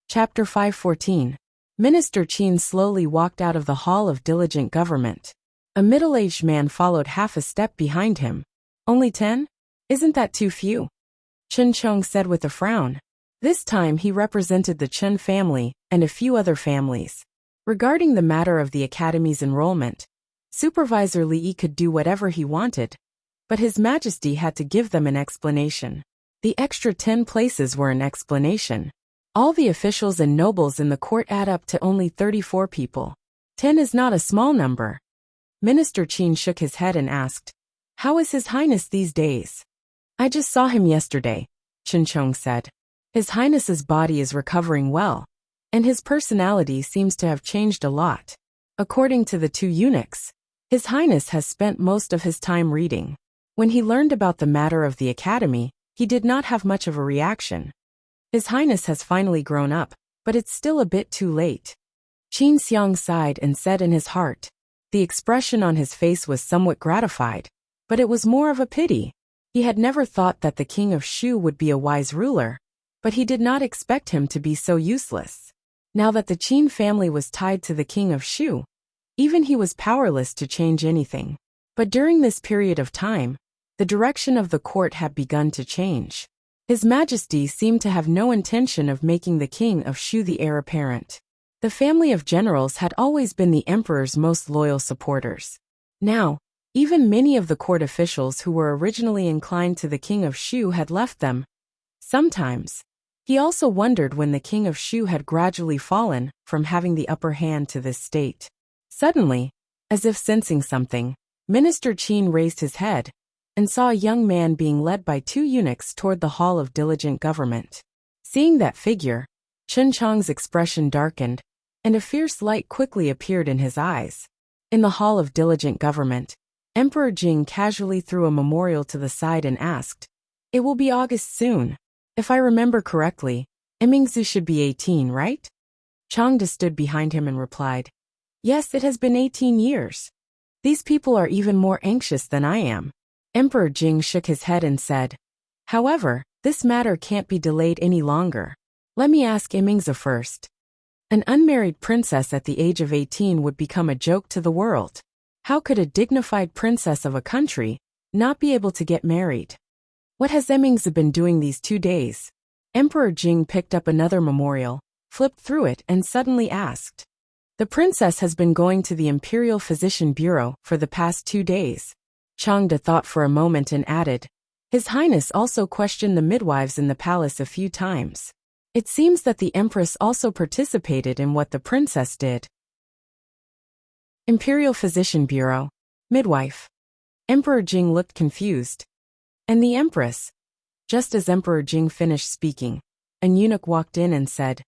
Chapter 514. Minister Qin slowly walked out of the Hall of Diligent Government. A middle-aged man followed half a step behind him. Only 10? Isn't that too few? Chen Chong said with a frown. This time he represented the Chen family and a few other families. Regarding the matter of the academy's enrollment, Supervisor Li Yi could do whatever he wanted, but His Majesty had to give them an explanation. The extra 10 places were an explanation. All the officials and nobles in the court add up to only 34 people. 10 is not a small number. Minister Qin shook his head and asked, "How is His Highness these days?" "I just saw him yesterday," Chen Chong said. "His Highness's body is recovering well, and his personality seems to have changed a lot. According to the two eunuchs, His Highness has spent most of his time reading. When he learned about the matter of the academy, he did not have much of a reaction. His Highness has finally grown up, but it's still a bit too late." Qin Xiang sighed and said in his heart. The expression on his face was somewhat gratified, but it was more of a pity. He had never thought that the king of Shu would be a wise ruler, but he did not expect him to be so useless. Now that the Qin family was tied to the king of Shu, even he was powerless to change anything. But during this period of time, the direction of the court had begun to change. His Majesty seemed to have no intention of making the king of Shu the heir apparent. The family of generals had always been the emperor's most loyal supporters. Now, even many of the court officials who were originally inclined to the king of Shu had left them. Sometimes, he also wondered when the king of Shu had gradually fallen from having the upper hand to this state. Suddenly, as if sensing something, Minister Qin raised his head and saw a young man being led by two eunuchs toward the Hall of Diligent Government. Seeing that figure, Chen Chong's expression darkened, and a fierce light quickly appeared in his eyes. In the Hall of Diligent Government, Emperor Jing casually threw a memorial to the side and asked, "It will be August soon. If I remember correctly, Emingzu should be 18, right?" Changde stood behind him and replied, "Yes, it has been 18 years. These people are even more anxious than I am." Emperor Jing shook his head and said, "However, this matter can't be delayed any longer. Let me ask Emingzu first. An unmarried princess at the age of 18 would become a joke to the world. How could a dignified princess of a country not be able to get married? What has Emingzu been doing these 2 days?" Emperor Jing picked up another memorial, flipped through it and suddenly asked, "The princess has been going to the Imperial Physician Bureau for the past 2 days. Changde thought for a moment and added, "His Highness also questioned the midwives in the palace a few times. It seems that the Empress also participated in what the princess did." Imperial Physician Bureau. Midwife. Emperor Jing looked confused. "And the Empress?" Just as Emperor Jing finished speaking, an eunuch walked in and said,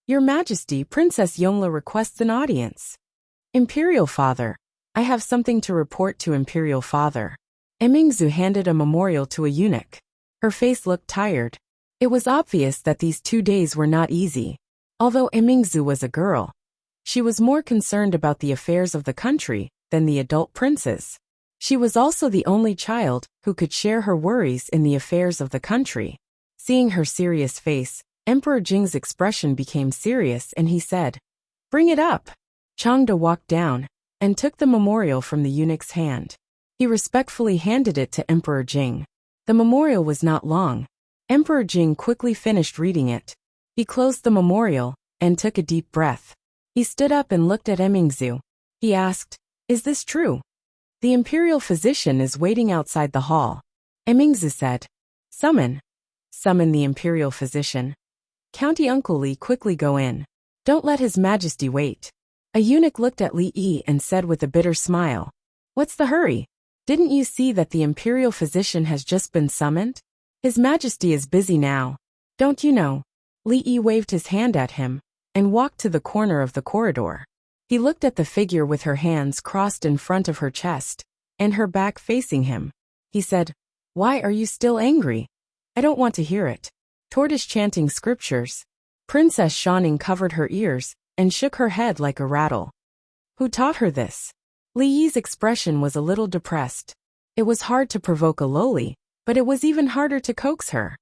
"Your Majesty, Princess Yongla requests an audience." "Imperial Father, I have something to report to Imperial Father." Emingzu handed a memorial to a eunuch. Her face looked tired. It was obvious that these 2 days were not easy. Although Emingzu was a girl, she was more concerned about the affairs of the country than the adult princes. She was also the only child who could share her worries in the affairs of the country. Seeing her serious face, Emperor Jing's expression became serious and he said, "Bring it up." Changde walked down and took the memorial from the eunuch's hand. He respectfully handed it to Emperor Jing. The memorial was not long. Emperor Jing quickly finished reading it. He closed the memorial and took a deep breath. He stood up and looked at Emingzu. He asked, "Is this true?" "The imperial physician is waiting outside the hall." Emingzu said, "Summon." "Summon the imperial physician. County Uncle Li, quickly go in. Don't let His Majesty wait." A eunuch looked at Li Yi and said with a bitter smile, "What's the hurry? Didn't you see that the imperial physician has just been summoned? His Majesty is busy now. Don't you know?" Li Yi waved his hand at him and walked to the corner of the corridor. He looked at the figure with her hands crossed in front of her chest and her back facing him. He said, "Why are you still angry? I don't want to hear it." Tortoise chanting scriptures. Princess Shaning covered her ears and shook her head like a rattle. "Who taught her this?" Li Yi's expression was a little depressed. It was hard to provoke a loli, but it was even harder to coax her.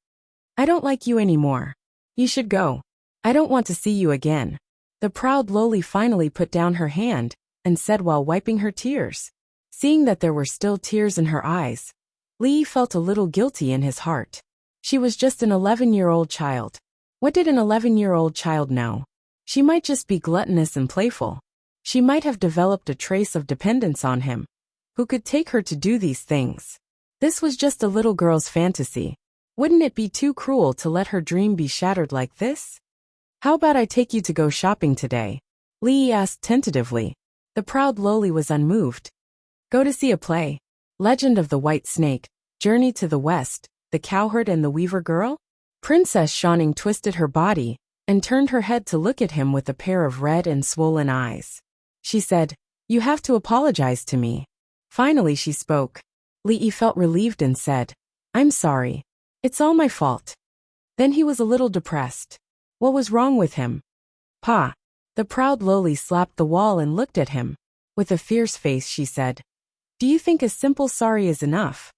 "I don't like you anymore. You should go." I don't want to see you again. The proud loli finally put down her hand and said while wiping her tears. Seeing that there were still tears in her eyes, Lee felt a little guilty in his heart. She was just an 11-year-old child. What did an 11-year-old child know? She might just be gluttonous and playful. She might have developed a trace of dependence on him. Who could take her to do these things? This was just a little girl's fantasy. Wouldn't it be too cruel to let her dream be shattered like this? How about I take you to go shopping today? Lee asked tentatively. The proud loli was unmoved. Go to see a play? Legend of the White Snake, Journey to the West, The Cowherd and the Weaver Girl? Princess Shining twisted her body and turned her head to look at him with a pair of red and swollen eyes. She said, You have to apologize to me. Finally she spoke. Lee felt relieved and said, I'm sorry. It's all my fault. Then he was a little depressed. What was wrong with him? Pa. The proud loli slapped the wall and looked at him. With a fierce face she said, Do you think a simple sorry is enough?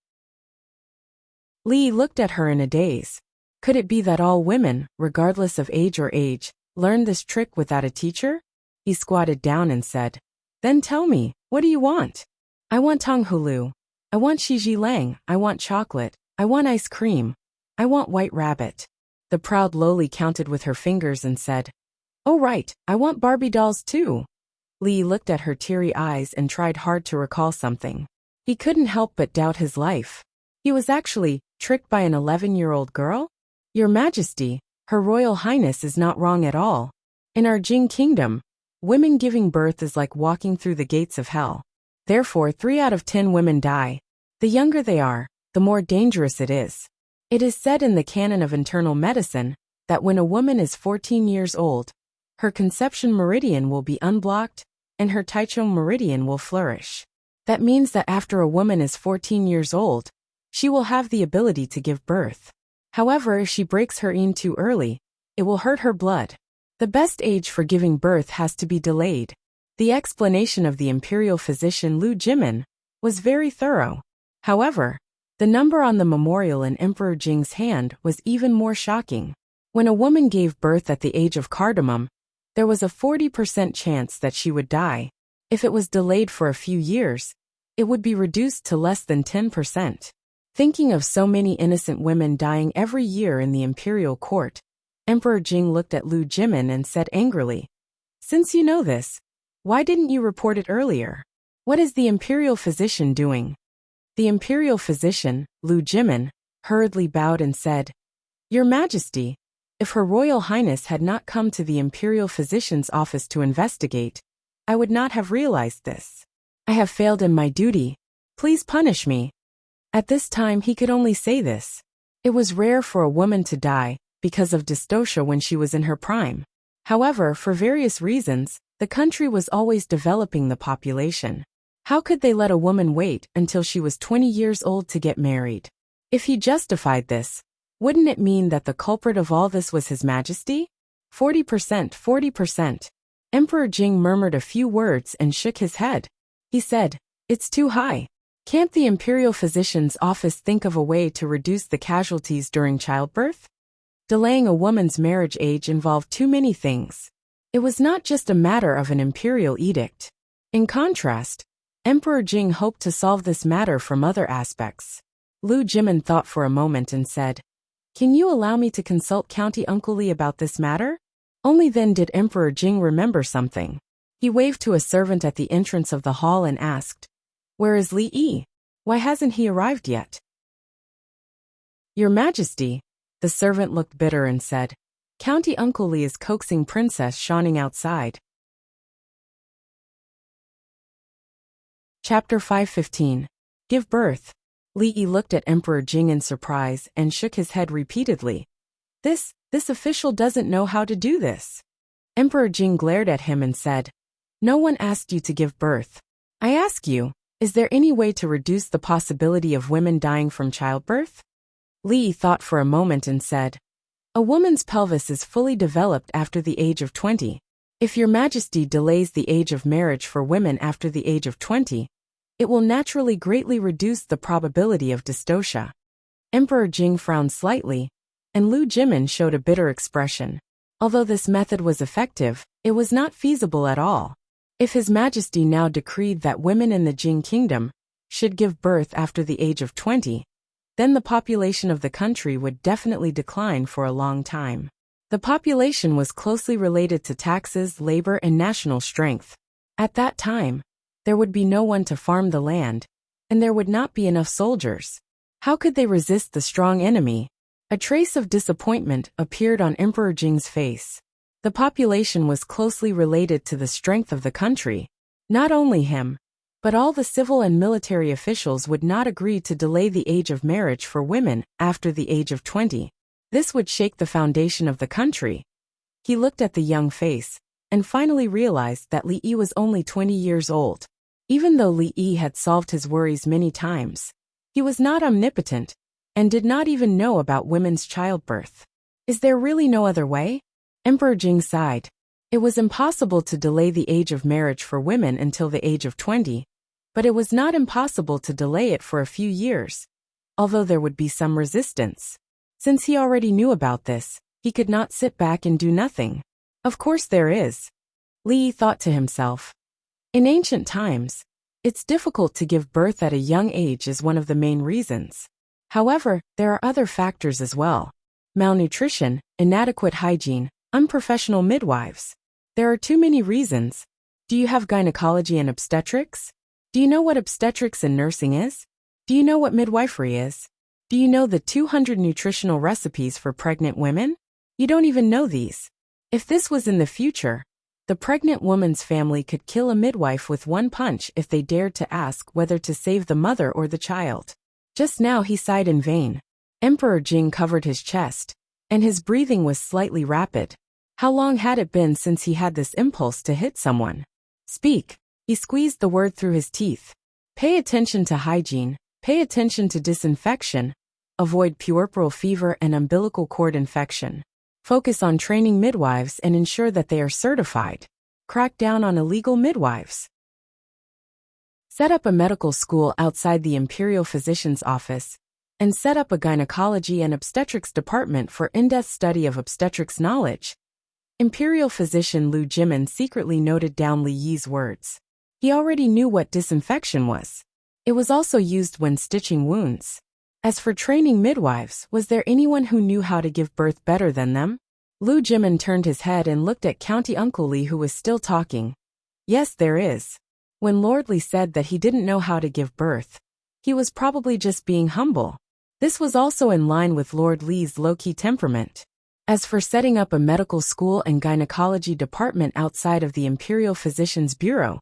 Lee looked at her in a daze. Could it be that all women, regardless of age, learned this trick without a teacher? He squatted down and said, Then tell me, what do you want? I want tanghulu. I want shiji lang. I want chocolate. I want ice cream. I want white rabbit. The proud loli counted with her fingers and said, Oh right, I want Barbie dolls too. Lee looked at her teary eyes and tried hard to recall something. He couldn't help but doubt his life. He was actually tricked by an 11-year-old girl? Your Majesty, Her Royal Highness is not wrong at all. In our Jing Kingdom, women giving birth is like walking through the gates of hell. Therefore, 3 out of 10 women die. The younger they are, the more dangerous it is. It is said in the canon of internal medicine that when a woman is 14 years old, her conception meridian will be unblocked and her Taichung meridian will flourish. That means that after a woman is 14 years old, she will have the ability to give birth. However, if she breaks her yin too early, it will hurt her blood. The best age for giving birth has to be delayed. The explanation of the imperial physician Lu Jimin was very thorough. However, the number on the memorial in Emperor Jing's hand was even more shocking. When a woman gave birth at the age of cardamom, there was a 40% chance that she would die. If it was delayed for a few years, it would be reduced to less than 10%. Thinking of so many innocent women dying every year in the imperial court, Emperor Jing looked at Lu Jimin and said angrily, Since you know this, why didn't you report it earlier? What is the imperial physician doing? The imperial physician, Lu Jimin, hurriedly bowed and said, Your Majesty, if Her Royal Highness had not come to the imperial physician's office to investigate, I would not have realized this. I have failed in my duty. Please punish me. At this time he could only say this. It was rare for a woman to die because of dystocia when she was in her prime. However, for various reasons, the country was always developing the population. How could they let a woman wait until she was 20 years old to get married? If he justified this, wouldn't it mean that the culprit of all this was His Majesty? 40%, 40%. Emperor Jing murmured a few words and shook his head. He said, It's too high. Can't the imperial physician's office think of a way to reduce the casualties during childbirth? Delaying a woman's marriage age involved too many things. It was not just a matter of an imperial edict. In contrast, Emperor Jing hoped to solve this matter from other aspects. Lu Jimin thought for a moment and said, Can you allow me to consult County Uncle Li about this matter? Only then did Emperor Jing remember something. He waved to a servant at the entrance of the hall and asked, Where is Li Yi? Why hasn't he arrived yet? Your Majesty, the servant looked bitter and said, County Uncle Li is coaxing Princess Shining outside. Chapter 515. Give birth. Li Yi looked at Emperor Jing in surprise and shook his head repeatedly. This official doesn't know how to do this. Emperor Jing glared at him and said, No one asked you to give birth. I ask you, is there any way to reduce the possibility of women dying from childbirth? Li Yi thought for a moment and said, A woman's pelvis is fully developed after the age of 20. If Your Majesty delays the age of marriage for women after the age of 20, it will naturally greatly reduce the probability of dystocia. Emperor Jing frowned slightly, and Lu Jimin showed a bitter expression. Although this method was effective, it was not feasible at all. If His Majesty now decreed that women in the Jing kingdom should give birth after the age of 20, then the population of the country would definitely decline for a long time. The population was closely related to taxes, labor, and national strength. At that time, there would be no one to farm the land, and there would not be enough soldiers. How could they resist the strong enemy? A trace of disappointment appeared on Emperor Jing's face. The population was closely related to the strength of the country. Not only him, but all the civil and military officials would not agree to delay the age of marriage for women after the age of 20. This would shake the foundation of the country. He looked at the young face, and finally realized that Li Yi was only 20 years old. Even though Li Yi had solved his worries many times, he was not omnipotent, and did not even know about women's childbirth. Is there really no other way? Emperor Jing sighed. It was impossible to delay the age of marriage for women until the age of 20, but it was not impossible to delay it for a few years, although there would be some resistance. Since he already knew about this, he could not sit back and do nothing. Of course there is. Li Yi thought to himself. In ancient times, it's difficult to give birth at a young age is one of the main reasons. However, there are other factors as well. Malnutrition, inadequate hygiene, unprofessional midwives. There are too many reasons. Do you have gynecology and obstetrics? Do you know what obstetrics and nursing is? Do you know what midwifery is? Do you know the 200 nutritional recipes for pregnant women? You don't even know these. If this was in the future, the pregnant woman's family could kill a midwife with one punch if they dared to ask whether to save the mother or the child. Just now he sighed in vain. Emperor Jing covered his chest, and his breathing was slightly rapid. How long had it been since he had this impulse to hit someone? Speak. He squeezed the word through his teeth. Pay attention to hygiene, pay attention to disinfection, avoid puerperal fever and umbilical cord infection. Focus on training midwives and ensure that they are certified. Crack down on illegal midwives. Set up a medical school outside the imperial physician's office, and set up a gynecology and obstetrics department for in-depth study of obstetrics knowledge. Imperial physician Lu Jimin secretly noted down Li Yi's words. He already knew what disinfection was. It was also used when stitching wounds. As for training midwives, was there anyone who knew how to give birth better than them? Lu Jimin turned his head and looked at County Uncle Li, who was still talking. Yes, there is. When Lord Li said that he didn't know how to give birth, he was probably just being humble. This was also in line with Lord Li's low-key temperament. As for setting up a medical school and gynecology department outside of the Imperial Physicians Bureau,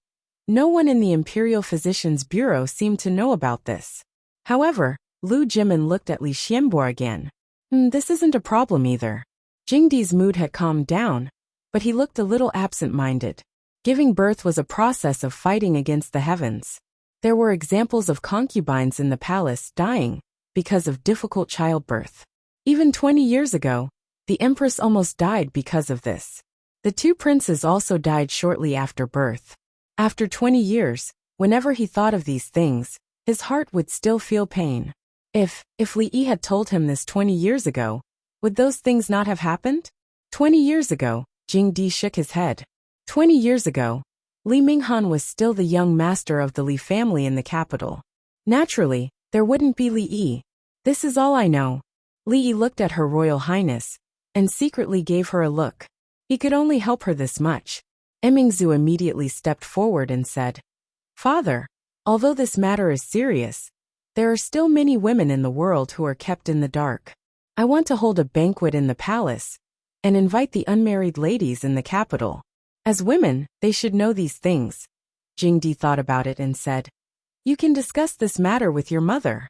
no one in the Imperial Physicians Bureau seemed to know about this. However, Lu Jimin looked at Li Xianbo again. This isn't a problem either. Jingdi's mood had calmed down, but he looked a little absent-minded. Giving birth was a process of fighting against the heavens. There were examples of concubines in the palace dying because of difficult childbirth. Even 20 years ago, the empress almost died because of this. The two princes also died shortly after birth. After 20 years, whenever he thought of these things, his heart would still feel pain. If Li Yi had told him this 20 years ago, would those things not have happened? 20 years ago, Jingdi shook his head. 20 years ago, Li Minghan was still the young master of the Li family in the capital. Naturally, there wouldn't be Li Yi. This is all I know. Li Yi looked at Her Royal Highness, and secretly gave her a look. He could only help her this much. Emingzu immediately stepped forward and said, Father, although this matter is serious, there are still many women in the world who are kept in the dark. I want to hold a banquet in the palace, and invite the unmarried ladies in the capital. As women, they should know these things. Jingdi thought about it and said, You can discuss this matter with your mother.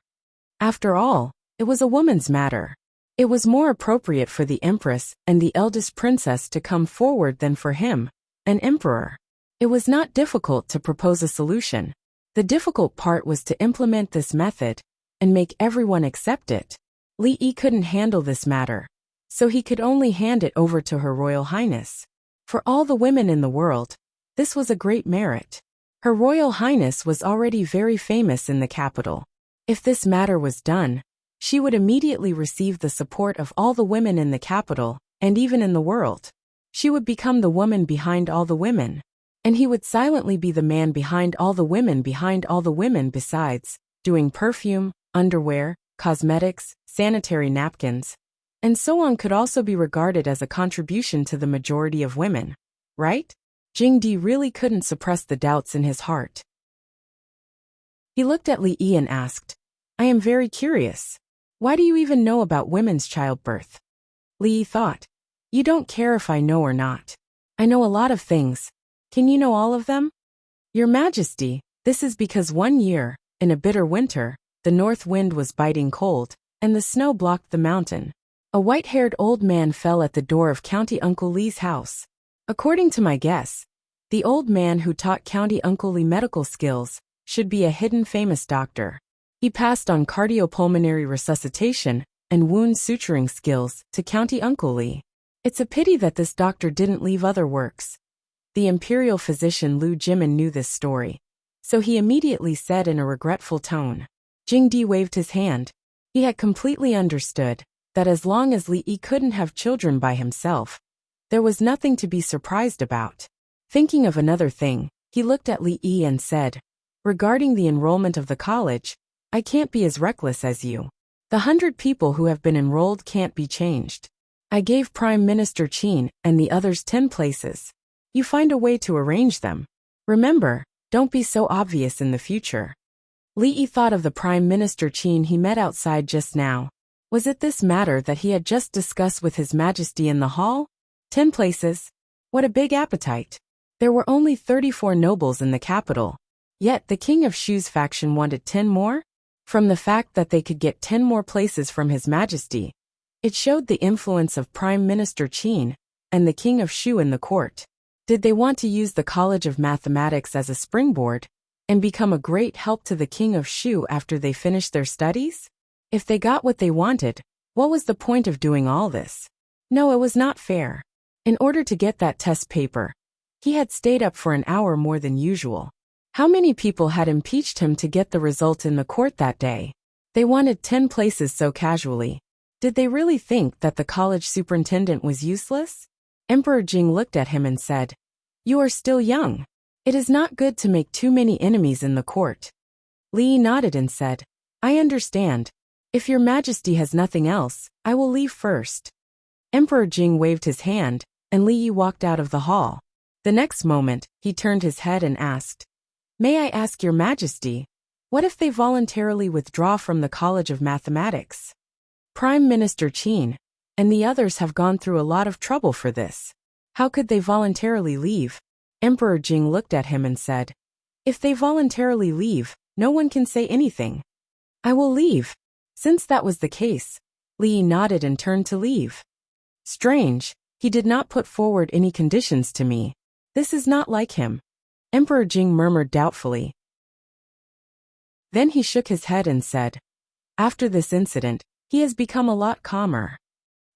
After all, it was a woman's matter. It was more appropriate for the empress and the eldest princess to come forward than for him, an emperor. It was not difficult to propose a solution. The difficult part was to implement this method and make everyone accept it. Li Yi couldn't handle this matter, so he could only hand it over to Her Royal Highness. For all the women in the world, this was a great merit. Her Royal Highness was already very famous in the capital. If this matter was done, she would immediately receive the support of all the women in the capital and even in the world. She would become the woman behind all the women. And he would silently be the man behind all the women besides, doing perfume, underwear, cosmetics, sanitary napkins, and so on could also be regarded as a contribution to the majority of women. Right? Jingdi really couldn't suppress the doubts in his heart. He looked at Li Yi and asked, I am very curious. Why do you even know about women's childbirth? Li Yi thought, you don't care if I know or not. I know a lot of things. Can you know all of them? Your Majesty, this is because one year, in a bitter winter, the north wind was biting cold, and the snow blocked the mountain. A white-haired old man fell at the door of County Uncle Li's house. According to my guess, the old man who taught County Uncle Li medical skills should be a hidden famous doctor. He passed on cardiopulmonary resuscitation and wound suturing skills to County Uncle Li. It's a pity that this doctor didn't leave other works. The imperial physician Lu Jimin knew this story, so he immediately said in a regretful tone. Jingdi waved his hand. He had completely understood that as long as Li Yi couldn't have children by himself, there was nothing to be surprised about. Thinking of another thing, he looked at Li Yi and said, regarding the enrollment of the college, I can't be as reckless as you. The 100 people who have been enrolled can't be changed. I gave Prime Minister Qin and the others 10 places. You find a way to arrange them. Remember, don't be so obvious in the future. Li Yi thought of the Prime Minister Qin he met outside just now. Was it this matter that he had just discussed with His Majesty in the hall? 10 places? What a big appetite. There were only 34 nobles in the capital. Yet the King of Shu's faction wanted 10 more? From the fact that they could get 10 more places from His Majesty, it showed the influence of Prime Minister Qin and the King of Shu in the court. Did they want to use the College of Mathematics as a springboard and become a great help to the King of Shu after they finished their studies? If they got what they wanted, what was the point of doing all this? No, it was not fair. In order to get that test paper, he had stayed up for an hour more than usual. How many people had impeached him to get the result in the court that day? They wanted 10 places so casually. Did they really think that the college superintendent was useless? Emperor Jing looked at him and said, You are still young. It is not good to make too many enemies in the court. Li Yi nodded and said, I understand. If your Majesty has nothing else, I will leave first. Emperor Jing waved his hand, and Li Yi walked out of the hall. The next moment, he turned his head and asked, May I ask your Majesty, what if they voluntarily withdraw from the College of Mathematics? Prime Minister Qin and the others have gone through a lot of trouble for this. How could they voluntarily leave? Emperor Jing looked at him and said, If they voluntarily leave, no one can say anything. I will leave. Since that was the case, Li Yi nodded and turned to leave. Strange, he did not put forward any conditions to me. This is not like him. Emperor Jing murmured doubtfully. Then he shook his head and said, After this incident, he has become a lot calmer.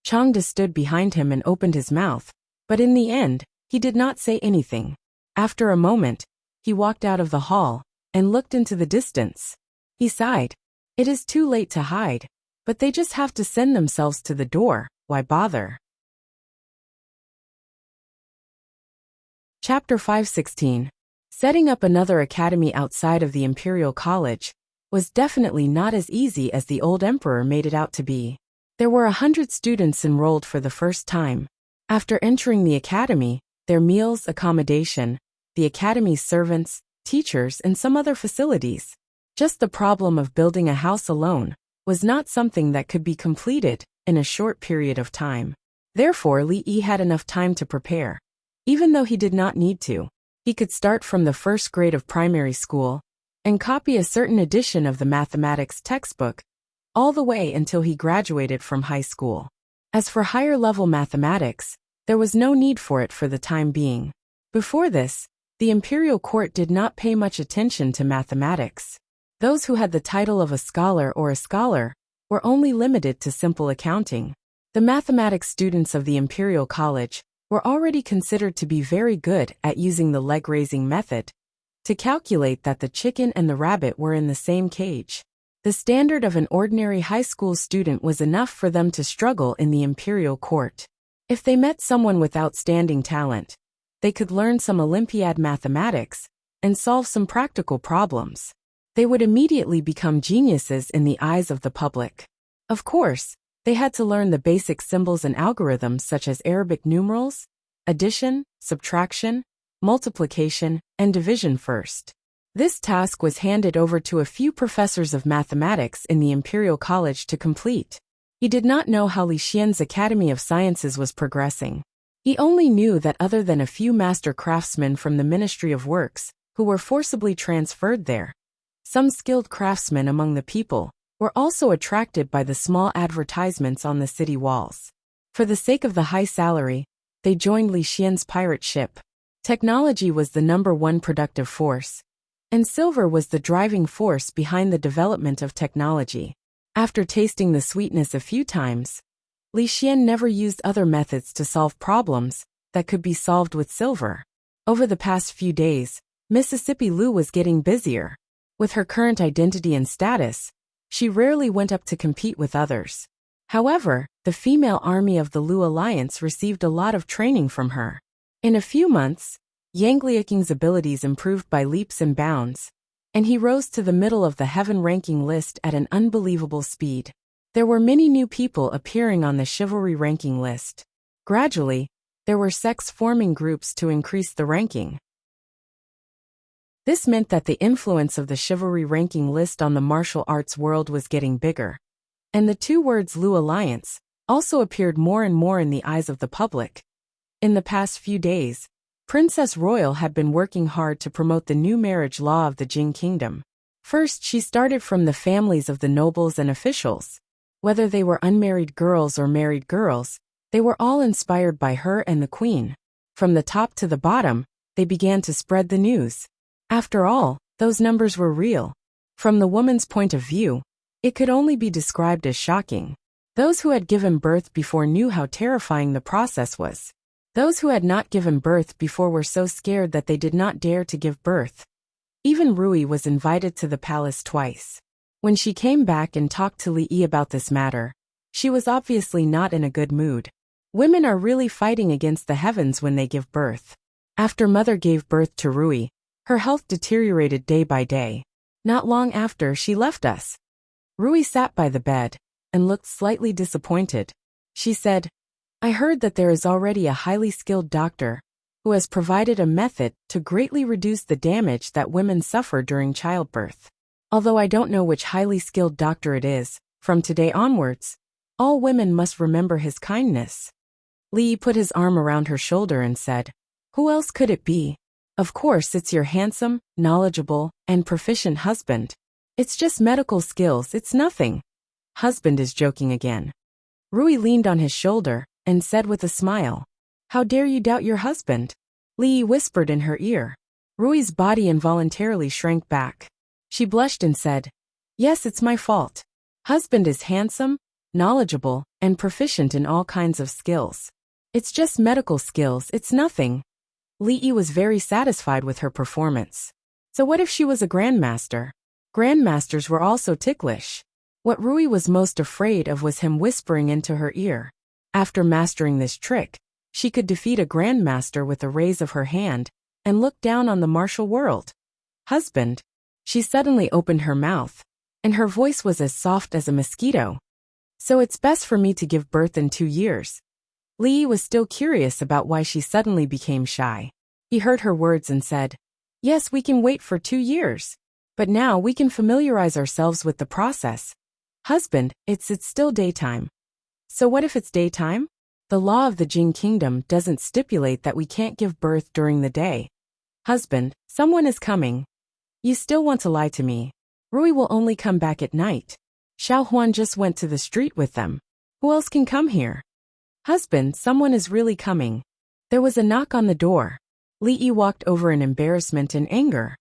Changde stood behind him and opened his mouth, but in the end, he did not say anything. After a moment, he walked out of the hall and looked into the distance. He sighed. It is too late to hide, but they just have to send themselves to the door. Why bother? Chapter 516. Setting up another academy outside of the Imperial College was definitely not as easy as the old emperor made it out to be. There were 100 students enrolled for the first time. After entering the academy, their meals, accommodation, the academy's servants, teachers, and some other facilities. Just the problem of building a house alone was not something that could be completed in a short period of time. Therefore, Li Yi had enough time to prepare. Even though he did not need to, he could start from the first grade of primary school and copy a certain edition of the mathematics textbook all the way until he graduated from high school. As for higher-level mathematics, there was no need for it for the time being. Before this, the imperial court did not pay much attention to mathematics. Those who had the title of a scholar were only limited to simple accounting. The mathematics students of the Imperial College were already considered to be very good at using the leg-raising method to calculate that the chicken and the rabbit were in the same cage. The standard of an ordinary high school student was enough for them to struggle in the imperial court. If they met someone with outstanding talent, they could learn some Olympiad mathematics and solve some practical problems. They would immediately become geniuses in the eyes of the public. Of course, they had to learn the basic symbols and algorithms such as Arabic numerals, addition, subtraction, multiplication, and division first. This task was handed over to a few professors of mathematics in the Imperial College to complete. He did not know how Li Xian's Academy of Sciences was progressing. He only knew that other than a few master craftsmen from the Ministry of Works, who were forcibly transferred there, some skilled craftsmen among the people were also attracted by the small advertisements on the city walls. For the sake of the high salary, they joined Li Xian's pirate ship. Technology was the #1 productive force, and silver was the driving force behind the development of technology. After tasting the sweetness a few times, Li Xian never used other methods to solve problems that could be solved with silver. Over the past few days, Mississippi Lu was getting busier. With her current identity and status, she rarely went up to compete with others. However, the female army of the Lu Alliance received a lot of training from her. In a few months, Yang Liaqing's abilities improved by leaps and bounds, and he rose to the middle of the heaven ranking list at an unbelievable speed. There were many new people appearing on the chivalry ranking list. Gradually, there were sex-forming groups to increase the ranking. This meant that the influence of the chivalry ranking list on the martial arts world was getting bigger. And the two words Lu Alliance also appeared more and more in the eyes of the public. In the past few days, Princess Royal had been working hard to promote the new marriage law of the Jing Kingdom. First, she started from the families of the nobles and officials. Whether they were unmarried girls or married girls, they were all inspired by her and the queen. From the top to the bottom, they began to spread the news. After all, those numbers were real. From the woman's point of view, it could only be described as shocking. Those who had given birth before knew how terrifying the process was. Those who had not given birth before were so scared that they did not dare to give birth. Even Rui was invited to the palace twice. When she came back and talked to Li Yi about this matter, she was obviously not in a good mood. Women are really fighting against the heavens when they give birth. After mother gave birth to Rui, her health deteriorated day by day. Not long after, she left us. Rui sat by the bed and looked slightly disappointed. She said, "I heard that there is already a highly skilled doctor who has provided a method to greatly reduce the damage that women suffer during childbirth. Although I don't know which highly skilled doctor it is, from today onwards, all women must remember his kindness." Li put his arm around her shoulder and said, "Who else could it be? Of course it's your handsome, knowledgeable, and proficient husband. It's just medical skills, it's nothing." Husband is joking again. Rui leaned on his shoulder and said with a smile, "How dare you doubt your husband?" Li whispered in her ear. Rui's body involuntarily shrank back. She blushed and said, "Yes, it's my fault. Husband is handsome, knowledgeable, and proficient in all kinds of skills. It's just medical skills, it's nothing." Li Yi was very satisfied with her performance. So what if she was a grandmaster? Grandmasters were also ticklish. What Rui was most afraid of was him whispering into her ear. After mastering this trick, she could defeat a grandmaster with a raise of her hand and look down on the martial world. "Husband." She suddenly opened her mouth, and her voice was as soft as a mosquito. "So it's best for me to give birth in 2 years." Li was still curious about why she suddenly became shy. He heard her words and said, "Yes, we can wait for 2 years. But now we can familiarize ourselves with the process. Husband, it's still daytime." "So what if it's daytime?" "The law of the Jing Kingdom doesn't stipulate that we can't give birth during the day." "Husband, someone is coming." "You still want to lie to me. Rui will only come back at night. Xiao Huan just went to the street with them. Who else can come here?" "Husband, someone is really coming." There was a knock on the door. Li Yi walked over in embarrassment and anger.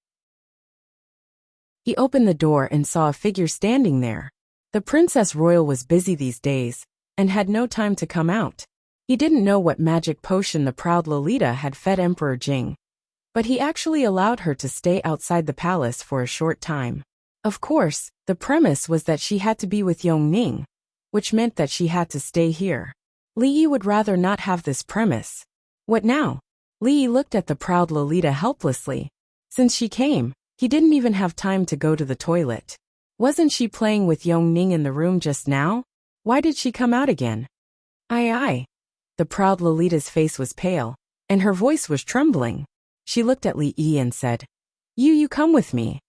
He opened the door and saw a figure standing there. The Princess Royal was busy these days and had no time to come out. He didn't know what magic potion the proud Lolita had fed Emperor Jing, but he actually allowed her to stay outside the palace for a short time. Of course, the premise was that she had to be with Yongning, which meant that she had to stay here. Li Yi would rather not have this premise. What now? Li Yi looked at the proud Lolita helplessly. Since she came, he didn't even have time to go to the toilet. Wasn't she playing with Yong Ning in the room just now? Why did she come out again? Aye. The proud Lolita's face was pale, and her voice was trembling. She looked at Li Yi and said, You come with me.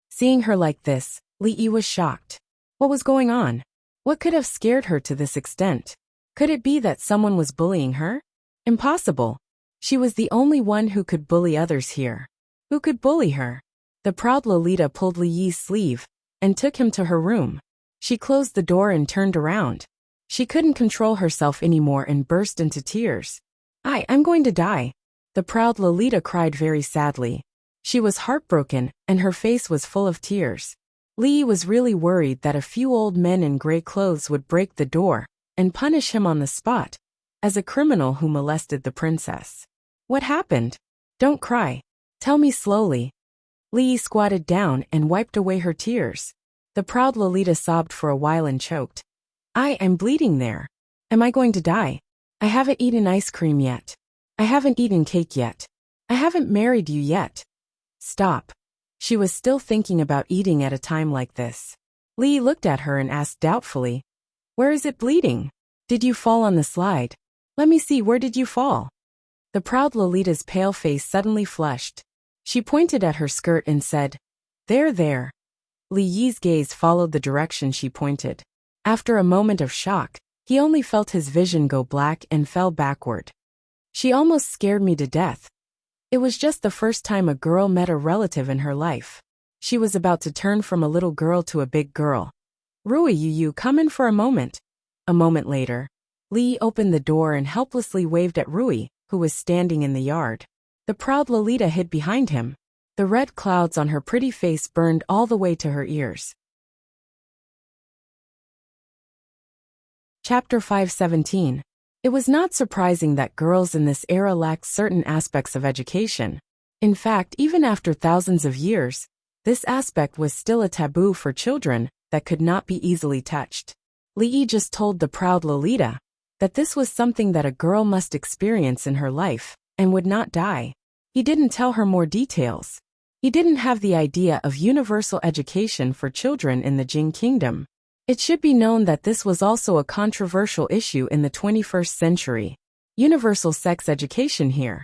Seeing her like this, Li Yi was shocked. What was going on? What could have scared her to this extent? Could it be that someone was bullying her? Impossible. She was the only one who could bully others here. Who could bully her? The proud Lolita pulled Li Yi's sleeve and took him to her room. She closed the door and turned around. She couldn't control herself anymore and burst into tears. I'm going to die. The proud Lolita cried very sadly. She was heartbroken, and her face was full of tears. Li Yi was really worried that a few old men in gray clothes would break the door and punish him on the spot, as a criminal who molested the princess. What happened? Don't cry. Tell me slowly. Li Yi squatted down and wiped away her tears. The proud Lolita sobbed for a while and choked. I'm bleeding there. Am I going to die? I haven't eaten ice cream yet. I haven't eaten cake yet. I haven't married you yet. Stop. She was still thinking about eating at a time like this. Li Yi looked at her and asked doubtfully, Where is it bleeding? Did you fall on the slide? Let me see, where did you fall? The proud Lolita's pale face suddenly flushed. She pointed at her skirt and said, There. Li Yi's gaze followed the direction she pointed. After a moment of shock, he only felt his vision go black and fell backward. She almost scared me to death. It was just the first time a girl met a relative in her life. She was about to turn from a little girl to a big girl. Rui, you come in for a moment. A moment later, Li opened the door and helplessly waved at Rui, who was standing in the yard. The proud Lolita hid behind him. The red clouds on her pretty face burned all the way to her ears. Chapter 517. It was not surprising that girls in this era lacked certain aspects of education. In fact, even after thousands of years, this aspect was still a taboo for children that could not be easily touched. Li Yi just told the proud Lolita that this was something that a girl must experience in her life and would not die. He didn't tell her more details. He didn't have the idea of universal education for children in the Jing Kingdom. It should be known that this was also a controversial issue in the 21st century. Universal sex education here.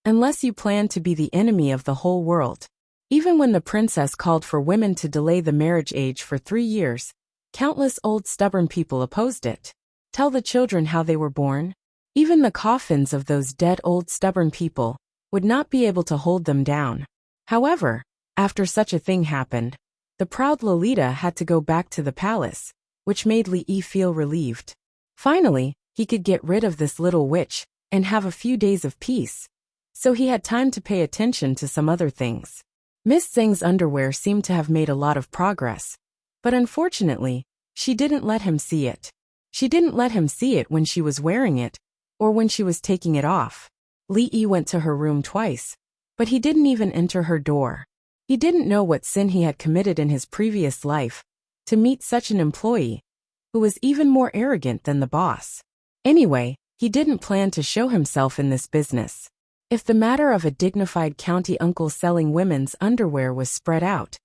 Unless you plan to be the enemy of the whole world. Even when the princess called for women to delay the marriage age for 3 years, countless old stubborn people opposed it. Tell the children how they were born. Even the coffins of those dead old stubborn people would not be able to hold them down. However, after such a thing happened, the proud Lolita had to go back to the palace, which made Li Yi feel relieved. Finally, he could get rid of this little witch and have a few days of peace. So he had time to pay attention to some other things. Miss Zheng's underwear seemed to have made a lot of progress, but unfortunately, she didn't let him see it. She didn't let him see it when she was wearing it, or when she was taking it off. Li Yi went to her room twice, but he didn't even enter her door. He didn't know what sin he had committed in his previous life to meet such an employee, who was even more arrogant than the boss. Anyway, he didn't plan to show himself in this business. If the matter of a dignified county uncle selling women's underwear was spread out,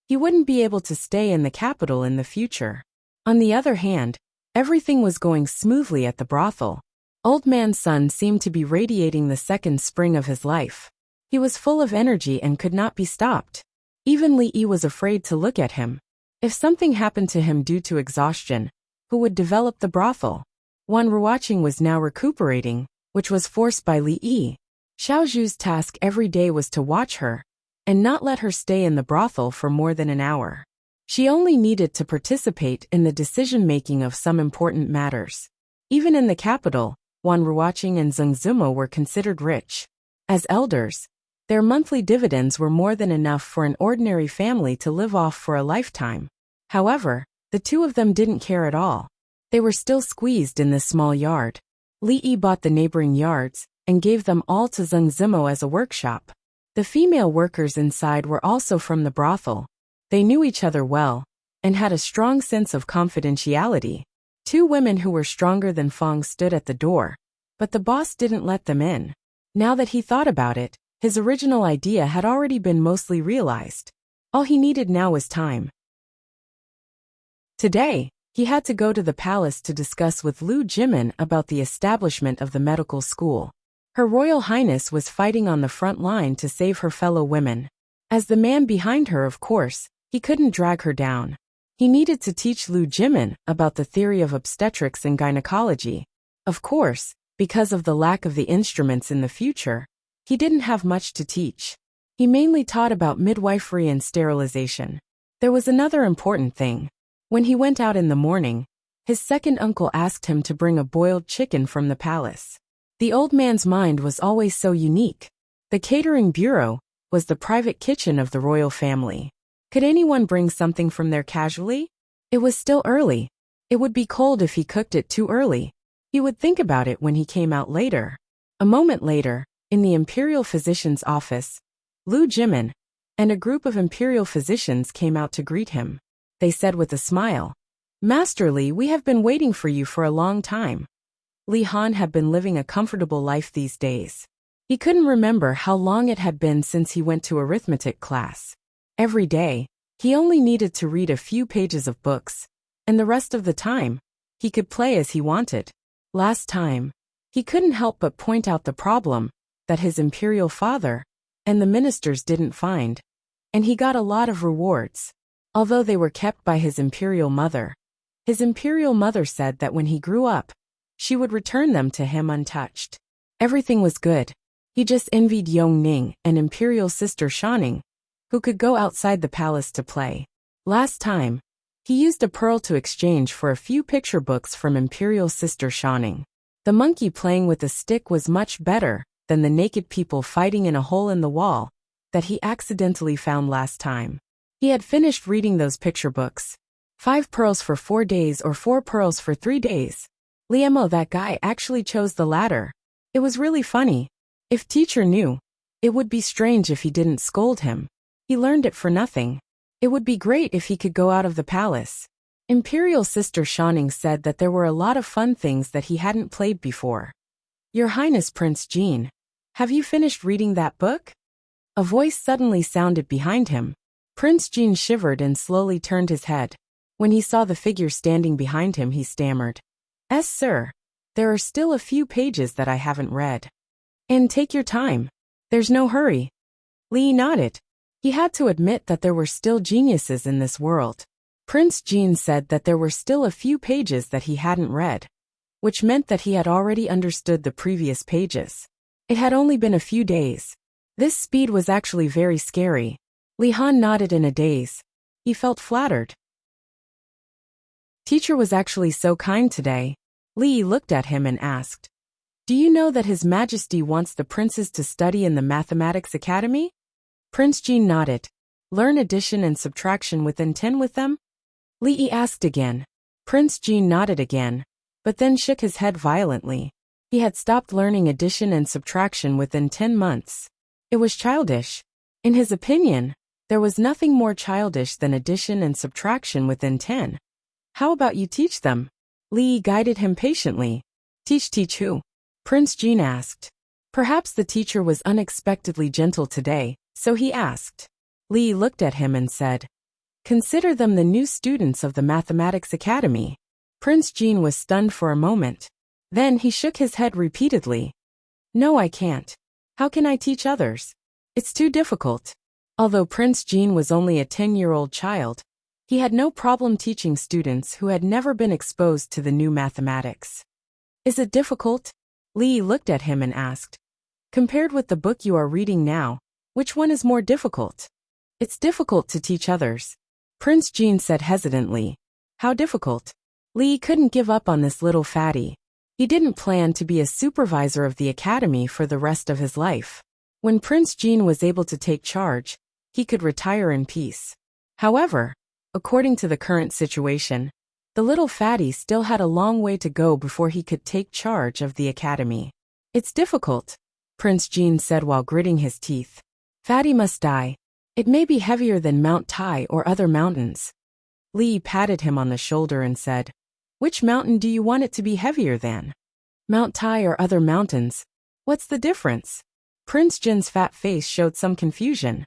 he wouldn't be able to stay in the capital in the future. On the other hand, everything was going smoothly at the brothel. Old Man Sun seemed to be radiating the second spring of his life. He was full of energy and could not be stopped. Even Li Yi was afraid to look at him. If something happened to him due to exhaustion, who would develop the brothel? Wan Ruoqing was now recuperating, which was forced by Li Yi. Xiao Zhu's task every day was to watch her, and not let her stay in the brothel for more than an hour. She only needed to participate in the decision-making of some important matters. Even in the capital, Wan Ruoqing and Zheng Zimo were considered rich. As elders, their monthly dividends were more than enough for an ordinary family to live off for a lifetime. However, the two of them didn't care at all. They were still squeezed in this small yard. Li Yi bought the neighboring yards and gave them all to Zheng Zimo as a workshop. The female workers inside were also from the brothel. They knew each other well and had a strong sense of confidentiality. Two women who were stronger than Fong stood at the door, but the boss didn't let them in. Now that he thought about it, his original idea had already been mostly realized. All he needed now was time. Today, he had to go to the palace to discuss with Liu Jimin about the establishment of the medical school. Her Royal Highness was fighting on the front line to save her fellow women. As the man behind her, of course, he couldn't drag her down. He needed to teach Liu Jimin about the theory of obstetrics and gynecology. Of course, because of the lack of the instruments in the future, he didn't have much to teach. He mainly taught about midwifery and sterilization. There was another important thing. When he went out in the morning, his second uncle asked him to bring a boiled chicken from the palace. The old man's mind was always so unique. The catering bureau was the private kitchen of the royal family. Could anyone bring something from there casually? It was still early. It would be cold if he cooked it too early. He would think about it when he came out later. A moment later, in the imperial physician's office, Liu Jimin and a group of imperial physicians came out to greet him. They said with a smile, "Master Li, we have been waiting for you for a long time." Li Han had been living a comfortable life these days. He couldn't remember how long it had been since he went to arithmetic class. Every day, he only needed to read a few pages of books, and the rest of the time, he could play as he wanted. Last time, he couldn't help but point out the problem that his imperial father and the ministers didn't find, and he got a lot of rewards. Although they were kept by his imperial mother said that when he grew up, she would return them to him untouched. Everything was good. He just envied Yong Ning and imperial sister Shanning, who could go outside the palace to play. Last time, he used a pearl to exchange for a few picture books from imperial sister Shanning. The monkey playing with a stick was much better than the naked people fighting in a hole in the wall that he accidentally found last time. He had finished reading those picture books. 5 pearls for 4 days or 4 pearls for 3 days. Liemo, that guy actually chose the latter. It was really funny. If teacher knew, it would be strange if he didn't scold him. He learned it for nothing. It would be great if he could go out of the palace. Imperial sister Shanning said that there were a lot of fun things that he hadn't played before. Your Highness Prince Jean, have you finished reading that book? A voice suddenly sounded behind him. Prince Jean shivered and slowly turned his head. When he saw the figure standing behind him, he stammered, "Yes, sir. There are still a few pages that I haven't read." "And take your time. There's no hurry." Li nodded. He had to admit that there were still geniuses in this world. Prince Jean said that there were still a few pages that he hadn't read, which meant that he had already understood the previous pages. It had only been a few days. This speed was actually very scary. Li Han nodded in a daze. He felt flattered. Teacher was actually so kind today. Li looked at him and asked, "Do you know that His Majesty wants the princes to study in the Mathematics Academy?" Prince Jean nodded. "Learn addition and subtraction within 10 with them?" Li asked again. Prince Jean nodded again, but then shook his head violently. He had stopped learning addition and subtraction within 10 months. It was childish. In his opinion, there was nothing more childish than addition and subtraction within 10. "How about you teach them?" Li guided him patiently. Teach who?" Prince Jean asked. Perhaps the teacher was unexpectedly gentle today, so he asked. Li looked at him and said, "Consider them the new students of the Mathematics Academy." Prince Jean was stunned for a moment. Then he shook his head repeatedly. "No, I can't. How can I teach others? It's too difficult." Although Prince Jean was only a 10-year-old child, he had no problem teaching students who had never been exposed to the new mathematics. "Is it difficult?" Li looked at him and asked. "Compared with the book you are reading now, which one is more difficult?" "It's difficult to teach others," Prince Jean said hesitantly. "How difficult?" Li couldn't give up on this little fatty. He didn't plan to be a supervisor of the academy for the rest of his life. When Prince Jean was able to take charge, he could retire in peace. However, according to the current situation, the little fatty still had a long way to go before he could take charge of the academy. "It's difficult," Prince Jean said while gritting his teeth. "Fatty must die. It may be heavier than Mount Tai or other mountains." Li patted him on the shoulder and said, Which mountain do you want it to be heavier than? Mount Tai or other mountains? What's the difference? Prince Jin's fat face showed some confusion.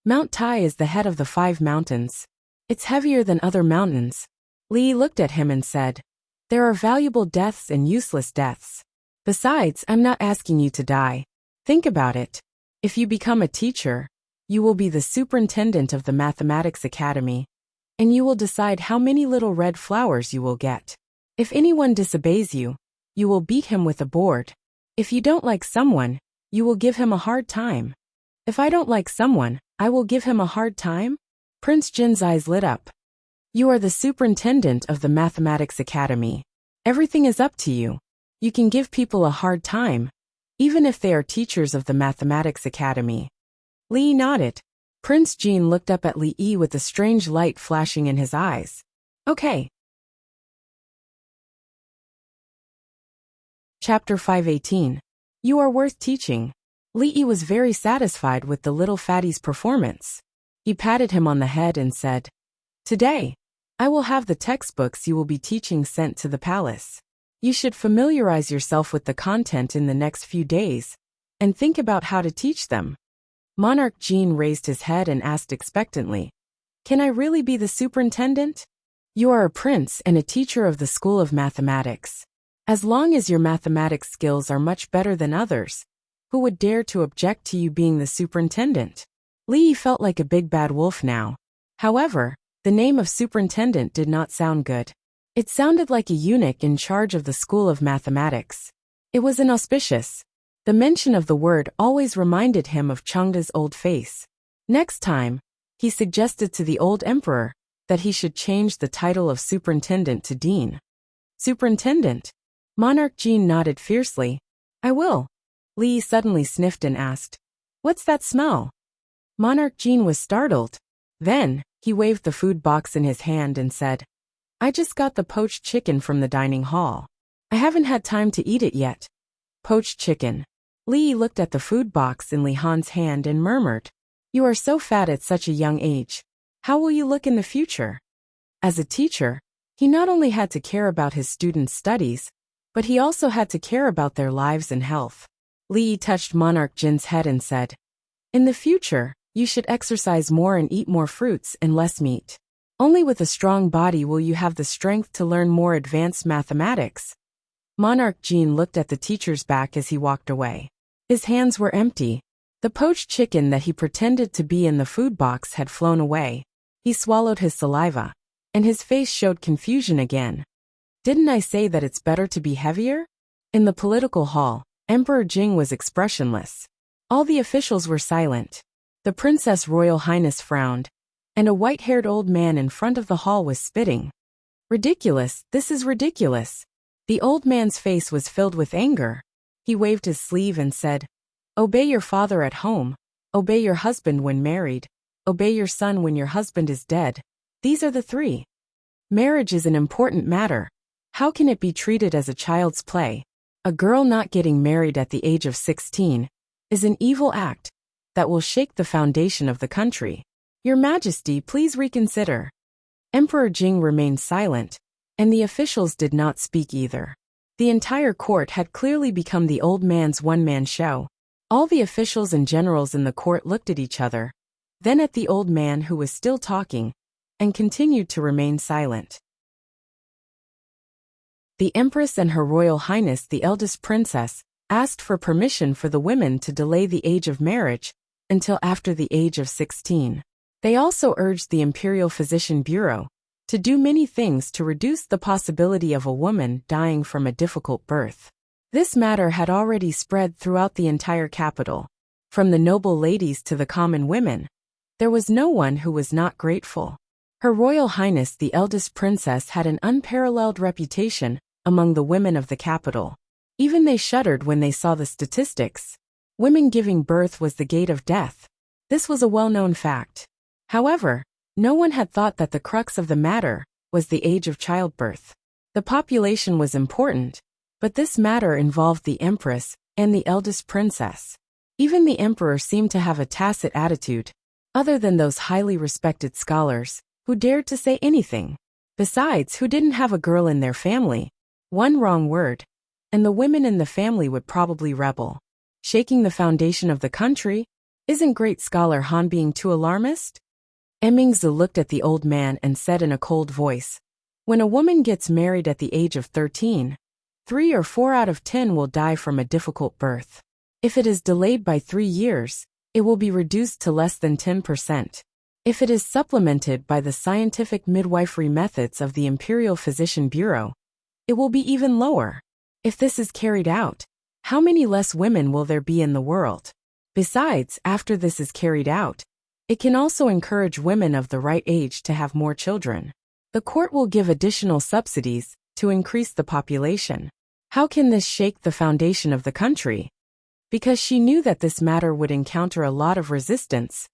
Mount Tai is the head of the 5 mountains. It's heavier than other mountains. Li looked at him and said, there are valuable deaths and useless deaths. Besides, I'm not asking you to die. Think about it. If you become a teacher, you will be the superintendent of the Mathematics Academy, and you will decide how many little red flowers you will get. If anyone disobeys you, you will beat him with a board. If you don't like someone, you will give him a hard time. If I don't like someone, I will give him a hard time? Prince Jin's eyes lit up. You are the superintendent of the Mathematics Academy. Everything is up to you. You can give people a hard time, even if they are teachers of the Mathematics Academy. Li nodded. Prince Jin looked up at Li Yi with a strange light flashing in his eyes. Okay. Chapter 518. You are worth teaching. Li Yi was very satisfied with the little fatty's performance. He patted him on the head and said, today, I will have the textbooks you will be teaching sent to the palace. You should familiarize yourself with the content in the next few days, and think about how to teach them. Monarch Jin raised his head and asked expectantly, can I really be the superintendent? You are a prince and a teacher of the School of Mathematics. As long as your mathematics skills are much better than others, who would dare to object to you being the superintendent? Li felt like a big bad wolf now. However, the name of superintendent did not sound good. It sounded like a eunuch in charge of the School of Mathematics. It was inauspicious. The mention of the word always reminded him of Changda's old face. Next time, he suggested to the old emperor that he should change the title of superintendent to dean. Superintendent? Monarch Jin nodded fiercely. I will. Li suddenly sniffed and asked, what's that smell? Monarch Jin was startled. Then, he waved the food box in his hand and said, I just got the poached chicken from the dining hall. I haven't had time to eat it yet. Poached chicken. Li looked at the food box in Li Han's hand and murmured, you are so fat at such a young age. How will you look in the future? As a teacher, he not only had to care about his students' studies, but he also had to care about their lives and health. Li touched Monarch Jin's head and said, in the future, you should exercise more and eat more fruits and less meat. Only with a strong body will you have the strength to learn more advanced mathematics. Monarch Jin looked at the teacher's back as he walked away. His hands were empty. The poached chicken that he pretended to be in the food box had flown away. He swallowed his saliva, and his face showed confusion again. Didn't I say that it's better to be heavier? In the political hall, Emperor Jing was expressionless. All the officials were silent. The Princess Royal Highness frowned, and a white-haired old man in front of the hall was spitting. Ridiculous, this is ridiculous. The old man's face was filled with anger. He waved his sleeve and said, obey your father at home, obey your husband when married, obey your son when your husband is dead. These are the 3. Marriage is an important matter. How can it be treated as a child's play? A girl not getting married at the age of 16 is an evil act that will shake the foundation of the country. Your Majesty, please reconsider. Emperor Jing remained silent, and the officials did not speak either. The entire court had clearly become the old man's one-man show. All the officials and generals in the court looked at each other, then at the old man who was still talking, and continued to remain silent. The Empress and Her Royal Highness the eldest princess asked for permission for the women to delay the age of marriage until after the age of 16. They also urged the Imperial Physician Bureau to do many things to reduce the possibility of a woman dying from a difficult birth. This matter had already spread throughout the entire capital. From the noble ladies to the common women, there was no one who was not grateful. Her Royal Highness the eldest princess had an unparalleled reputation among the women of the capital. Even they shuddered when they saw the statistics. Women giving birth was the gate of death. This was a well-known fact. However, no one had thought that the crux of the matter was the age of childbirth. The population was important, but this matter involved the empress and the eldest princess. Even the emperor seemed to have a tacit attitude, other than those highly respected scholars who dared to say anything. Besides, who didn't have a girl in their family? One wrong word, and the women in the family would probably rebel. Shaking the foundation of the country? Isn't great scholar Han being too alarmist? Emingzu looked at the old man and said in a cold voice, when a woman gets married at the age of 13, 3 or 4 out of 10 will die from a difficult birth. If it is delayed by 3 years, it will be reduced to less than 10%. If it is supplemented by the scientific midwifery methods of the Imperial Physician Bureau, it will be even lower. If this is carried out, how many less women will there be in the world? Besides, after this is carried out, it can also encourage women of the right age to have more children. The court will give additional subsidies to increase the population. How can this shake the foundation of the country? Because she knew that this matter would encounter a lot of resistance,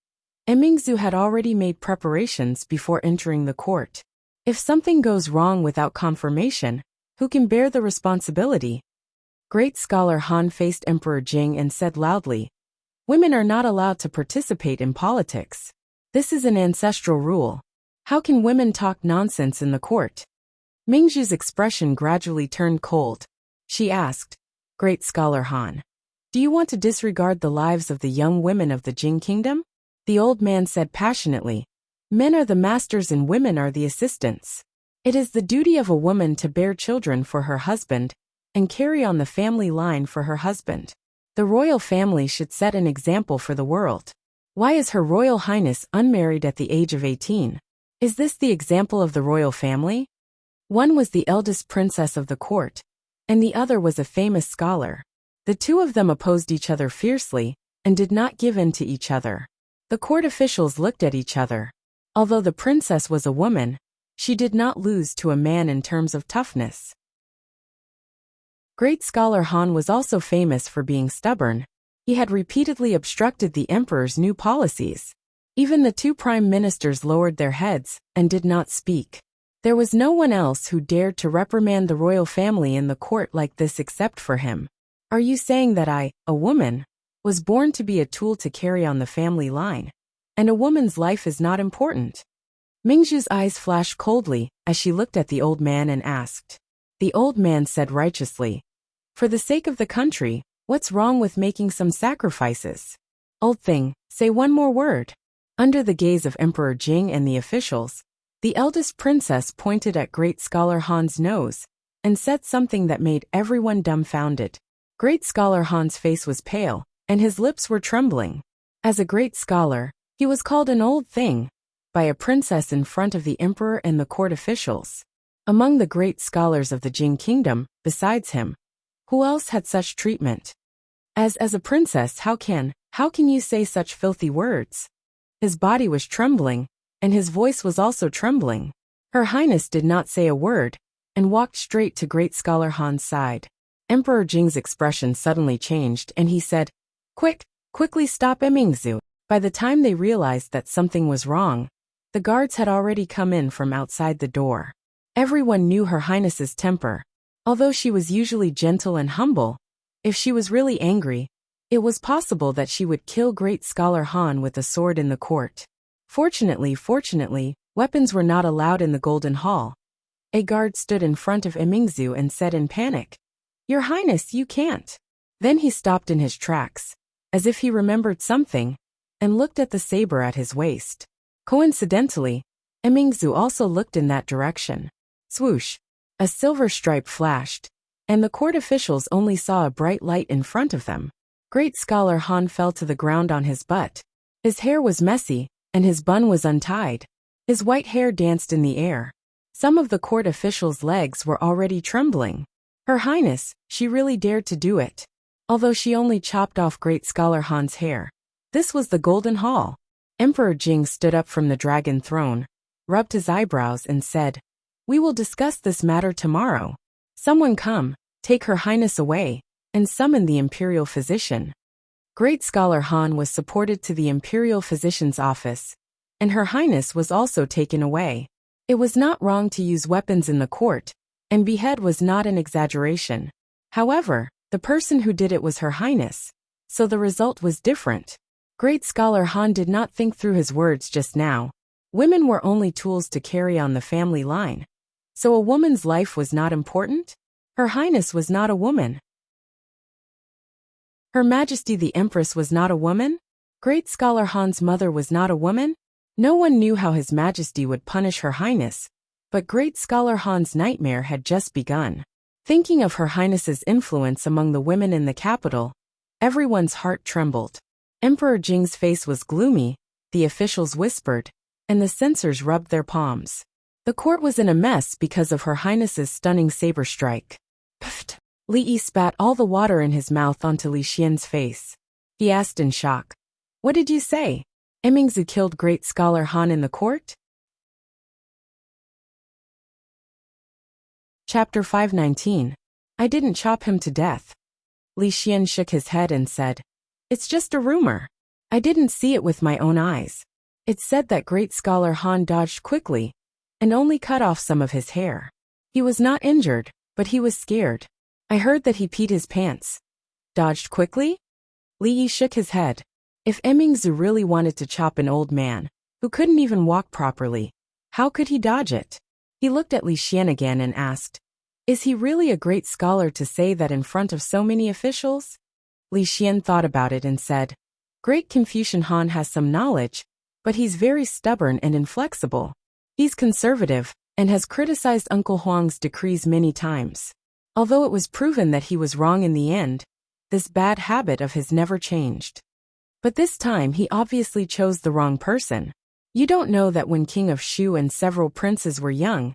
Emingzu had already made preparations before entering the court. If something goes wrong without confirmation, who can bear the responsibility? Great scholar Han faced Emperor Jing and said loudly, women are not allowed to participate in politics. This is an ancestral rule. How can women talk nonsense in the court? Mingzhu's expression gradually turned cold. She asked, Great scholar Han, do you want to disregard the lives of the young women of the Jing kingdom? The old man said passionately, men are the masters and women are the assistants. It is the duty of a woman to bear children for her husband and carry on the family line for her husband. The royal family should set an example for the world. Why is Her Royal Highness unmarried at the age of 18? Is this the example of the royal family? One was the eldest princess of the court, and the other was a famous scholar. The two of them opposed each other fiercely and did not give in to each other. The court officials looked at each other. Although the princess was a woman, she did not lose to a man in terms of toughness. Great scholar Han was also famous for being stubborn. He had repeatedly obstructed the emperor's new policies. Even the 2 prime ministers lowered their heads and did not speak. There was no one else who dared to reprimand the royal family in the court like this except for him. Are you saying that I, a woman, was born to be a tool to carry on the family line, and a woman's life is not important? Mingzhu's eyes flashed coldly as she looked at the old man and asked. The old man said righteously, for the sake of the country, what's wrong with making some sacrifices? Old thing, say one more word. Under the gaze of Emperor Jing and the officials, the eldest princess pointed at Great Scholar Han's nose and said something that made everyone dumbfounded. Great Scholar Han's face was pale, and his lips were trembling. As a great scholar, he was called an old thing by a princess in front of the emperor and the court officials. Among the great scholars of the Jing kingdom, besides him, who else had such treatment? As a princess, how can you say such filthy words? His body was trembling, and his voice was also trembling. Her Highness did not say a word, and walked straight to Great Scholar Han's side. Emperor Jing's expression suddenly changed, and he said, quickly stop Emingzu. By the time they realized that something was wrong, the guards had already come in from outside the door. Everyone knew Her Highness's temper. Although she was usually gentle and humble, if she was really angry, it was possible that she would kill Great Scholar Han with a sword in the court. Fortunately, weapons were not allowed in the Golden Hall. A guard stood in front of Emingzu and said in panic, Your Highness, you can't. Then he stopped in his tracks, as if he remembered something, and looked at the saber at his waist. Coincidentally, Emingzu also looked in that direction. Swoosh! A silver stripe flashed, and the court officials only saw a bright light in front of them. Great Scholar Han fell to the ground on his butt. His hair was messy, and his bun was untied. His white hair danced in the air. Some of the court officials' legs were already trembling. Her Highness, she really dared to do it. Although she only chopped off Great Scholar Han's hair. This was the Golden Hall. Emperor Jing stood up from the dragon throne, rubbed his eyebrows and said, We will discuss this matter tomorrow. Someone come, take Her Highness away, and summon the imperial physician. Great Scholar Han was supported to the imperial physician's office, and Her Highness was also taken away. It was not wrong to use weapons in the court, and behead was not an exaggeration. However, the person who did it was Her Highness, so the result was different. Great Scholar Han did not think through his words just now. Women were only tools to carry on the family line. So a woman's life was not important? Her Highness was not a woman. Her Majesty the Empress was not a woman? Great Scholar Han's mother was not a woman? No one knew how His Majesty would punish Her Highness, but Great Scholar Han's nightmare had just begun. Thinking of Her Highness's influence among the women in the capital, everyone's heart trembled. Emperor Jing's face was gloomy, the officials whispered, and the censors rubbed their palms. The court was in a mess because of Her Highness's stunning saber strike. Pfft! Li Yi spat all the water in his mouth onto Li Xian's face. He asked in shock, "What did you say? Emingzu killed Great Scholar Han in the court?" Chapter 519. I didn't chop him to death. Li Xian shook his head and said, "It's just a rumor. I didn't see it with my own eyes. It's said that Great Scholar Han dodged quickly and only cut off some of his hair. He was not injured, but he was scared. I heard that he peed his pants." "Dodged quickly?" Li Yi shook his head. If Emingzu really wanted to chop an old man, who couldn't even walk properly, how could he dodge it? He looked at Li Xian again and asked, "Is he really a great scholar to say that in front of so many officials?" Li Xian thought about it and said, "Great Confucian Han has some knowledge, but he's very stubborn and inflexible. He's conservative and has criticized Uncle Huang's decrees many times. Although it was proven that he was wrong in the end, this bad habit of his never changed. But this time he obviously chose the wrong person. You don't know that when King of Shu and several princes were young,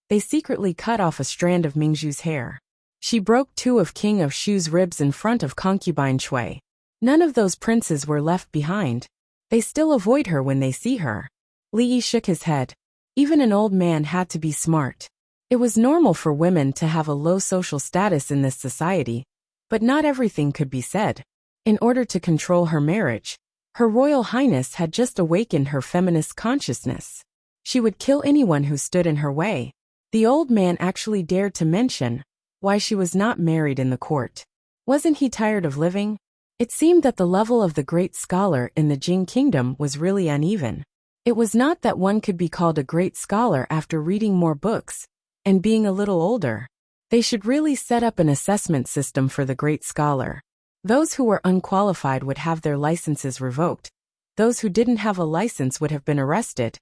they secretly cut off a strand of Mingzhu's hair. She broke 2 of King of Shu's ribs in front of concubine Cui. None of those princes were left behind. They still avoid her when they see her." Li Yi shook his head. Even an old man had to be smart. It was normal for women to have a low social status in this society, but not everything could be said. In order to control her marriage, Her Royal Highness had just awakened her feminist consciousness. She would kill anyone who stood in her way. The old man actually dared to mention why she was not married in the court. Wasn't he tired of living? It seemed that the level of the great scholar in the Jing kingdom was really uneven. It was not that one could be called a great scholar after reading more books and being a little older. They should really set up an assessment system for the great scholar. Those who were unqualified would have their licenses revoked. Those who didn't have a license would have been arrested.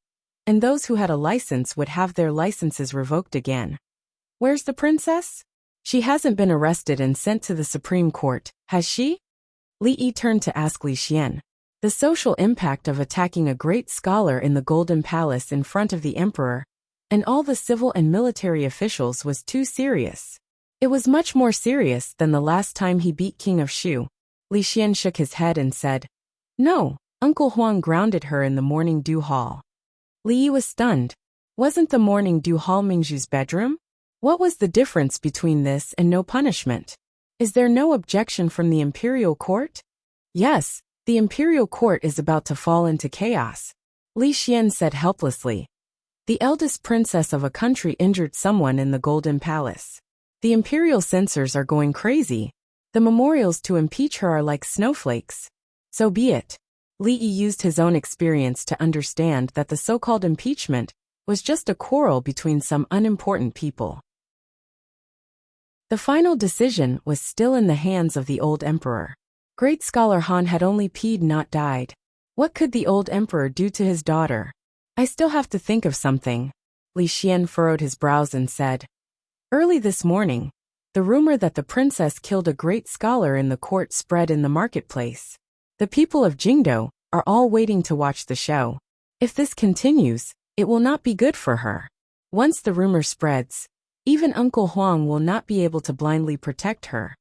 And those who had a license would have their licenses revoked again. Where's the princess? She hasn't been arrested and sent to the Supreme Court, has she? Li Yi turned to ask Li Xian. The social impact of attacking a great scholar in the Golden Palace in front of the emperor and all the civil and military officials was too serious. It was much more serious than the last time he beat King of Shu. Li Xian shook his head and said, "No, Uncle Huang grounded her in the Morning Dew Hall." Li Yi was stunned. Wasn't the Morning Dew Hall Mingzhu's bedroom? What was the difference between this and no punishment? Is there no objection from the imperial court? Yes, the imperial court is about to fall into chaos. Li Xian said helplessly. The eldest princess of a country injured someone in the Golden Palace. The imperial censors are going crazy. The memorials to impeach her are like snowflakes. So be it. Li Yi used his own experience to understand that the so-called impeachment was just a quarrel between some unimportant people. The final decision was still in the hands of the old emperor. Great Scholar Han had only peed, not died. What could the old emperor do to his daughter? I still have to think of something. Li Xian furrowed his brows and said, "Early this morning, the rumor that the princess killed a great scholar in the court spread in the marketplace. The people of Jingdo are all waiting to watch the show. If this continues, it will not be good for her. Once the rumor spreads, even Uncle Huang will not be able to blindly protect her."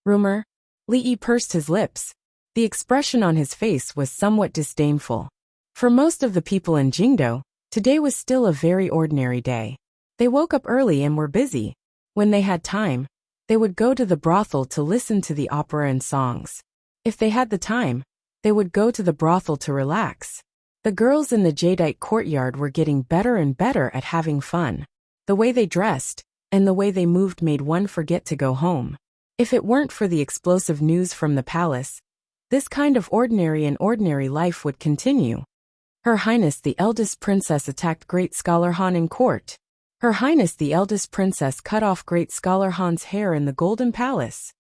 Rumor? Li Yi pursed his lips. The expression on his face was somewhat disdainful. For most of the people in Jingdo, today was still a very ordinary day. They woke up early and were busy. When they had time, they would go to the brothel to listen to the opera and songs. If they had the time, they would go to the brothel to relax. The girls in the jadeite courtyard were getting better and better at having fun. The way they dressed and the way they moved made one forget to go home. If it weren't for the explosive news from the palace, this kind of ordinary life would continue. Her Highness the eldest princess attacked Great Scholar Han in court. Her Highness the eldest princess cut off Great Scholar Han's hair in the Golden Palace.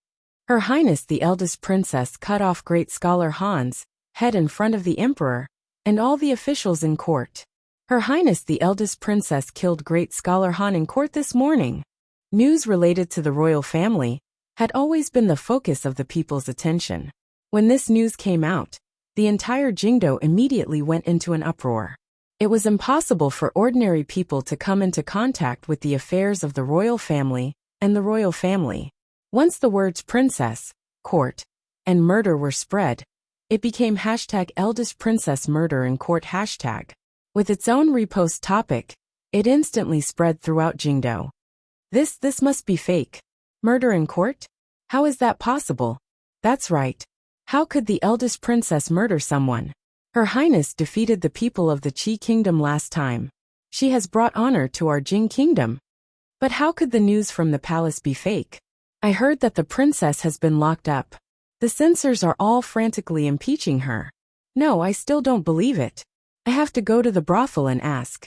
Her Highness the eldest princess cut off Great Scholar Han's head in front of the emperor and all the officials in court. Her Highness the eldest princess killed Great Scholar Han in court this morning. News related to the royal family had always been the focus of the people's attention. When this news came out, the entire Jingdo immediately went into an uproar. It was impossible for ordinary people to come into contact with the affairs of the royal family and the royal family. Once the words princess, court, and murder were spread, it became #eldest princess murder in court hashtag. With its own repost topic, it instantly spread throughout Jingdo. This must be fake. Murder in court? How is that possible? That's right. How could the eldest princess murder someone? Her Highness defeated the people of the Qi kingdom last time. She has brought honor to our Jing kingdom. But how could the news from the palace be fake? I heard that the princess has been locked up. The censors are all frantically impeaching her. No, I still don't believe it. I have to go to the brothel and ask.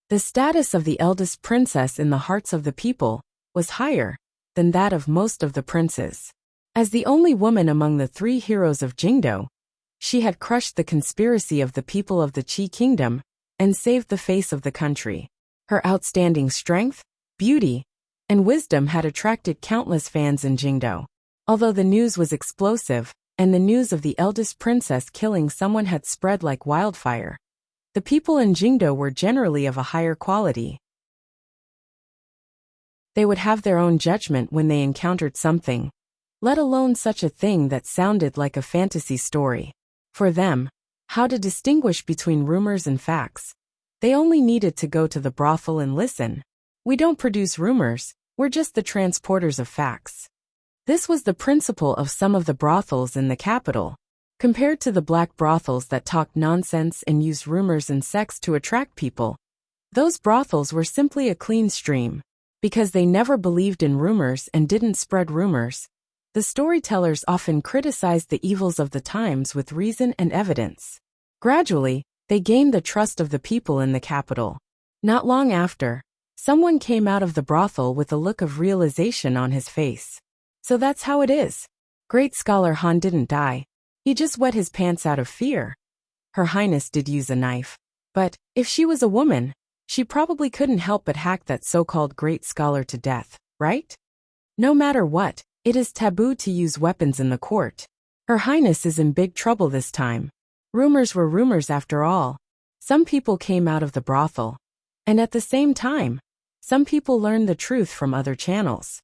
The status of the eldest princess in the hearts of the people was higher than that of most of the princes. As the only woman among the three heroes of Jingdo, she had crushed the conspiracy of the people of the Qi kingdom and saved the face of the country. Her outstanding strength, beauty, and wisdom had attracted countless fans in Jingdo. Although the news was explosive, and the news of the eldest princess killing someone had spread like wildfire, the people in Jingdo were generally of a higher quality. They would have their own judgment when they encountered something, let alone such a thing that sounded like a fantasy story. For them, how to distinguish between rumors and facts? They only needed to go to the brothel and listen. We don't produce rumors, we're just the transporters of facts. This was the principle of some of the brothels in the capital. Compared to the black brothels that talked nonsense and used rumors and sex to attract people, those brothels were simply a clean stream. Because they never believed in rumors and didn't spread rumors, the storytellers often criticized the evils of the times with reason and evidence. Gradually, they gained the trust of the people in the capital. Not long after, someone came out of the brothel with a look of realization on his face. So that's how it is. Great Scholar Han didn't die. He just wet his pants out of fear. Her Highness did use a knife. But, if she was a woman, she probably couldn't help but hack that so-called great scholar to death, right? No matter what, it is taboo to use weapons in the court. Her Highness is in big trouble this time. Rumors were rumors after all. Some people came out of the brothel. And at the same time, some people learned the truth from other channels.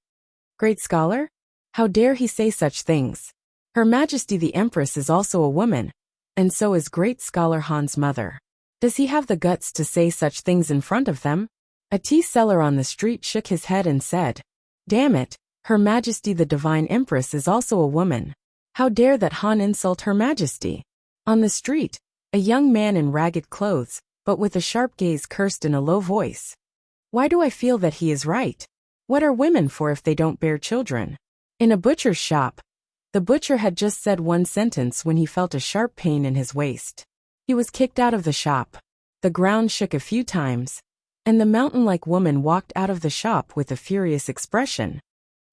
Great Scholar? How dare he say such things? Her Majesty the Empress is also a woman, and so is Great Scholar Han's mother. Does he have the guts to say such things in front of them? A tea seller on the street shook his head and said, "Damn it, Her Majesty the Divine Empress is also a woman. How dare that Han insult Her Majesty?" On the street, a young man in ragged clothes, but with a sharp gaze cursed in a low voice. Why do I feel that he is right? What are women for if they don't bear children? In a butcher's shop, the butcher had just said one sentence when he felt a sharp pain in his waist. He was kicked out of the shop. The ground shook a few times, and the mountain-like woman walked out of the shop with a furious expression.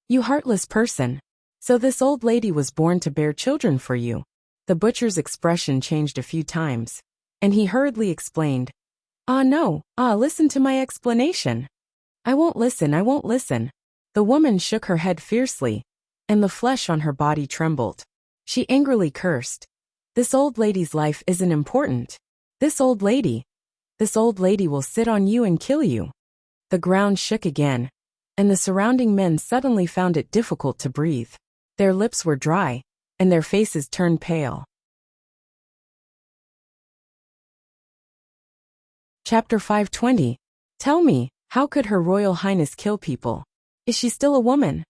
"You heartless person. So this old lady was born to bear children for you." The butcher's expression changed a few times, and he hurriedly explained, No, listen to my explanation." I won't listen. The woman shook her head fiercely, and the flesh on her body trembled. She angrily cursed. "This old lady's life isn't important. This old lady will sit on you and kill you." The ground shook again, and the surrounding men suddenly found it difficult to breathe. Their lips were dry, and their faces turned pale. Chapter 520. Tell me, how could Her Royal Highness kill people? Is she still a woman?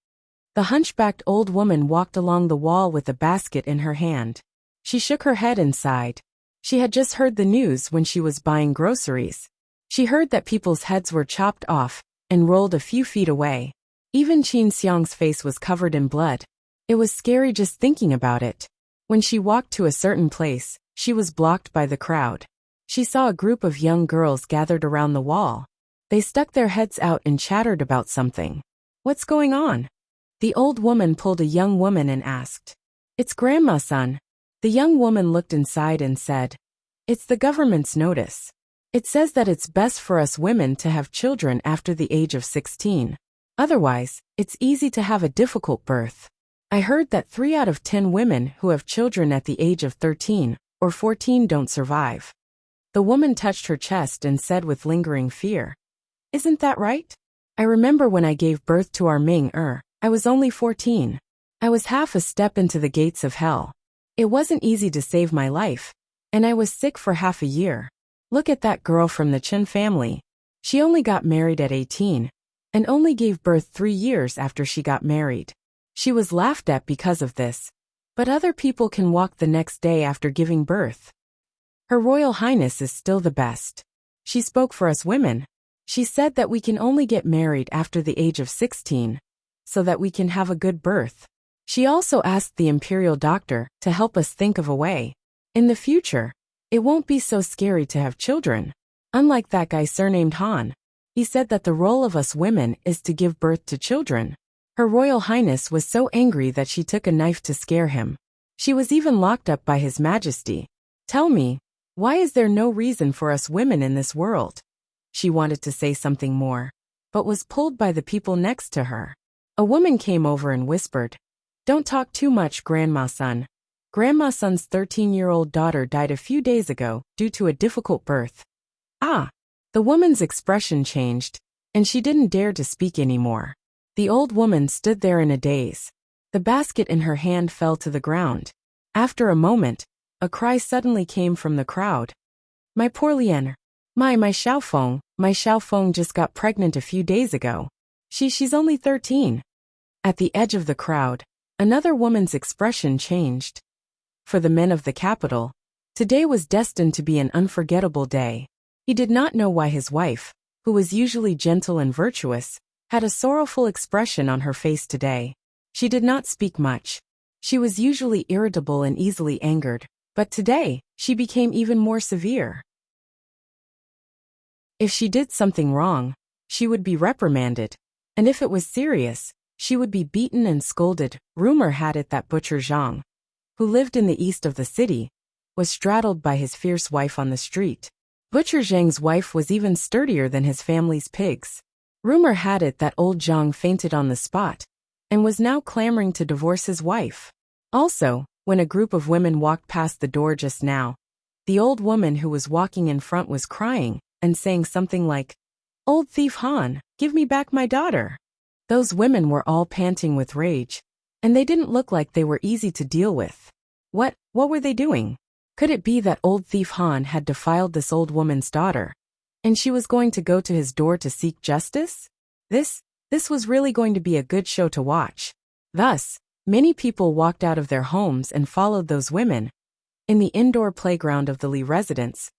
The hunchbacked old woman walked along the wall with a basket in her hand. She shook her head and sighed. She had just heard the news when she was buying groceries. She heard that people's heads were chopped off and rolled a few feet away. Even Qin Xiang's face was covered in blood. It was scary just thinking about it. When she walked to a certain place, she was blocked by the crowd. She saw a group of young girls gathered around the wall. They stuck their heads out and chattered about something. What's going on? The old woman pulled a young woman and asked. It's Grandma, son. The young woman looked inside and said, it's the government's notice. It says that it's best for us women to have children after the age of 16. Otherwise, it's easy to have a difficult birth. I heard that 3 out of 10 women who have children at the age of 13 or 14 don't survive. The woman touched her chest and said with lingering fear, isn't that right? I remember when I gave birth to our Ming-er, I was only 14. I was half a step into the gates of hell. It wasn't easy to save my life, and I was sick for half a year. Look at that girl from the Chen family. She only got married at 18, and only gave birth 3 years after she got married. She was laughed at because of this, but other people can walk the next day after giving birth. Her Royal Highness is still the best. She spoke for us women. She said that we can only get married after the age of 16, so that we can have a good birth. She also asked the imperial doctor to help us think of a way. In the future, it won't be so scary to have children. Unlike that guy surnamed Han. He said that the role of us women is to give birth to children. Her Royal Highness was so angry that she took a knife to scare him. She was even locked up by His Majesty. Tell me, why is there no reason for us women in this world? She wanted to say something more, but was pulled by the people next to her. A woman came over and whispered, don't talk too much, Grandma son. Grandma son's 13-year-old daughter died a few days ago due to a difficult birth. Ah! The woman's expression changed, and she didn't dare to speak anymore. The old woman stood there in a daze. The basket in her hand fell to the ground. After a moment, a cry suddenly came from the crowd. My poor Lian. My Xiaofeng just got pregnant a few days ago. She's only 13. At the edge of the crowd, another woman's expression changed. For the men of the capital, today was destined to be an unforgettable day. He did not know why his wife, who was usually gentle and virtuous, had a sorrowful expression on her face today. She did not speak much. She was usually irritable and easily angered, but today, she became even more severe. If she did something wrong, she would be reprimanded, and if it was serious, she would be beaten and scolded. Rumor had it that Butcher Zhang, who lived in the east of the city, was straddled by his fierce wife on the street. Butcher Zhang's wife was even sturdier than his family's pigs. Rumor had it that old Zhang fainted on the spot, and was now clamoring to divorce his wife. Also, when a group of women walked past the door just now, the old woman who was walking in front was crying, and saying something like, Old thief Han, give me back my daughter. Those women were all panting with rage, and they didn't look like they were easy to deal with. What were they doing? Could it be that old thief Han had defiled this old woman's daughter, and she was going to go to his door to seek justice? This was really going to be a good show to watch. Thus, many people walked out of their homes and followed those women. In the indoor playground of the Li residence,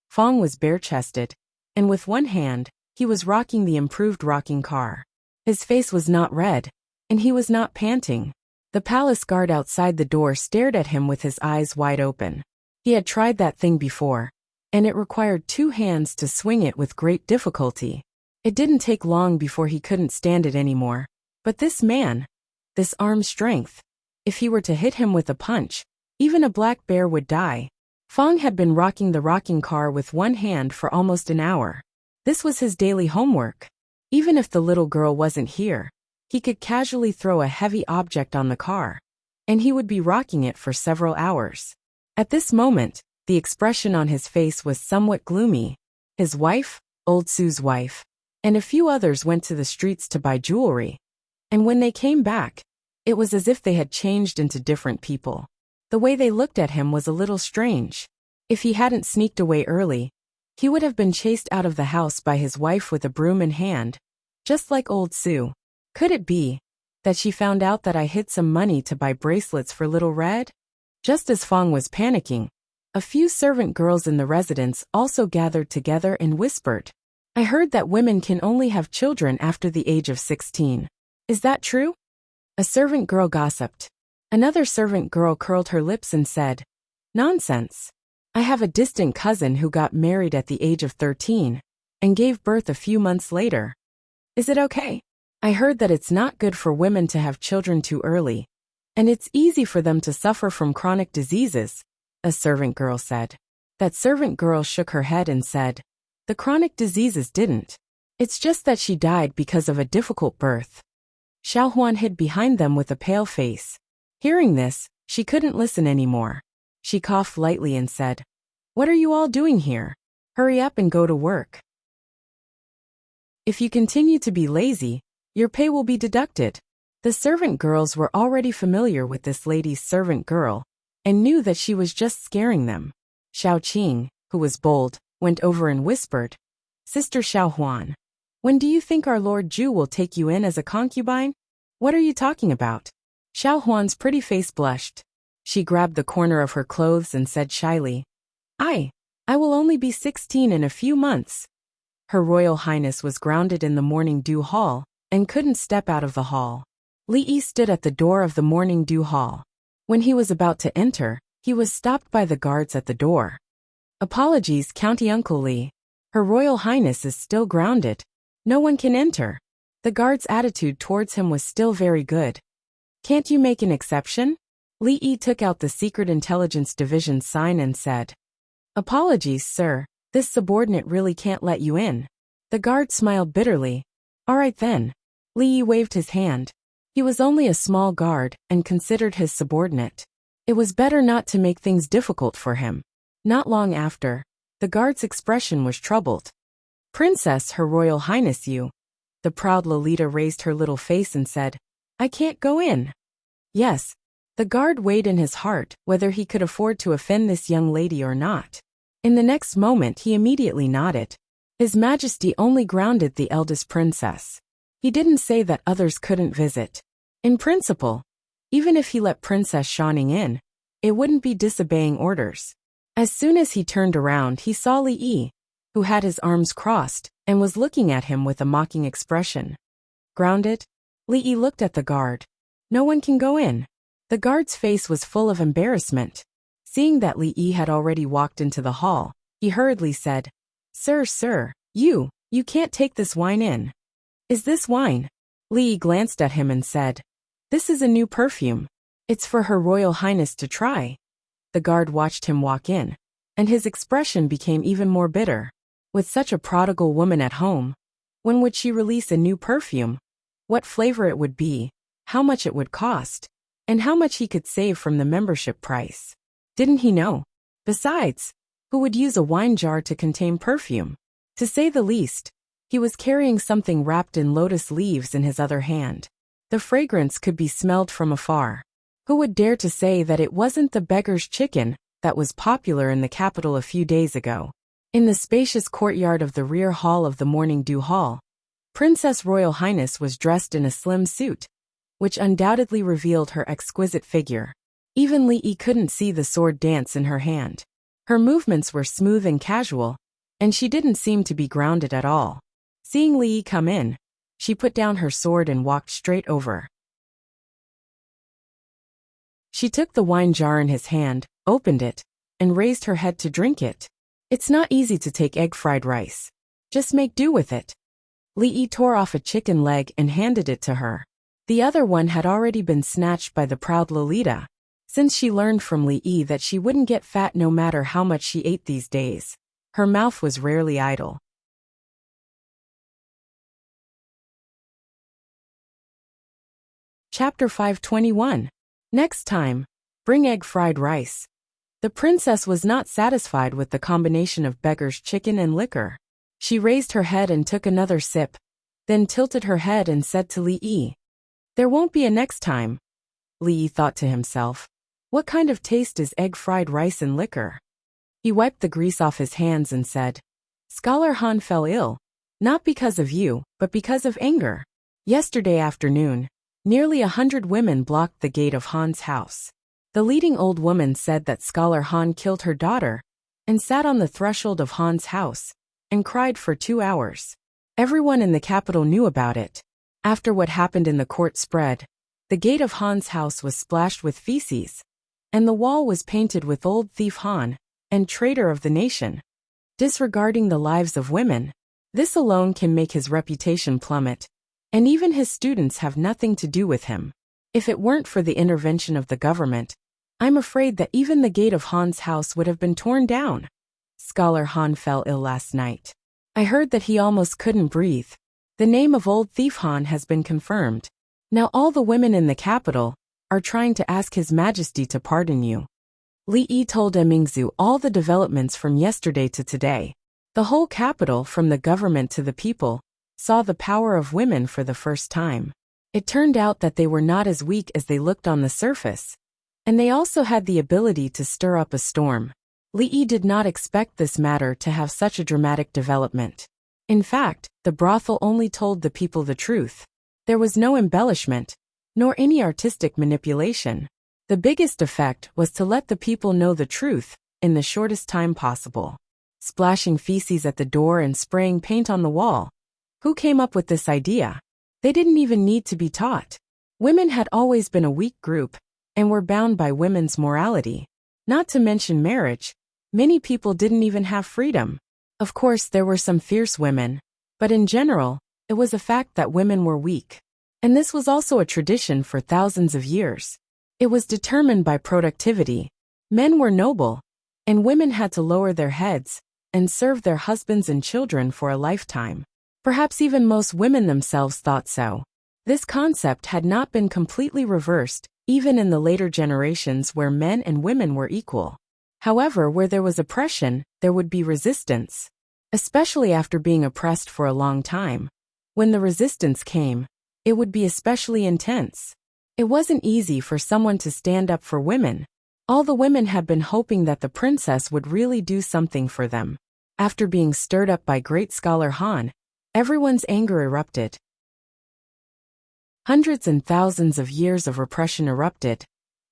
Fong was bare-chested, and with one hand, he was rocking the improved rocking car. His face was not red, and he was not panting. The palace guard outside the door stared at him with his eyes wide open. He had tried that thing before, and it required 2 hands to swing it with great difficulty. It didn't take long before he couldn't stand it anymore. But this man, this arm strength, if he were to hit him with a punch, even a black bear would die. Fong had been rocking the rocking car with one hand for almost an hour. This was his daily homework. Even if the little girl wasn't here, he could casually throw a heavy object on the car, and he would be rocking it for several hours. At this moment, the expression on his face was somewhat gloomy. His wife, Old Sue's wife, and a few others went to the streets to buy jewelry. And when they came back, it was as if they had changed into different people. The way they looked at him was a little strange. If he hadn't sneaked away early, he would have been chased out of the house by his wife with a broom in hand, just like Old Sue. Could it be that she found out that I hid some money to buy bracelets for Little Red? Just as Fong was panicking, a few servant girls in the residence also gathered together and whispered, I heard that women can only have children after the age of 16. Is that true? A servant girl gossiped. Another servant girl curled her lips and said, Nonsense. I have a distant cousin who got married at the age of 13 and gave birth a few months later. Is it okay? I heard that it's not good for women to have children too early, and it's easy for them to suffer from chronic diseases, a servant girl said. That servant girl shook her head and said, the chronic diseases didn't. It's just that she died because of a difficult birth. Xiao Huan hid behind them with a pale face. Hearing this, she couldn't listen anymore. She coughed lightly and said, what are you all doing here? Hurry up and go to work. If you continue to be lazy, your pay will be deducted. The servant girls were already familiar with this lady's servant girl and knew that she was just scaring them. Xiao Qing, who was bold, went over and whispered, Sister Xiao Huan, when do you think our Lord Zhu will take you in as a concubine? What are you talking about? Xiao Huan's pretty face blushed. She grabbed the corner of her clothes and said shyly, I will only be 16 in a few months. Her Royal Highness was grounded in the Morning Dew Hall and couldn't step out of the hall. Li Yi stood at the door of the Morning Dew Hall. When he was about to enter, he was stopped by the guards at the door. Apologies, County Uncle Li. Her Royal Highness is still grounded. No one can enter. The guard's attitude towards him was still very good. Can't you make an exception? Li Yi took out the Secret Intelligence Division sign and said, Apologies, sir. This subordinate really can't let you in. The guard smiled bitterly. All right then. Li Yi waved his hand. He was only a small guard and considered his subordinate. It was better not to make things difficult for him. Not long after, the guard's expression was troubled. Princess, Her Royal Highness, you. The proud Lolita raised her little face and said, I can't go in. Yes. The guard weighed in his heart whether he could afford to offend this young lady or not. In the next moment he immediately nodded. His Majesty only grounded the eldest princess. He didn't say that others couldn't visit. In principle, even if he let Princess Shining in, it wouldn't be disobeying orders. As soon as he turned around he saw Li Yi, who had his arms crossed and was looking at him with a mocking expression. Grounded? Li Yi looked at the guard. No one can go in. The guard's face was full of embarrassment. Seeing that Li Yi had already walked into the hall, he hurriedly said, Sir, you can't take this wine in. Is this wine? Li Yi glanced at him and said, This is a new perfume. It's for Her Royal Highness to try. The guard watched him walk in, and his expression became even more bitter. With such a prodigal woman at home, when would she release a new perfume? What flavor it would be, how much it would cost, and how much he could save from the membership price. Didn't he know? Besides, who would use a wine jar to contain perfume? To say the least, he was carrying something wrapped in lotus leaves in his other hand. The fragrance could be smelled from afar. Who would dare to say that it wasn't the beggar's chicken that was popular in the capital a few days ago? In the spacious courtyard of the rear hall of the Morning Dew Hall, Princess Royal Highness was dressed in a slim suit, which undoubtedly revealed her exquisite figure. Even Li Yi couldn't see the sword dance in her hand. Her movements were smooth and casual, and she didn't seem to be grounded at all. Seeing Li Yi come in, she put down her sword and walked straight over. She took the wine jar in his hand, opened it, and raised her head to drink it. It's not easy to take egg fried rice. Just make do with it. Li Yi tore off a chicken leg and handed it to her. The other one had already been snatched by the proud Lolita, since she learned from Li Yi that she wouldn't get fat no matter how much she ate these days. Her mouth was rarely idle. Chapter 521. Next time, bring egg fried rice. The princess was not satisfied with the combination of beggar's chicken and liquor. She raised her head and took another sip, then tilted her head and said to Li Yi, There won't be a next time. Li Yi thought to himself, what kind of taste is egg fried rice and liquor? He wiped the grease off his hands and said, Scholar Han fell ill, not because of you, but because of anger. Yesterday afternoon, nearly 100 women blocked the gate of Han's house. The leading old woman said that Scholar Han killed her daughter and sat on the threshold of Han's house and cried for 2 hours. Everyone in the capital knew about it. After what happened in the court spread, the gate of Han's house was splashed with feces, and the wall was painted with Old Thief Han, and traitor of the nation. Disregarding the lives of women, this alone can make his reputation plummet, and even his students have nothing to do with him. If it weren't for the intervention of the government, I'm afraid that even the gate of Han's house would have been torn down. Scholar Han fell ill last night. I heard that he almost couldn't breathe. The name of old thief Han has been confirmed. Now all the women in the capital are trying to ask His Majesty to pardon you. Li Yi told Emingzu all the developments from yesterday to today. The whole capital, from the government to the people, saw the power of women for the first time. It turned out that they were not as weak as they looked on the surface, and they also had the ability to stir up a storm. Li Yi did not expect this matter to have such a dramatic development. In fact, the brothel only told the people the truth. There was no embellishment, nor any artistic manipulation. The biggest effect was to let the people know the truth in the shortest time possible. Splashing feces at the door and spraying paint on the wall. Who came up with this idea? They didn't even need to be taught. Women had always been a weak group, and were bound by women's morality. Not to mention marriage, many people didn't even have freedom. Of course, there were some fierce women, but in general, it was a fact that women were weak. And this was also a tradition for thousands of years. It was determined by productivity. Men were noble, and women had to lower their heads and serve their husbands and children for a lifetime. Perhaps even most women themselves thought so. This concept had not been completely reversed, even in the later generations where men and women were equal. However, where there was oppression, there would be resistance. Especially after being oppressed for a long time. When the resistance came, it would be especially intense. It wasn't easy for someone to stand up for women. All the women had been hoping that the princess would really do something for them. After being stirred up by great scholar Han, everyone's anger erupted. Hundreds and thousands of years of repression erupted,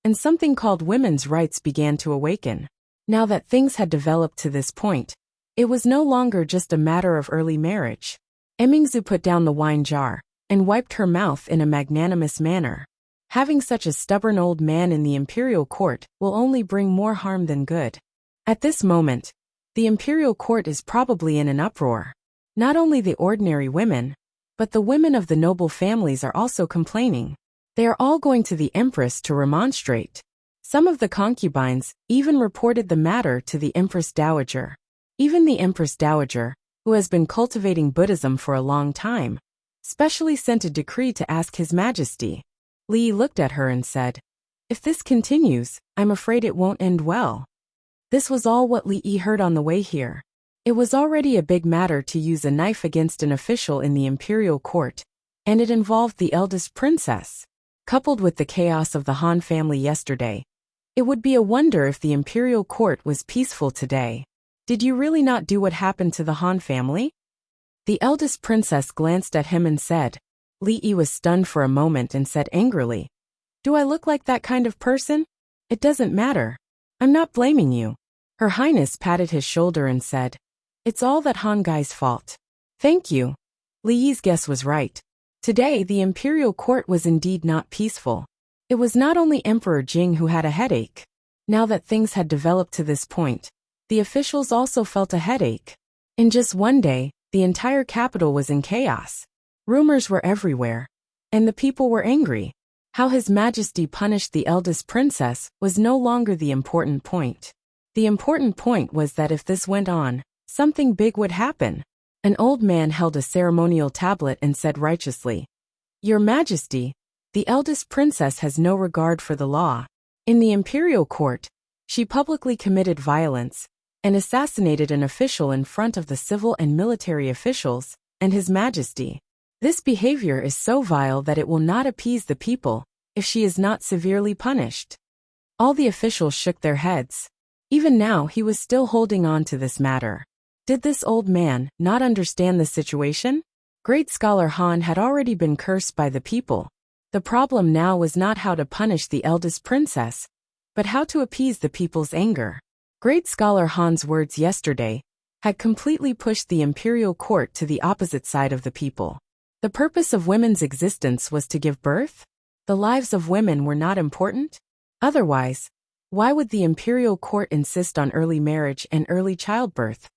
and something called women's rights began to awaken. Now that things had developed to this point, it was no longer just a matter of early marriage. Emingzu put down the wine jar and wiped her mouth in a magnanimous manner. Having such a stubborn old man in the imperial court will only bring more harm than good. At this moment, the imperial court is probably in an uproar. Not only the ordinary women, but the women of the noble families are also complaining. They are all going to the empress to remonstrate. Some of the concubines even reported the matter to the empress dowager. Even the empress dowager, who has been cultivating Buddhism for a long time, specially sent a decree to ask His Majesty. Li looked at her and said, "If this continues, I'm afraid it won't end well." This was all what Li Yi heard on the way here. It was already a big matter to use a knife against an official in the imperial court, and it involved the eldest princess. Coupled with the chaos of the Han family yesterday, it would be a wonder if the imperial court was peaceful today. Did you really not do what happened to the Han family? The eldest princess glanced at him and said. Li Yi was stunned for a moment and said angrily, "Do I look like that kind of person? It doesn't matter. I'm not blaming you." Her Highness patted his shoulder and said, "It's all that Han guy's fault." Thank you. Li Yi's guess was right. Today the imperial court was indeed not peaceful. It was not only Emperor Jing who had a headache. Now that things had developed to this point, the officials also felt a headache. In just one day, the entire capital was in chaos. Rumors were everywhere, and the people were angry. How His Majesty punished the eldest princess was no longer the important point. The important point was that if this went on, something big would happen. An old man held a ceremonial tablet and said righteously, "Your Majesty, the eldest princess has no regard for the law. In the imperial court, she publicly committed violence and assassinated an official in front of the civil and military officials and His Majesty. This behavior is so vile that it will not appease the people if she is not severely punished." All the officials shook their heads. Even now he was still holding on to this matter. Did this old man not understand the situation? Great scholar Han had already been cursed by the people. The problem now was not how to punish the eldest princess, but how to appease the people's anger. Great scholar Han's words yesterday had completely pushed the imperial court to the opposite side of the people. The purpose of women's existence was to give birth? The lives of women were not important? Otherwise, Why would the imperial court insist on early marriage and early childbirth,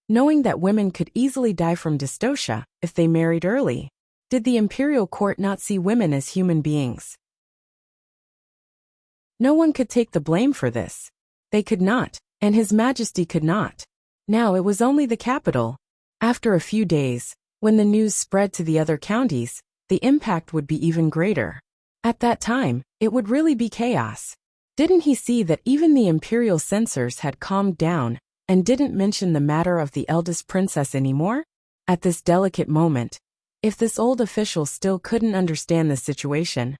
knowing that women could easily die from dystocia if they married early? Did the imperial court not see women as human beings? No one could take the blame for this. They could not, and His Majesty could not. Now it was only the capital. After a few days, when the news spread to the other counties, the impact would be even greater. At that time, it would really be chaos. Didn't he see that even the imperial censors had calmed down and didn't mention the matter of the eldest princess anymore? At this delicate moment, if this old official still couldn't understand the situation,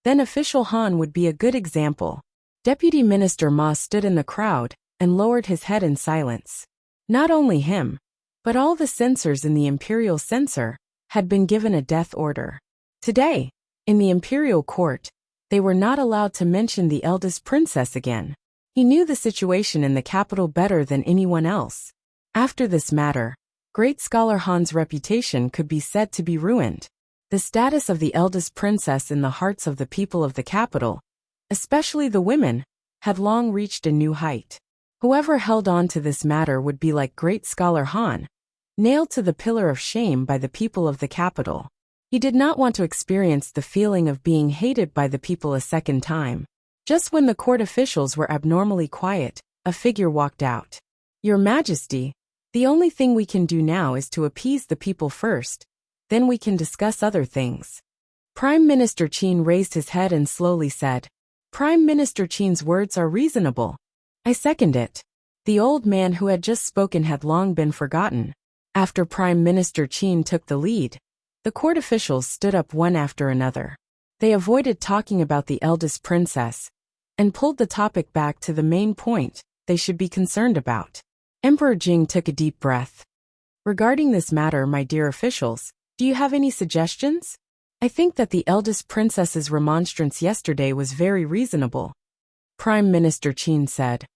then official Han would be a good example. Deputy Minister Ma stood in the crowd and lowered his head in silence. Not only him, but all the censors in the imperial censor had been given a death order. Today, in the imperial court, they were not allowed to mention the eldest princess again. He knew the situation in the capital better than anyone else. After this matter, great scholar Han's reputation could be said to be ruined. The status of the eldest princess in the hearts of the people of the capital, especially the women, had long reached a new height. Whoever held on to this matter would be like great scholar Han, nailed to the pillar of shame by the people of the capital. He did not want to experience the feeling of being hated by the people a second time. Just when the court officials were abnormally quiet, a figure walked out. Your Majesty, the only thing we can do now is to appease the people first, then we can discuss other things. Prime Minister Qin raised his head and slowly said, Prime Minister Qin's words are reasonable. I second it. The old man who had just spoken had long been forgotten. After Prime Minister Qin took the lead, the court officials stood up one after another. They avoided talking about the eldest princess and pulled the topic back to the main point they should be concerned about. Emperor Jing took a deep breath. Regarding this matter, my dear officials, do you have any suggestions? I think that the eldest princess's remonstrance yesterday was very reasonable. Prime Minister Qin said,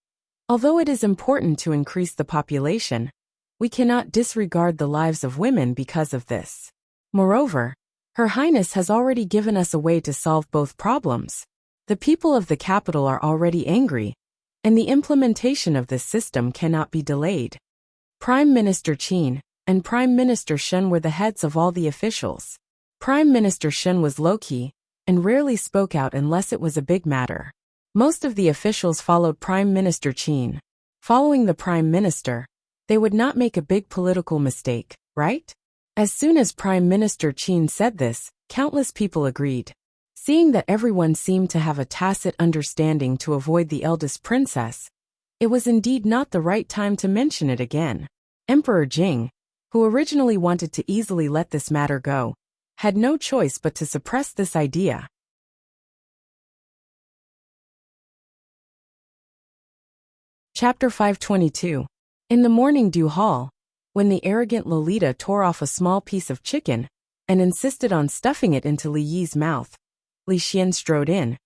although it is important to increase the population, we cannot disregard the lives of women because of this. Moreover, Her Highness has already given us a way to solve both problems. The people of the capital are already angry, and the implementation of this system cannot be delayed. Prime Minister Qin and Prime Minister Shen were the heads of all the officials. Prime Minister Shen was low-key and rarely spoke out unless it was a big matter. Most of the officials followed Prime Minister Qin. Following the Prime Minister, they would not make a big political mistake, right? As soon as Prime Minister Qin said this, countless people agreed. Seeing that everyone seemed to have a tacit understanding to avoid the eldest princess, it was indeed not the right time to mention it again. Emperor Jing, who originally wanted to easily let this matter go, had no choice but to suppress this idea. Chapter 522. In the morning dew hall, when the arrogant Lolita tore off a small piece of chicken and insisted on stuffing it into Li Yi's mouth, Li Xian strode in,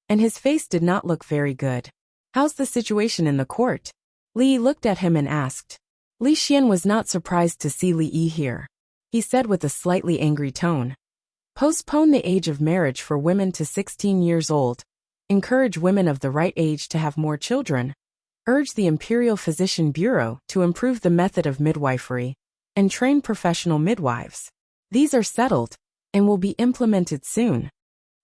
and his face did not look very good. How's the situation in the court? Li Yi looked at him and asked. Li Xian was not surprised to see Li Yi here. He said with a slightly angry tone, postpone the age of marriage for women to 16 years old, encourage women of the right age to have more children, urge the Imperial Physician Bureau to improve the method of midwifery, and train professional midwives. These are settled, and will be implemented soon.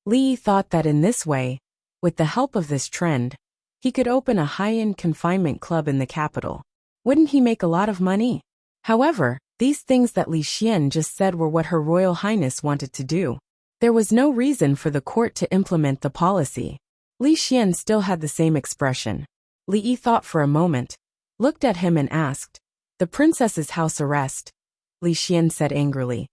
Li Yi thought that in this way, with the help of this trend, he could open a high-end confinement club in the capital. Wouldn't he make a lot of money? However, these things that Li Xian just said were what Her Royal Highness wanted to do. There was no reason for the court to implement the policy. Li Xian still had the same expression. Li Yi thought for a moment, looked at him and asked, the princess's house arrest? Li Xian said angrily.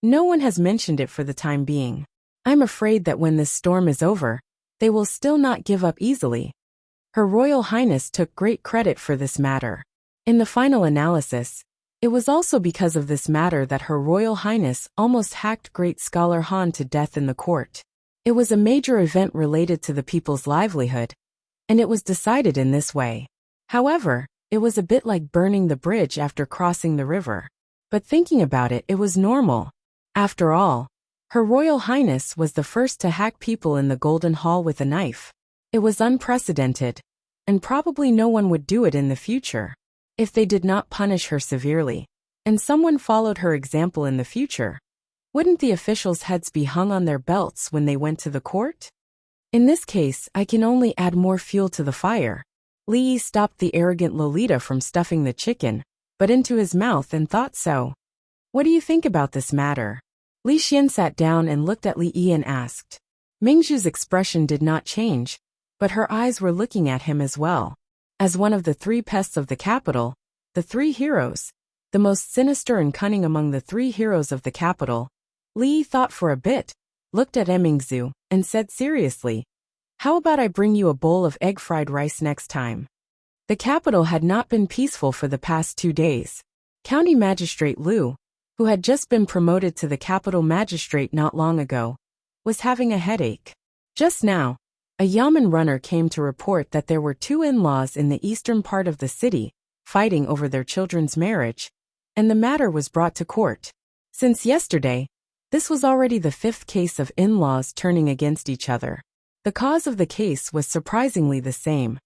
No one has mentioned it for the time being. I'm afraid that when this storm is over, they will still not give up easily. Her Royal Highness took great credit for this matter. In the final analysis, it was also because of this matter that Her Royal Highness almost hacked great scholar Han to death in the court. It was a major event related to the people's livelihood, and it was decided in this way. However, it was a bit like burning the bridge after crossing the river. But thinking about it, it was normal. After all, Her Royal Highness was the first to hack people in the Golden Hall with a knife. It was unprecedented, and probably no one would do it in the future. If they did not punish her severely, and someone followed her example in the future, wouldn't the officials' heads be hung on their belts when they went to the court? In this case, I can only add more fuel to the fire. Li Yi stopped the arrogant Lolita from stuffing the chicken, but into his mouth and thought so. What do you think about this matter? Li Xian sat down and looked at Li Yi and asked. Mingzhu's expression did not change, but her eyes were looking at him as well. As one of the three pests of the capital, the three heroes, the most sinister and cunning among the three heroes of the capital, Li Yi thought for a bit, looked at Mingzhu, and said seriously, how about I bring you a bowl of egg-fried rice next time? The capital had not been peaceful for the past 2 days. County Magistrate Liu, who had just been promoted to the capital magistrate not long ago, was having a headache. Just now, a yamen runner came to report that there were 2 in-laws in the eastern part of the city, fighting over their children's marriage, and the matter was brought to court. Since yesterday, this was already the 5th case of in-laws turning against each other. The cause of the case was surprisingly the same.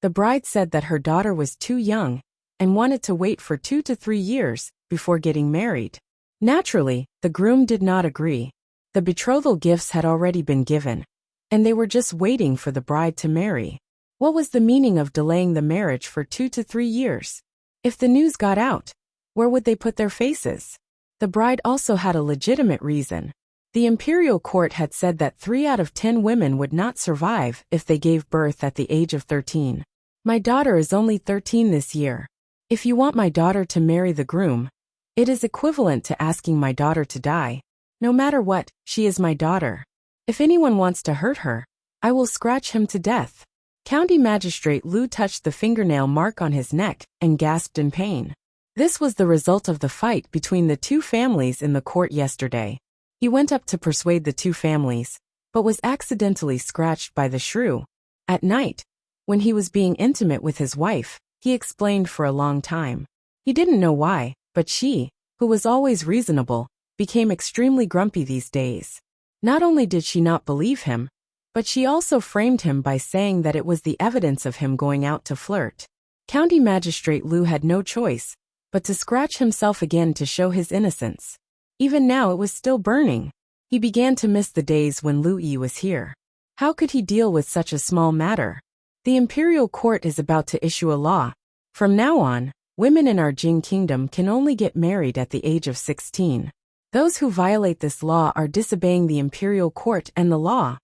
The bride said that her daughter was too young and wanted to wait for 2 to 3 years before getting married. Naturally, the groom did not agree. The betrothal gifts had already been given, and they were just waiting for the bride to marry. What was the meaning of delaying the marriage for 2 to 3 years? If the news got out, where would they put their faces? The bride also had a legitimate reason. The imperial court had said that 3 out of 10 women would not survive if they gave birth at the age of 13. My daughter is only 13 this year. If you want my daughter to marry the groom, it is equivalent to asking my daughter to die. No matter what, she is my daughter. If anyone wants to hurt her, I will scratch him to death. County Magistrate Liu touched the fingernail mark on his neck and gasped in pain. This was the result of the fight between the 2 families in the court yesterday. He went up to persuade the 2 families, but was accidentally scratched by the shrew. At night, when he was being intimate with his wife, he explained for a long time. He didn't know why, but she, who was always reasonable, became extremely grumpy these days. Not only did she not believe him, but she also framed him by saying that it was the evidence of him going out to flirt. County Magistrate Liu had no choice but to scratch himself again to show his innocence. Even now it was still burning. He began to miss the days when Liu Yi was here. How could he deal with such a small matter? The imperial court is about to issue a law. From now on, women in our Jing kingdom can only get married at the age of 16. Those who violate this law are disobeying the imperial court and the law.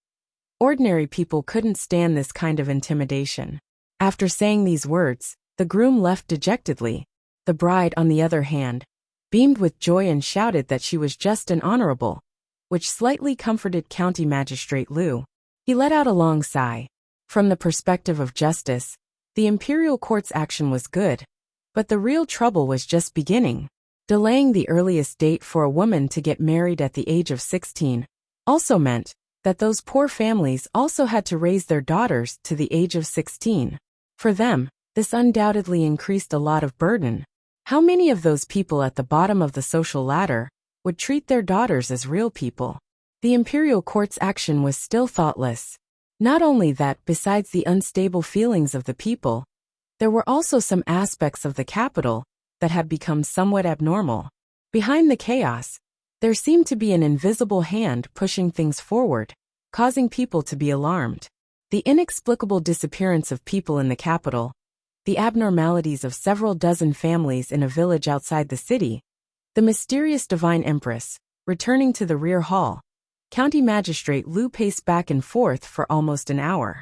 Ordinary people couldn't stand this kind of intimidation. After saying these words, the groom left dejectedly. The bride, on the other hand, beamed with joy and shouted that she was just and honorable, which slightly comforted County Magistrate Liu. He let out a long sigh. From the perspective of justice, the imperial court's action was good, but the real trouble was just beginning. Delaying the earliest date for a woman to get married at the age of 16 also meant that those poor families also had to raise their daughters to the age of 16. For them, this undoubtedly increased a lot of burden. How many of those people at the bottom of the social ladder would treat their daughters as real people? The imperial court's action was still thoughtless. Not only that, besides the unstable feelings of the people, there were also some aspects of the capital that had become somewhat abnormal. Behind the chaos, there seemed to be an invisible hand pushing things forward, causing people to be alarmed. The inexplicable disappearance of people in the capital, the abnormalities of several dozen families in a village outside the city, the mysterious divine empress, returning to the rear hall. County Magistrate Liu paced back and forth for almost an hour.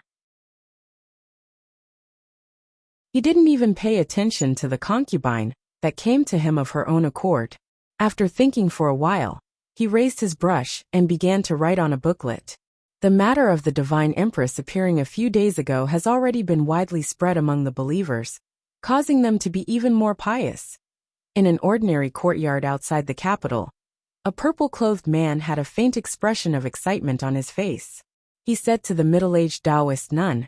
He didn't even pay attention to the concubine that came to him of her own accord. After thinking for a while, he raised his brush and began to write on a booklet. The matter of the divine empress appearing a few days ago has already been widely spread among the believers, causing them to be even more pious. In an ordinary courtyard outside the capital, a purple-clothed man had a faint expression of excitement on his face. He said to the middle-aged Taoist nun,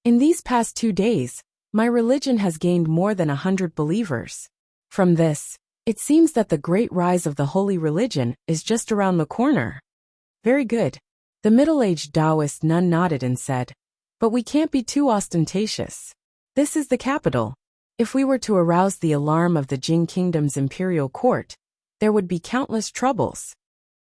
"In these past 2 days, my religion has gained more than 100 believers. From this, it seems that the great rise of the holy religion is just around the corner." "Very good." The middle-aged Taoist nun nodded and said, But we can't be too ostentatious. This is the capital. If we were to arouse the alarm of the Jing Kingdom's imperial court, there would be countless troubles.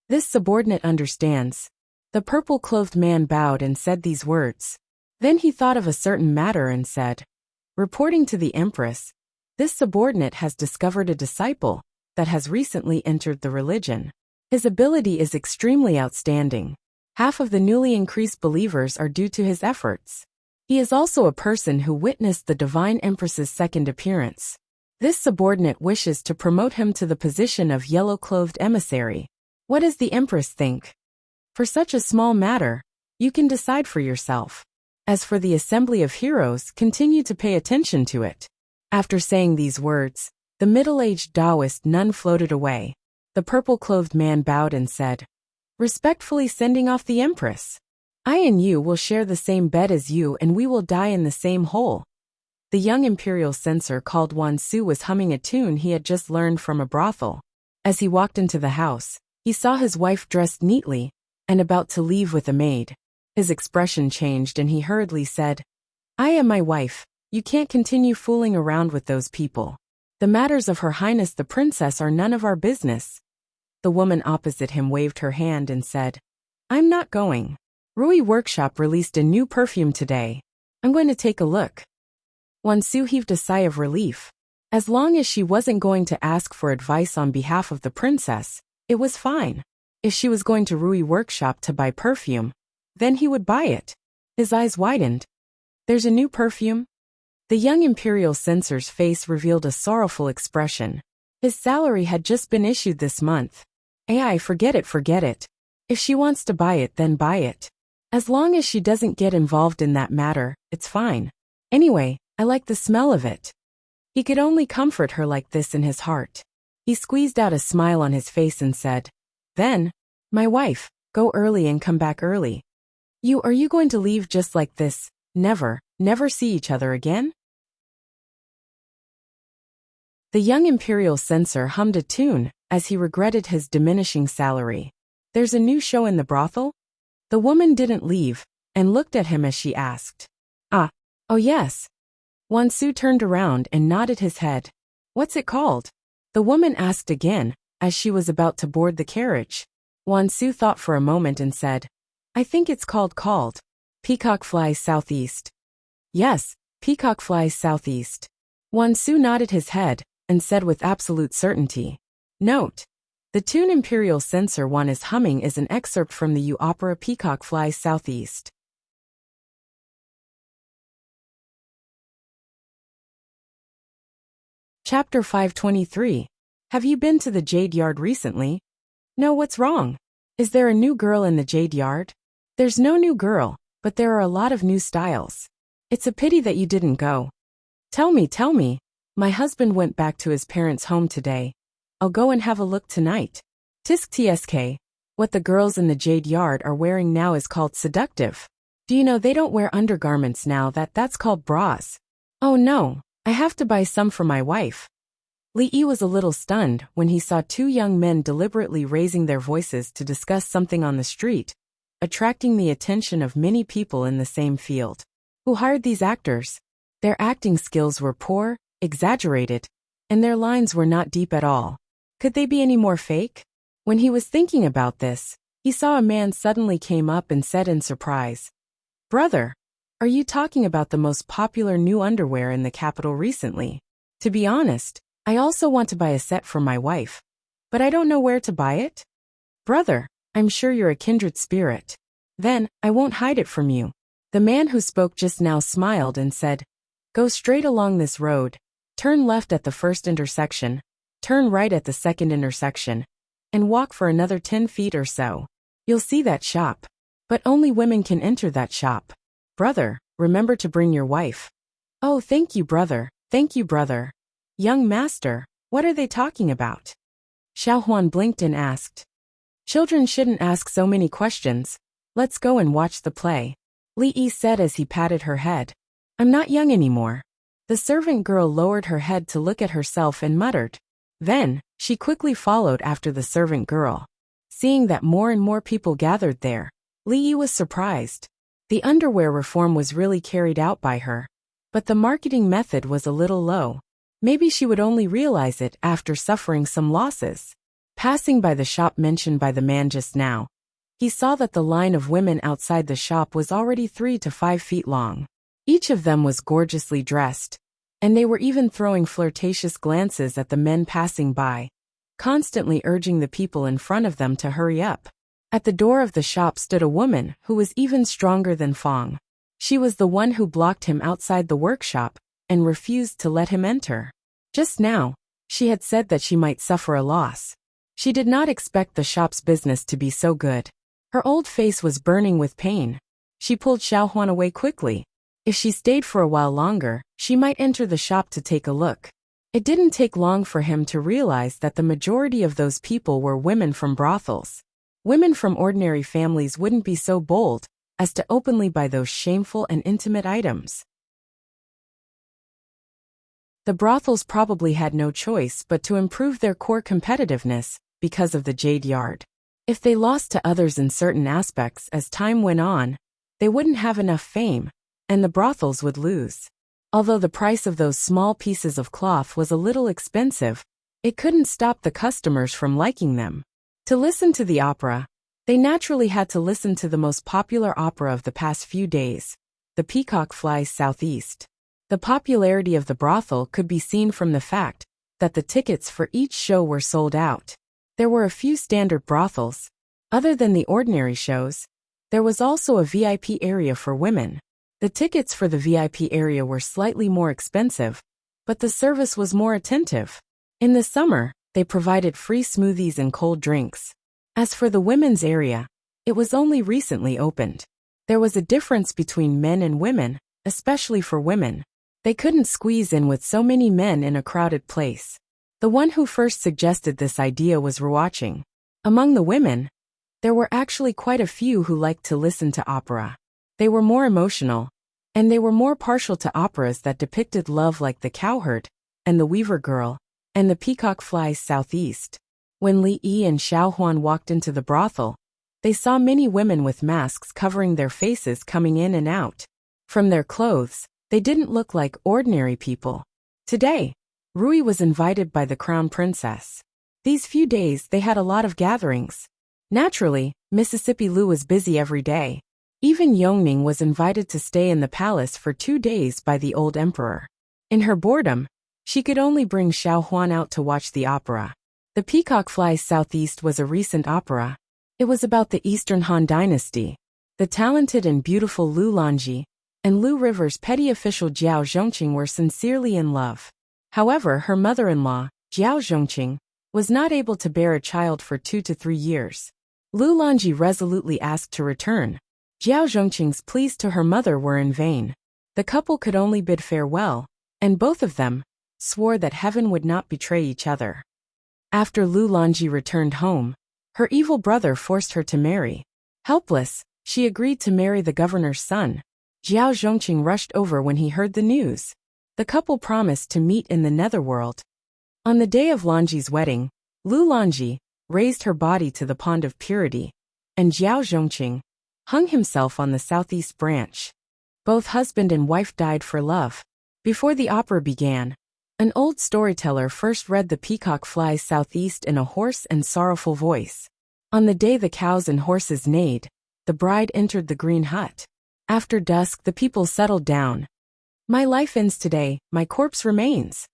This subordinate understands. The purple-clothed man bowed and said these words. Then he thought of a certain matter and said, reporting to the Empress, this subordinate has discovered a disciple that has recently entered the religion. His ability is extremely outstanding. Half of the newly increased believers are due to his efforts. He is also a person who witnessed the Divine Empress's second appearance. This subordinate wishes to promote him to the position of yellow-clothed emissary. What does the Empress think? For such a small matter, you can decide for yourself. As for the assembly of heroes, continue to pay attention to it. After saying these words, the middle-aged Taoist nun floated away. The purple-clothed man bowed and said, respectfully sending off the Empress. I and you will share the same bed as you and we will die in the same hole. The young imperial censor called Wan Su was humming a tune he had just learned from a brothel. As he walked into the house, he saw his wife dressed neatly and about to leave with a maid. His expression changed and he hurriedly said, I am my wife. You can't continue fooling around with those people. The matters of Her Highness the Princess are none of our business. The woman opposite him waved her hand and said, I'm not going. Rui Workshop released a new perfume today. I'm going to take a look. Wan Su heaved a sigh of relief. As long as she wasn't going to ask for advice on behalf of the princess, it was fine. If she was going to Rui Workshop to buy perfume, then he would buy it. His eyes widened. There's a new perfume? The young imperial censor's face revealed a sorrowful expression. His salary had just been issued this month. Forget it. If she wants to buy it, then buy it. As long as she doesn't get involved in that matter, it's fine. Anyway, I like the smell of it. He could only comfort her like this in his heart. He squeezed out a smile on his face and said, then, my wife, go early and come back early. Are you going to leave just like this, never see each other again? The young imperial censor hummed a tune as he regretted his diminishing salary. There's a new show in the brothel? The woman didn't leave and looked at him as she asked. Oh yes. Wan Su turned around and nodded his head. What's it called? The woman asked again as she was about to board the carriage. Wan Su thought for a moment and said, I think it's called Peacock Flies Southeast. Yes, Peacock Flies Southeast. Wan Su nodded his head and said with absolute certainty. Note. The tune Imperial Censor Wan is humming is an excerpt from the opera Peacock Flies Southeast. Chapter 523. Have you been to the Jade Yard recently? No, what's wrong? Is there a new girl in the Jade Yard? There's no new girl, but there are a lot of new styles. It's a pity that you didn't go. Tell me. My husband went back to his parents' home today. I'll go and have a look tonight. Tsk. What the girls in the Jade Yard are wearing now is called seductive. Do you know they don't wear undergarments now? That's called bras. Oh no, I have to buy some for my wife. Li Yi was a little stunned when he saw two young men deliberately raising their voices to discuss something on the street, attracting the attention of many people in the same field. Who hired these actors? Their acting skills were poor, exaggerated, and their lines were not deep at all. Could they be any more fake? When he was thinking about this, he saw a man suddenly came up and said in surprise, Brother, are you talking about the most popular new underwear in the capital recently? To be honest, I also want to buy a set for my wife, but I don't know where to buy it. Brother, I'm sure you're a kindred spirit. Then, I won't hide it from you. The man who spoke just now smiled and said, Go straight along this road, turn left at the first intersection, turn right at the second intersection, and walk for another 10 feet or so. You'll see that shop. But only women can enter that shop. Brother, remember to bring your wife. Oh, thank you, brother. Young master, what are they talking about? Xiaohuan blinked and asked. Children shouldn't ask so many questions. Let's go and watch the play. Li Yi said as he patted her head. I'm not young anymore. The servant girl lowered her head to look at herself and muttered. Then, she quickly followed after the servant girl. Seeing that more and more people gathered there, Li Yi was surprised. The underwear reform was really carried out by her. But the marketing method was a little low. Maybe she would only realize it after suffering some losses. Passing by the shop mentioned by the man just now, he saw that the line of women outside the shop was already 3 to 5 feet long. Each of them was gorgeously dressed, and they were even throwing flirtatious glances at the men passing by, constantly urging the people in front of them to hurry up. At the door of the shop stood a woman who was even stronger than Fong. She was the one who blocked him outside the workshop and refused to let him enter. Just now, she had said that she might suffer a loss. She did not expect the shop's business to be so good. Her old face was burning with pain. She pulled Xiao Huan away quickly. If she stayed for a while longer, she might enter the shop to take a look. It didn't take long for him to realize that the majority of those people were women from brothels. Women from ordinary families wouldn't be so bold as to openly buy those shameful and intimate items. The brothels probably had no choice but to improve their core competitiveness because of the Jade Yard. If they lost to others in certain aspects as time went on, they wouldn't have enough fame, and the brothels would lose. Although the price of those small pieces of cloth was a little expensive, it couldn't stop the customers from liking them. To listen to the opera, they naturally had to listen to the most popular opera of the past few days, The Peacock Flies Southeast. The popularity of the brothel could be seen from the fact that the tickets for each show were sold out. There were a few standard brothels. Other than the ordinary shows, there was also a VIP area for women. The tickets for the VIP area were slightly more expensive, but the service was more attentive. In the summer, they provided free smoothies and cold drinks. As for the women's area, it was only recently opened. There was a difference between men and women, especially for women. They couldn't squeeze in with so many men in a crowded place. The one who first suggested this idea was Ruoqing. Among the women, there were actually quite a few who liked to listen to opera. They were more emotional, and they were more partial to operas that depicted love like The Cowherd, and The Weaver Girl, and The Peacock Flies Southeast. When Li Yi and Xiao Huan walked into the brothel, they saw many women with masks covering their faces coming in and out. From their clothes, they didn't look like ordinary people. Today, Rui was invited by the Crown Princess. These few days they had a lot of gatherings. Naturally, Mississippi Lu was busy every day. Even Yongning was invited to stay in the palace for 2 days by the old emperor. In her boredom, she could only bring Xiao Huan out to watch the opera. The Peacock Flies Southeast was a recent opera. It was about the Eastern Han Dynasty. The talented and beautiful Lu Lanji and Lu River's petty official Jiao Zhongqing were sincerely in love. However, her mother-in-law, Jiao Zhongqing, was not able to bear a child for 2 to 3 years. Lu Lanji resolutely asked to return. Jiao Zhongqing's pleas to her mother were in vain. The couple could only bid farewell, and both of them swore that heaven would not betray each other. After Lu Lanji returned home, her evil brother forced her to marry. Helpless, she agreed to marry the governor's son. Jiao Zhongqing rushed over when he heard the news. The couple promised to meet in the netherworld. On the day of Lanji's wedding, Lu Lanji raised her body to the pond of purity, and Jiao Zhongqing hung himself on the southeast branch. Both husband and wife died for love. Before the opera began, an old storyteller first read The Peacock Flies Southeast in a hoarse and sorrowful voice. On the day the cows and horses neighed, the bride entered the green hut. After dusk the people settled down. My life ends today, my corpse remains.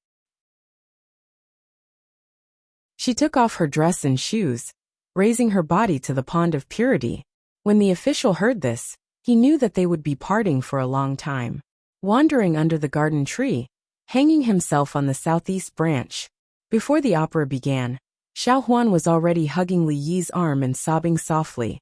She took off her dress and shoes, raising her body to the pond of purity. When the official heard this, he knew that they would be parting for a long time. Wandering under the garden tree, hanging himself on the southeast branch. Before the opera began, Xiao Huan was already hugging Li Yi's arm and sobbing softly.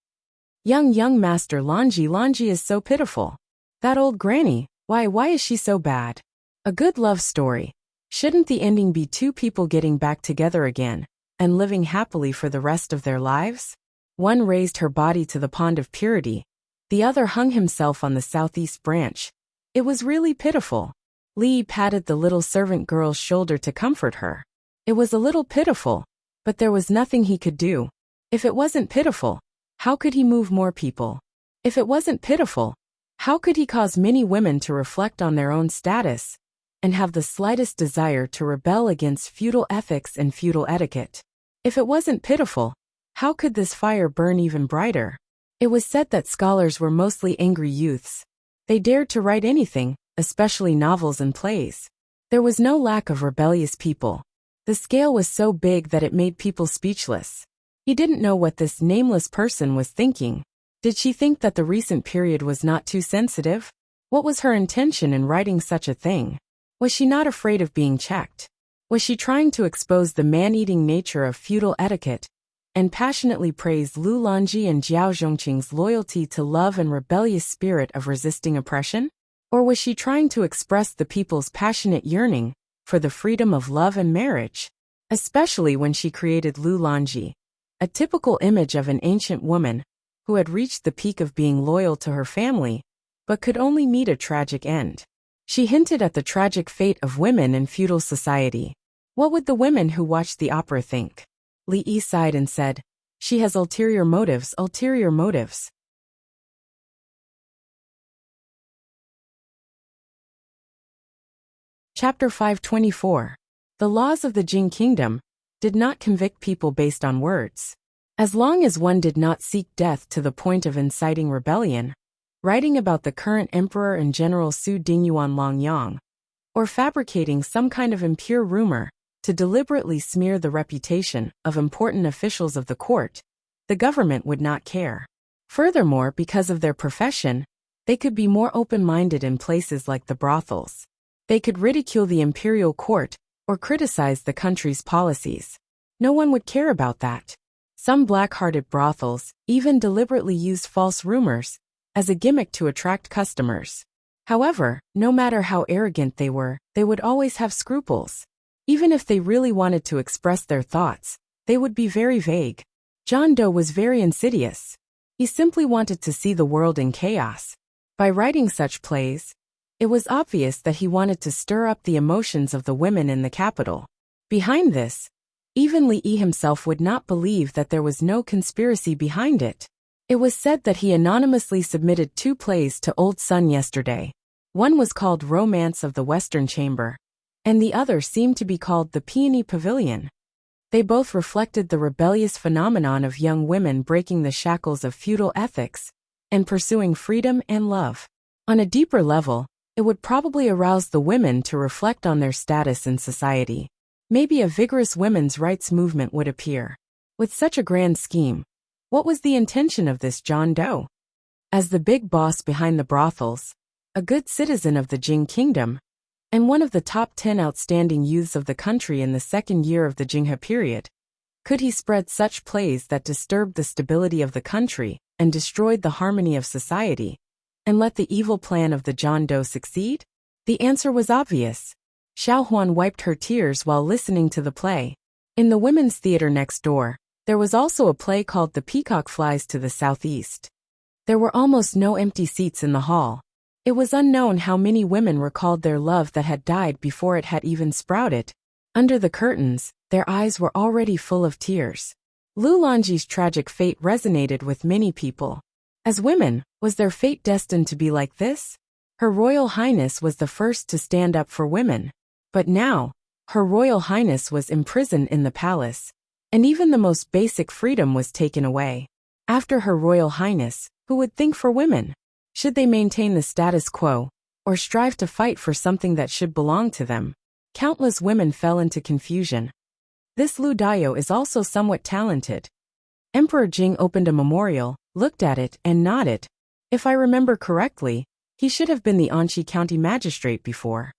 Young Master Lanji is so pitiful. That old granny, why is she so bad? A good love story. Shouldn't the ending be 2 people getting back together again, and living happily for the rest of their lives? One raised her body to the pond of purity. The other hung himself on the southeast branch. It was really pitiful. Li patted the little servant girl's shoulder to comfort her. It was a little pitiful, but there was nothing he could do. If it wasn't pitiful, how could he move more people? If it wasn't pitiful, How could he cause many women to reflect on their own status and have the slightest desire to rebel against feudal ethics and feudal etiquette? If it wasn't pitiful, how could this fire burn even brighter? It was said that scholars were mostly angry youths. They dared to write anything, especially novels and plays. There was no lack of rebellious people. The scale was so big that it made people speechless. He didn't know what this nameless person was thinking. Did she think that the recent period was not too sensitive? What was her intention in writing such a thing? Was she not afraid of being checked? Was she trying to expose the man-eating nature of feudal etiquette and passionately praise Lu Lanji and Jiao Zhongqing's loyalty to love and rebellious spirit of resisting oppression? Or was she trying to express the people's passionate yearning for the freedom of love and marriage? Especially when she created Lu Lanji, a typical image of an ancient woman who had reached the peak of being loyal to her family, but could only meet a tragic end. She hinted at the tragic fate of women in feudal society. What would the women who watched the opera think? Li Yi sighed and said, "She has ulterior motives, ulterior motives." Chapter 524. The laws of the Jing Kingdom did not convict people based on words. As long as one did not seek death to the point of inciting rebellion, writing about the current emperor and general Su Dingyuan Longyang, or fabricating some kind of impure rumor to deliberately smear the reputation of important officials of the court, the government would not care. Furthermore, because of their profession, they could be more open-minded in places like the brothels. They could ridicule the imperial court or criticize the country's policies. No one would care about that. Some black-hearted brothels even deliberately used false rumors as a gimmick to attract customers. However, no matter how arrogant they were, they would always have scruples. Even if they really wanted to express their thoughts, they would be very vague. John Doe was very insidious. He simply wanted to see the world in chaos. By writing such plays, it was obvious that he wanted to stir up the emotions of the women in the capital. Behind this, even Li Yi himself would not believe that there was no conspiracy behind it. It was said that he anonymously submitted 2 plays to Old Sun yesterday. One was called Romance of the Western Chamber, and the other seemed to be called The Peony Pavilion. They both reflected the rebellious phenomenon of young women breaking the shackles of feudal ethics and pursuing freedom and love. On a deeper level, it would probably arouse the women to reflect on their status in society. Maybe a vigorous women's rights movement would appear. With such a grand scheme, what was the intention of this John Doe? As the big boss behind the brothels, a good citizen of the Jing Kingdom, and one of the top 10 outstanding youths of the country in the second year of the Jinghe period, could he spread such plays that disturbed the stability of the country and destroyed the harmony of society, and let the evil plan of the John Doe succeed? The answer was obvious. Xiao Huan wiped her tears while listening to the play. In the women's theater next door, there was also a play called The Peacock Flies to the Southeast. There were almost no empty seats in the hall. It was unknown how many women recalled their love that had died before it had even sprouted. Under the curtains, their eyes were already full of tears. Lu Lanji's tragic fate resonated with many people. As women, was their fate destined to be like this? Her Royal Highness was the first to stand up for women. But now, Her Royal Highness was imprisoned in the palace, and even the most basic freedom was taken away. After Her Royal Highness, who would think for women? Should they maintain the status quo, or strive to fight for something that should belong to them? Countless women fell into confusion. This Lu Dayo is also somewhat talented. Emperor Jing opened a memorial, looked at it, and nodded. If I remember correctly, he should have been the Anqi County magistrate before.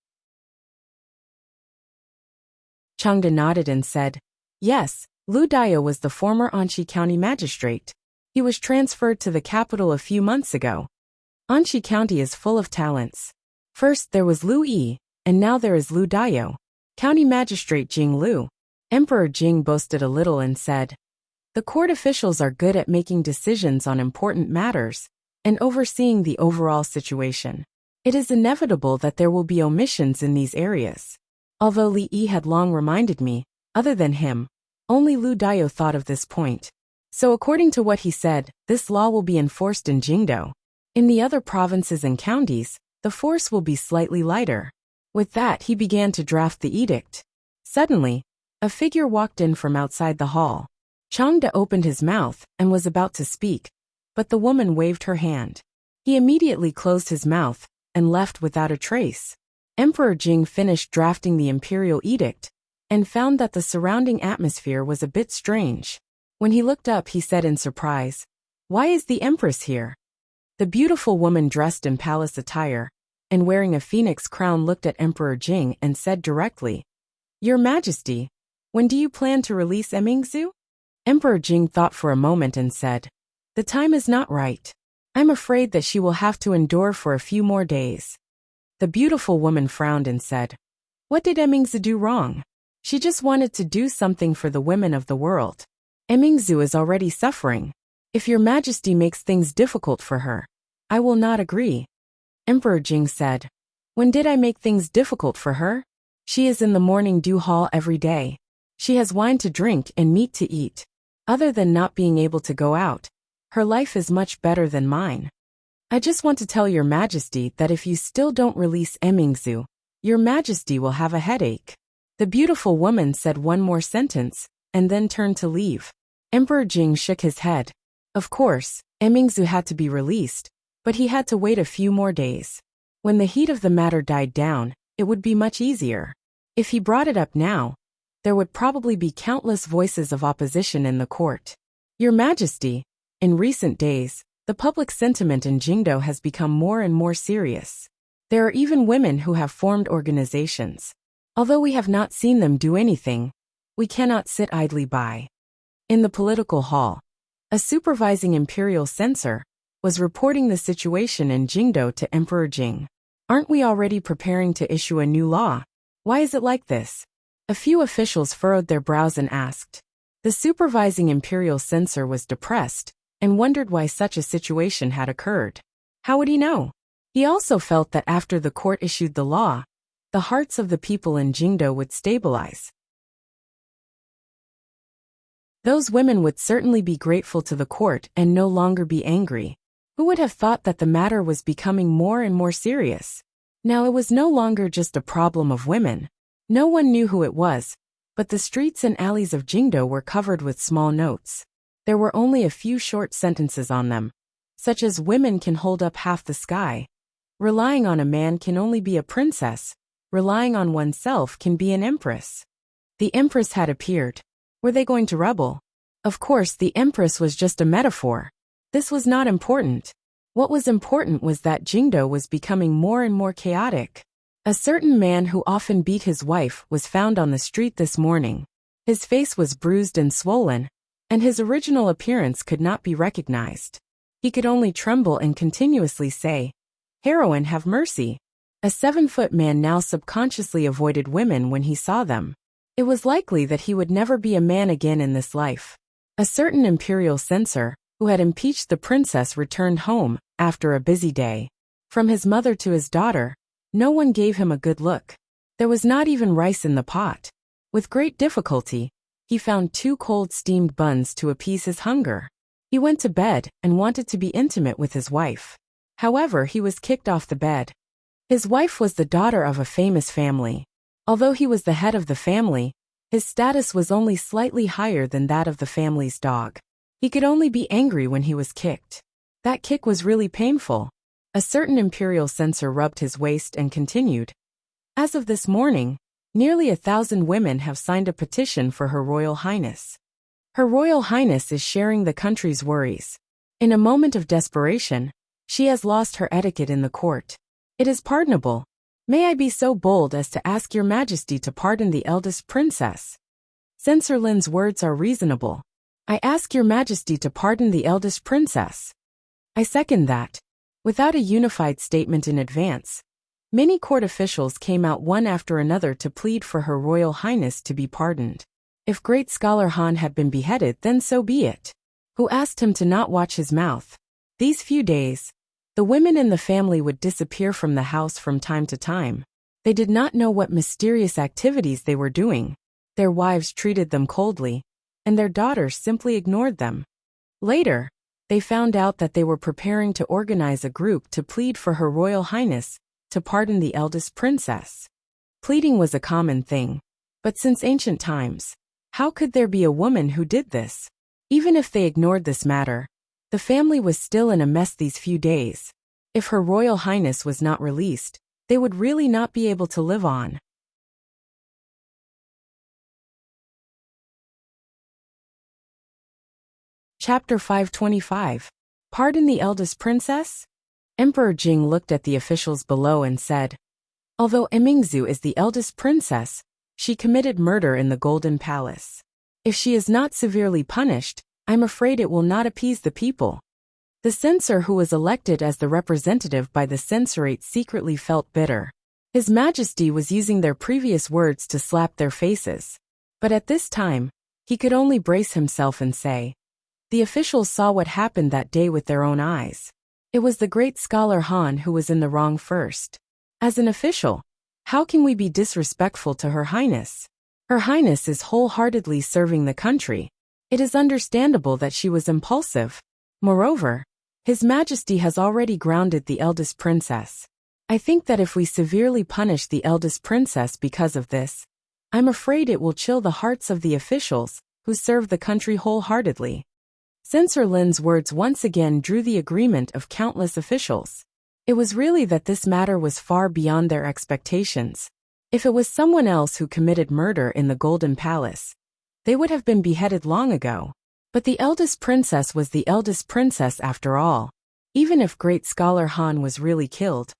Changde nodded and said, "Yes, Lu Dayo was the former Anqi County magistrate. He was transferred to the capital a few months ago. Anqi County is full of talents. First there was Lu Yi, and now there is Lu Dayo. County Magistrate Jing Lu." Emperor Jing boasted a little and said, "The court officials are good at making decisions on important matters and overseeing the overall situation. It is inevitable that there will be omissions in these areas." Although Li Yi had long reminded me, other than him, only Lu Dayo thought of this point. So according to what he said, this law will be enforced in Jingdo. In the other provinces and counties, the force will be slightly lighter. With that, he began to draft the edict. Suddenly, a figure walked in from outside the hall. Changde opened his mouth and was about to speak, but the woman waved her hand. He immediately closed his mouth and left without a trace. Emperor Jing finished drafting the imperial edict and found that the surrounding atmosphere was a bit strange. When he looked up, he said in surprise, "Why is the empress here?" The beautiful woman dressed in palace attire and wearing a phoenix crown looked at Emperor Jing and said directly, "Your Majesty, when do you plan to release Emingzu?" Emperor Jing thought for a moment and said, "The time is not right. I'm afraid that she will have to endure for a few more days." The beautiful woman frowned and said, "What did Emingzu do wrong? She just wanted to do something for the women of the world. Emingzu is already suffering. If your Majesty makes things difficult for her, I will not agree." Emperor Jing said, "When did I make things difficult for her? She is in the morning dew hall every day. She has wine to drink and meat to eat. Other than not being able to go out, her life is much better than mine. I just want to tell your Majesty that if you still don't release Emingzu, your Majesty will have a headache." The beautiful woman said one more sentence and then turned to leave. Emperor Jing shook his head. Of course, Emingzu had to be released, but he had to wait a few more days. When the heat of the matter died down, it would be much easier. If he brought it up now, there would probably be countless voices of opposition in the court. Your Majesty, in recent days, the public sentiment in Jingdo has become more and more serious. There are even women who have formed organizations. Although we have not seen them do anything, we cannot sit idly by. In the political hall, a supervising imperial censor was reporting the situation in Jingdo to Emperor Jing. "Aren't we already preparing to issue a new law? Why is it like this?" A few officials furrowed their brows and asked. The supervising imperial censor was depressed and wondered why such a situation had occurred. How would he know? He also felt that after the court issued the law, the hearts of the people in Jingdo would stabilize. Those women would certainly be grateful to the court and no longer be angry. Who would have thought that the matter was becoming more and more serious? Now it was no longer just a problem of women. No one knew who it was, but the streets and alleys of Jingdo were covered with small notes. There were only a few short sentences on them, such as "Women can hold up half the sky," "Relying on a man can only be a princess," "Relying on oneself can be an empress." The empress had appeared. Were they going to rebel? Of course, the empress was just a metaphor. This was not important. What was important was that Jingdo was becoming more and more chaotic. A certain man who often beat his wife was found on the street this morning. His face was bruised and swollen, and his original appearance could not be recognized. He could only tremble and continuously say, "Heroine, have mercy." A 7-foot man now subconsciously avoided women when he saw them. It was likely that he would never be a man again in this life. A certain imperial censor, who had impeached the princess, returned home after a busy day. From his mother to his daughter, no one gave him a good look. There was not even rice in the pot. With great difficulty, he found 2 cold steamed buns to appease his hunger. He went to bed and wanted to be intimate with his wife. However, he was kicked off the bed. His wife was the daughter of a famous family. Although he was the head of the family, his status was only slightly higher than that of the family's dog. He could only be angry when he was kicked. That kick was really painful. A certain imperial censor rubbed his waist and continued, "As of this morning, nearly 1,000 women have signed a petition for Her Royal Highness. Her Royal Highness is sharing the country's worries. In a moment of desperation, she has lost her etiquette in the court. It is pardonable. May I be so bold as to ask your Majesty to pardon the eldest princess?" Censor Lin's words are reasonable. "I ask your Majesty to pardon the eldest princess." I second that. Without a unified statement in advance, many court officials came out one after another to plead for Her Royal Highness to be pardoned. If great scholar Han had been beheaded, then so be it. Who asked him to not watch his mouth? These few days, the women in the family would disappear from the house from time to time. They did not know what mysterious activities they were doing. Their wives treated them coldly, and their daughters simply ignored them. Later, they found out that they were preparing to organize a group to plead for Her Royal Highness to pardon the eldest princess. Pleading was a common thing, but since ancient times, how could there be a woman who did this? Even if they ignored this matter, the family was still in a mess these few days. If Her Royal Highness was not released, they would really not be able to live on. Chapter 525. Pardon the eldest princess? Emperor Jing looked at the officials below and said, although Emingzu is the eldest princess, she committed murder in the Golden Palace. If she is not severely punished, I'm afraid it will not appease the people. The censor who was elected as the representative by the censorate secretly felt bitter. His Majesty was using their previous words to slap their faces. But at this time, he could only brace himself and say, the officials saw what happened that day with their own eyes. It was the great scholar Han who was in the wrong first. As an official, how can we be disrespectful to Her Highness? Her Highness is wholeheartedly serving the country. It is understandable that she was impulsive. Moreover, His Majesty has already grounded the eldest princess. I think that if we severely punish the eldest princess because of this, I'm afraid it will chill the hearts of the officials who serve the country wholeheartedly. Censor Lin's words once again drew the agreement of countless officials. It was really that this matter was far beyond their expectations. If it was someone else who committed murder in the Golden Palace, they would have been beheaded long ago. But the eldest princess was the eldest princess after all. Even if great scholar Han was really killed,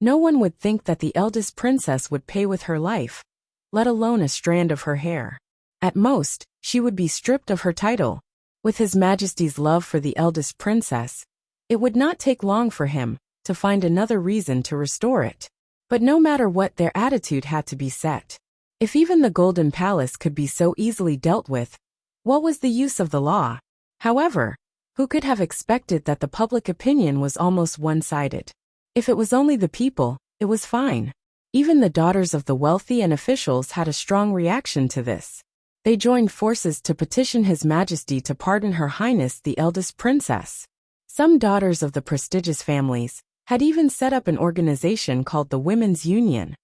no one would think that the eldest princess would pay with her life, let alone a strand of her hair. At most, she would be stripped of her title. With His Majesty's love for the eldest princess, it would not take long for him to find another reason to restore it. But no matter what, their attitude had to be set. If even the Golden Palace could be so easily dealt with, what was the use of the law? However, who could have expected that the public opinion was almost one-sided? If it was only the people, it was fine. Even the daughters of the wealthy and officials had a strong reaction to this. They joined forces to petition His Majesty to pardon Her Highness the eldest princess. Some daughters of the prestigious families had even set up an organization called the Women's Union.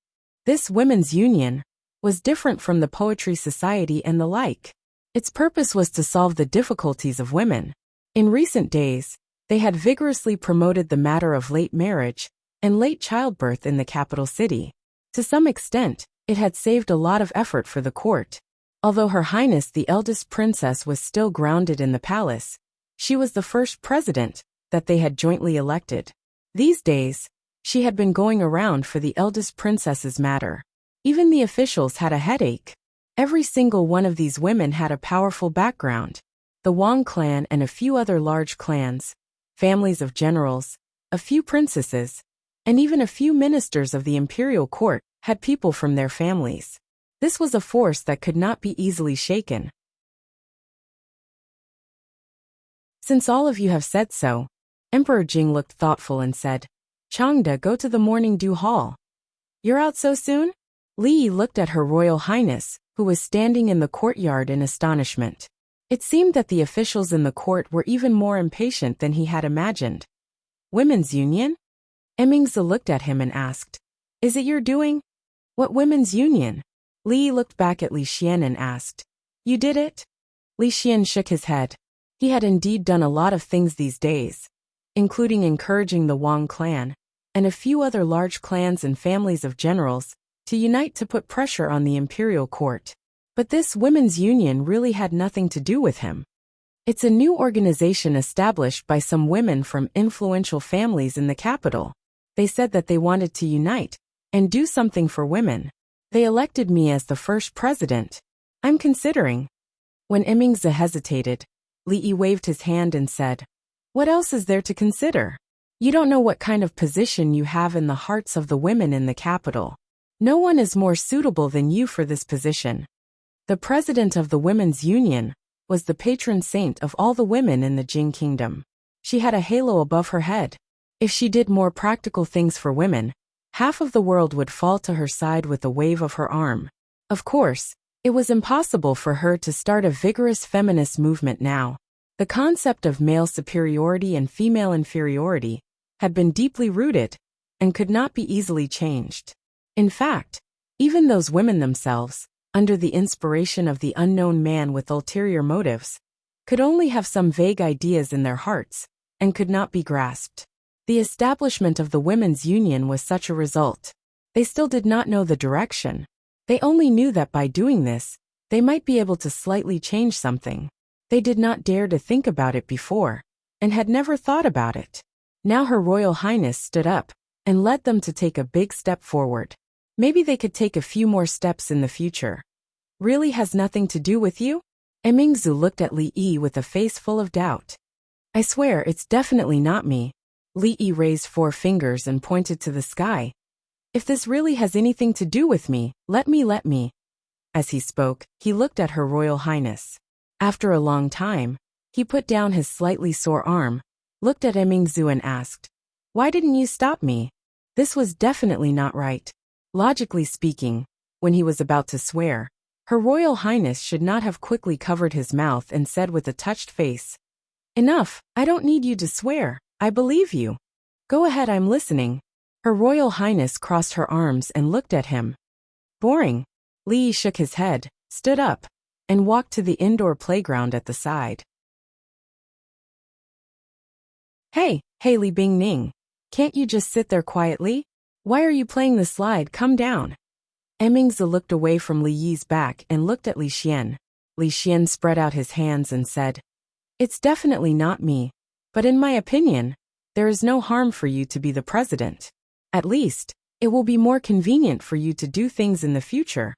This Women's Union was different from the Poetry Society and the like. Its purpose was to solve the difficulties of women. In recent days, they had vigorously promoted the matter of late marriage and late childbirth in the capital city. To some extent, it had saved a lot of effort for the court. Although Her Highness the eldest princess was still grounded in the palace, she was the first president that they had jointly elected. These days, she had been going around for the eldest princess's matter. Even the officials had a headache. Every single one of these women had a powerful background. The Wang clan and a few other large clans, families of generals, a few princesses, and even a few ministers of the imperial court had people from their families. This was a force that could not be easily shaken. Since all of you have said so, Emperor Jing looked thoughtful and said, Changde, go to the morning dew hall. You're out so soon? Li Yi looked at Her Royal Highness, who was standing in the courtyard in astonishment. It seemed that the officials in the court were even more impatient than he had imagined. Women's Union? Emingzi looked at him and asked, is it your doing? What women's union? Li looked back at Li Xian and asked, you did it? Li Xian shook his head. He had indeed done a lot of things these days, including encouraging the Wang clan, and a few other large clans and families of generals, to unite to put pressure on the imperial court. But this women's union really had nothing to do with him. It's a new organization established by some women from influential families in the capital. They said that they wanted to unite and do something for women. They elected me as the first president. I'm considering. When Emingzi hesitated, Li Yi waved his hand and said, what else is there to consider? You don't know what kind of position you have in the hearts of the women in the capital. No one is more suitable than you for this position. The president of the Women's Union was the patron saint of all the women in the Jing Kingdom. She had a halo above her head. If she did more practical things for women, half of the world would fall to her side with a wave of her arm. Of course, it was impossible for her to start a vigorous feminist movement now. The concept of male superiority and female inferiority had been deeply rooted and could not be easily changed. In fact, even those women themselves, under the inspiration of the unknown man with ulterior motives, could only have some vague ideas in their hearts and could not be grasped. The establishment of the women's union was such a result. They still did not know the direction. They only knew that by doing this, they might be able to slightly change something. They did not dare to think about it before, and had never thought about it. Now Her Royal Highness stood up and led them to take a big step forward. Maybe they could take a few more steps in the future. Really has nothing to do with you? Emingzu looked at Li Yi with a face full of doubt. I swear it's definitely not me. Li Yi raised 4 fingers and pointed to the sky. If this really has anything to do with me, let me. As he spoke, he looked at Her Royal Highness. After a long time, he put down his slightly sore arm, looked at Emingzu and asked, "Why didn't you stop me? This was definitely not right." Logically speaking, when he was about to swear, Her Royal Highness should not have quickly covered his mouth and said with a touched face, "Enough, I don't need you to swear, I believe you. Go ahead, I'm listening." Her Royal Highness crossed her arms and looked at him. Boring. Li Yi shook his head, stood up, and walked to the indoor playground at the side. Hey, Li Bingning. Can't you just sit there quietly? Why are you playing the slide? Come down. Emingzi looked away from Li Yi's back and looked at Li Xian. Li Xian spread out his hands and said, "It's definitely not me. But in my opinion, there is no harm for you to be the president. At least, it will be more convenient for you to do things in the future."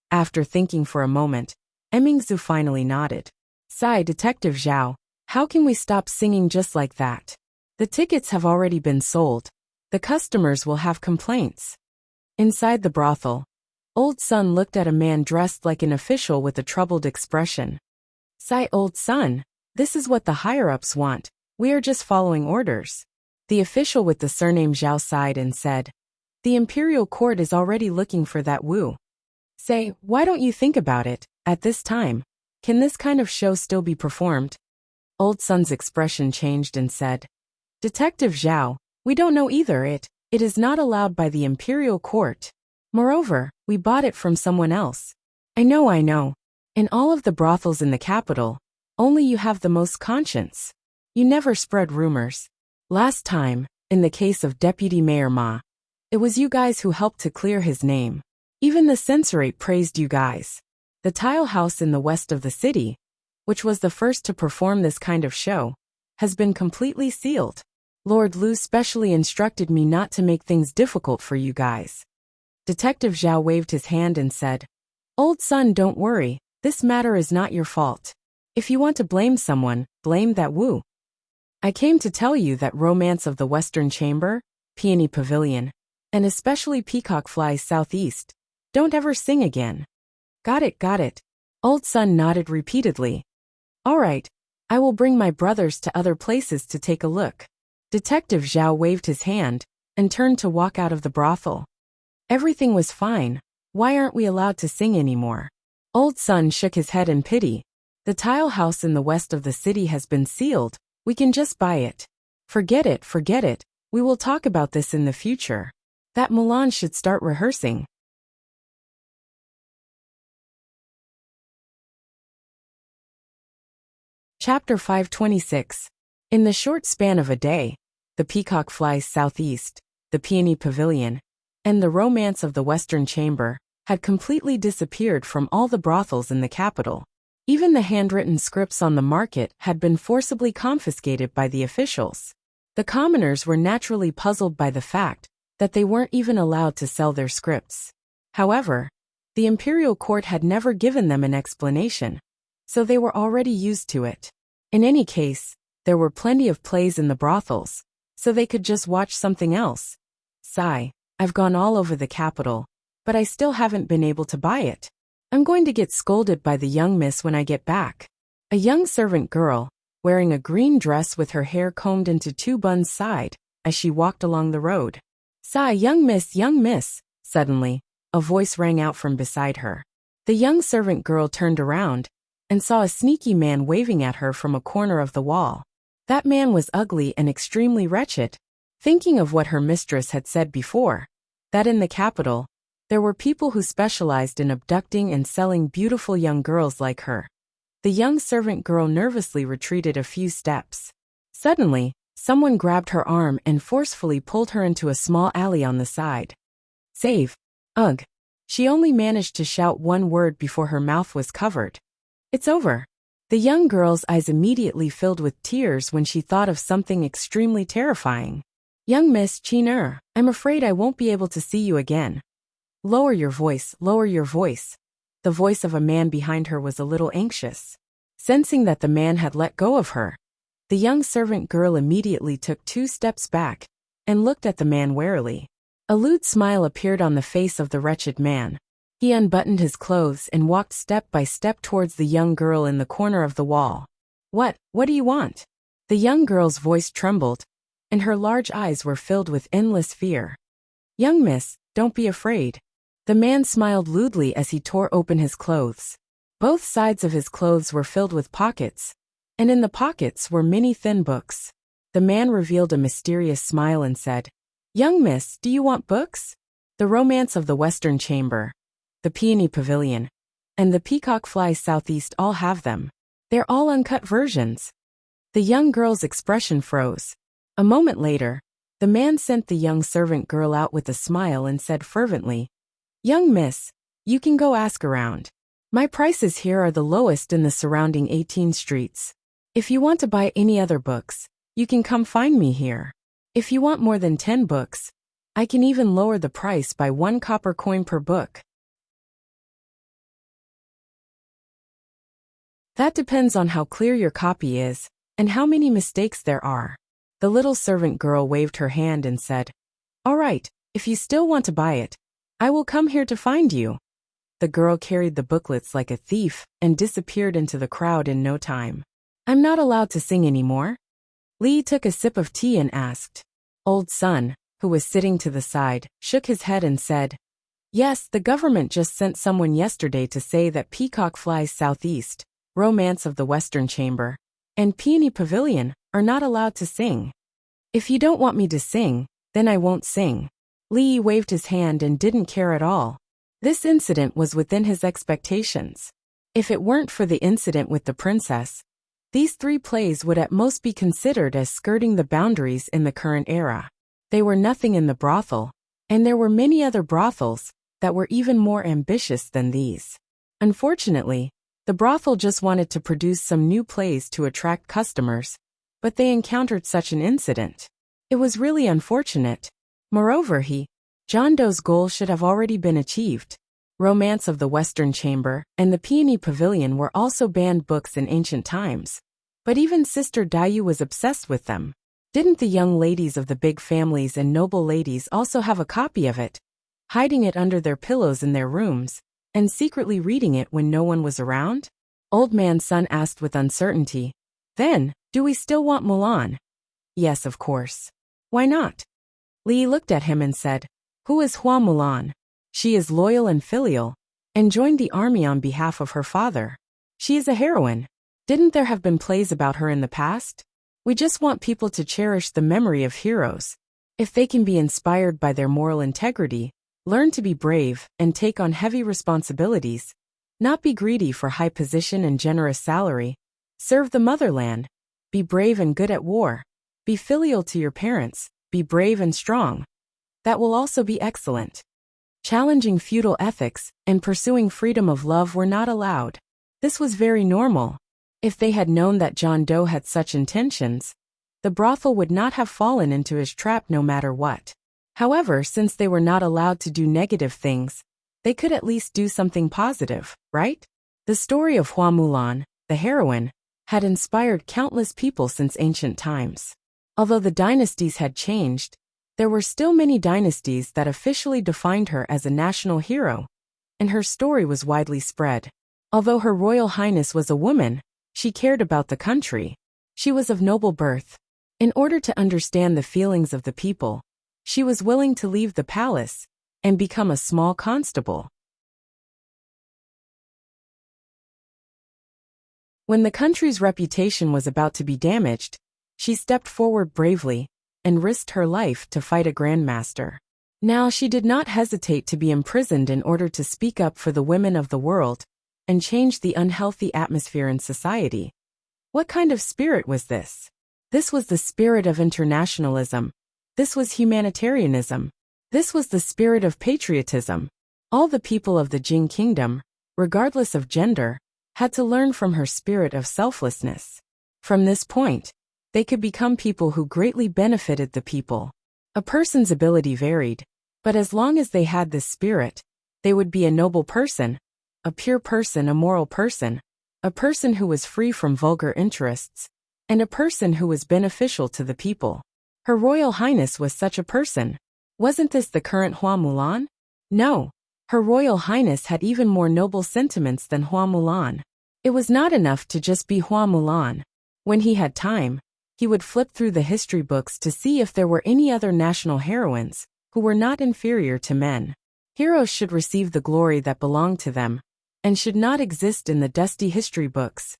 After thinking for a moment, Emingzu finally nodded. "Sigh, Detective Zhao, how can we stop singing just like that? The tickets have already been sold. The customers will have complaints." Inside the brothel, Old Sun looked at a man dressed like an official with a troubled expression. "Sigh, Old Sun, this is what the higher-ups want. We are just following orders." The official with the surname Zhao sighed and said, "The Imperial Court is already looking for that Wu. Say, why don't you think about it, at this time? Can this kind of show still be performed?" Old Sun's expression changed and said, "Detective Zhao, we don't know either. It is not allowed by the Imperial Court. Moreover, we bought it from someone else." I know. In all of the brothels in the capital, only you have the most conscience. You never spread rumors. Last time, in the case of Deputy Mayor Ma, it was you guys who helped to clear his name. Even the censorate praised you guys. The tile house in the west of the city, which was the first to perform this kind of show, has been completely sealed. Lord Lu specially instructed me not to make things difficult for you guys. Detective Zhao waved his hand and said, "Old Sun, don't worry, this matter is not your fault. If you want to blame someone, blame that Wu. I came to tell you that Romance of the Western Chamber, Peony Pavilion, and especially Peacock Flies Southeast, don't ever sing again." Got it. Old Sun nodded repeatedly. "All right, I will bring my brothers to other places to take a look." Detective Zhao waved his hand and turned to walk out of the brothel. Everything was fine. Why aren't we allowed to sing anymore? Old Sun shook his head in pity. The tile house in the west of the city has been sealed. We can just buy it. Forget it. We will talk about this in the future. That Mulan should start rehearsing. Chapter 526. In the short span of a day, the Peacock Flies Southeast, the Peony Pavilion, and the Romance of the Western Chamber had completely disappeared from all the brothels in the capital. Even the handwritten scripts on the market had been forcibly confiscated by the officials. The commoners were naturally puzzled by the fact that they weren't even allowed to sell their scripts. However, the Imperial Court had never given them an explanation, so they were already used to it. In any case, there were plenty of plays in the brothels, so they could just watch something else. Sigh, I've gone all over the capital, but I still haven't been able to buy it. I'm going to get scolded by the young miss when I get back. A young servant girl, wearing a green dress with her hair combed into 2 buns, sighed as she walked along the road. Sigh, young miss. Suddenly, a voice rang out from beside her. The young servant girl turned around and saw a sneaky man waving at her from a corner of the wall. That man was ugly and extremely wretched. Thinking of what her mistress had said before, that in the capital, there were people who specialized in abducting and selling beautiful young girls like her. The young servant girl nervously retreated a few steps. Suddenly, someone grabbed her arm and forcefully pulled her into a small alley on the side. Save! Ugh! She only managed to shout one word before her mouth was covered. It's over. The young girl's eyes immediately filled with tears when she thought of something extremely terrifying. Young Miss Chin, I'm afraid I won't be able to see you again. Lower your voice, lower your voice. The voice of a man behind her was a little anxious. Sensing that the man had let go of her, the young servant girl immediately took 2 steps back and looked at the man warily. A lewd smile appeared on the face of the wretched man. He unbuttoned his clothes and walked step by step towards the young girl in the corner of the wall. What do you want? The young girl's voice trembled, and her large eyes were filled with endless fear. Young miss, don't be afraid. The man smiled lewdly as he tore open his clothes. Both sides of his clothes were filled with pockets, and in the pockets were many thin books. The man revealed a mysterious smile and said, Young miss, do you want books? The Romance of the Western Chamber, The Peony Pavilion, and The Peacock Flies Southeast all have them. They're all uncut versions. The young girl's expression froze. A moment later, the man sent the young servant girl out with a smile and said fervently, Young miss, you can go ask around. My prices here are the lowest in the surrounding 18 streets. If you want to buy any other books, you can come find me here. If you want more than 10 books, I can even lower the price by 1 copper coin per book. That depends on how clear your copy is, and how many mistakes there are. The little servant girl waved her hand and said, All right, if you still want to buy it, I will come here to find you. The girl carried the booklets like a thief and disappeared into the crowd in no time. I'm not allowed to sing anymore? Lee took a sip of tea and asked. Old Son, who was sitting to the side, shook his head and said, Yes, the government just sent someone yesterday to say that Peacock Flies Southeast, Romance of the Western Chamber, and Peony Pavilion are not allowed to sing. If you don't want me to sing, then I won't sing. Lee waved his hand and didn't care at all. This incident was within his expectations. If it weren't for the incident with the princess, these 3 plays would at most be considered as skirting the boundaries in the current era. They were nothing in the brothel, and there were many other brothels that were even more ambitious than these. Unfortunately, the brothel just wanted to produce some new plays to attract customers, but they encountered such an incident. It was really unfortunate. Moreover, John Doe's goal should have already been achieved. Romance of the Western Chamber and the Peony Pavilion were also banned books in ancient times. But even Sister Dayu was obsessed with them. Didn't the young ladies of the big families and noble ladies also have a copy of it, hiding it under their pillows in their rooms, and secretly reading it when no one was around? Old Man Sun asked with uncertainty. Then, do we still want Mulan? Yes, of course. Why not? Lee looked at him and said, Who is Hua Mulan? She is loyal and filial, and joined the army on behalf of her father. She is a heroine. Didn't there have been plays about her in the past? We just want people to cherish the memory of heroes. If they can be inspired by their moral integrity, learn to be brave and take on heavy responsibilities, not be greedy for high position and generous salary, serve the motherland, be brave and good at war, be filial to your parents, be brave and strong. That will also be excellent. Challenging feudal ethics and pursuing freedom of love were not allowed. This was very normal. If they had known that John Doe had such intentions, the brothel would not have fallen into his trap no matter what. However, since they were not allowed to do negative things, they could at least do something positive, right? The story of Hua Mulan, the heroine, had inspired countless people since ancient times. Although the dynasties had changed, there were still many dynasties that officially defined her as a national hero, and her story was widely spread. Although Her Royal Highness was a woman, she cared about the country. She was of noble birth. In order to understand the feelings of the people, she was willing to leave the palace and become a small constable. When the country's reputation was about to be damaged, she stepped forward bravely and risked her life to fight a grandmaster. Now she did not hesitate to be imprisoned in order to speak up for the women of the world and change the unhealthy atmosphere in society. What kind of spirit was this? This was the spirit of internationalism. This was humanitarianism. This was the spirit of patriotism. All the people of the Jing Kingdom, regardless of gender, had to learn from her spirit of selflessness. From this point, they could become people who greatly benefited the people. A person's ability varied, but as long as they had this spirit, they would be a noble person, a pure person, a moral person, a person who was free from vulgar interests, and a person who was beneficial to the people. Her Royal Highness was such a person. Wasn't this the current Hua Mulan? No. Her Royal Highness had even more noble sentiments than Hua Mulan. It was not enough to just be Hua Mulan. When he had time, he would flip through the history books to see if there were any other national heroines who were not inferior to men. Heroes should receive the glory that belonged to them, and should not exist in the dusty history books.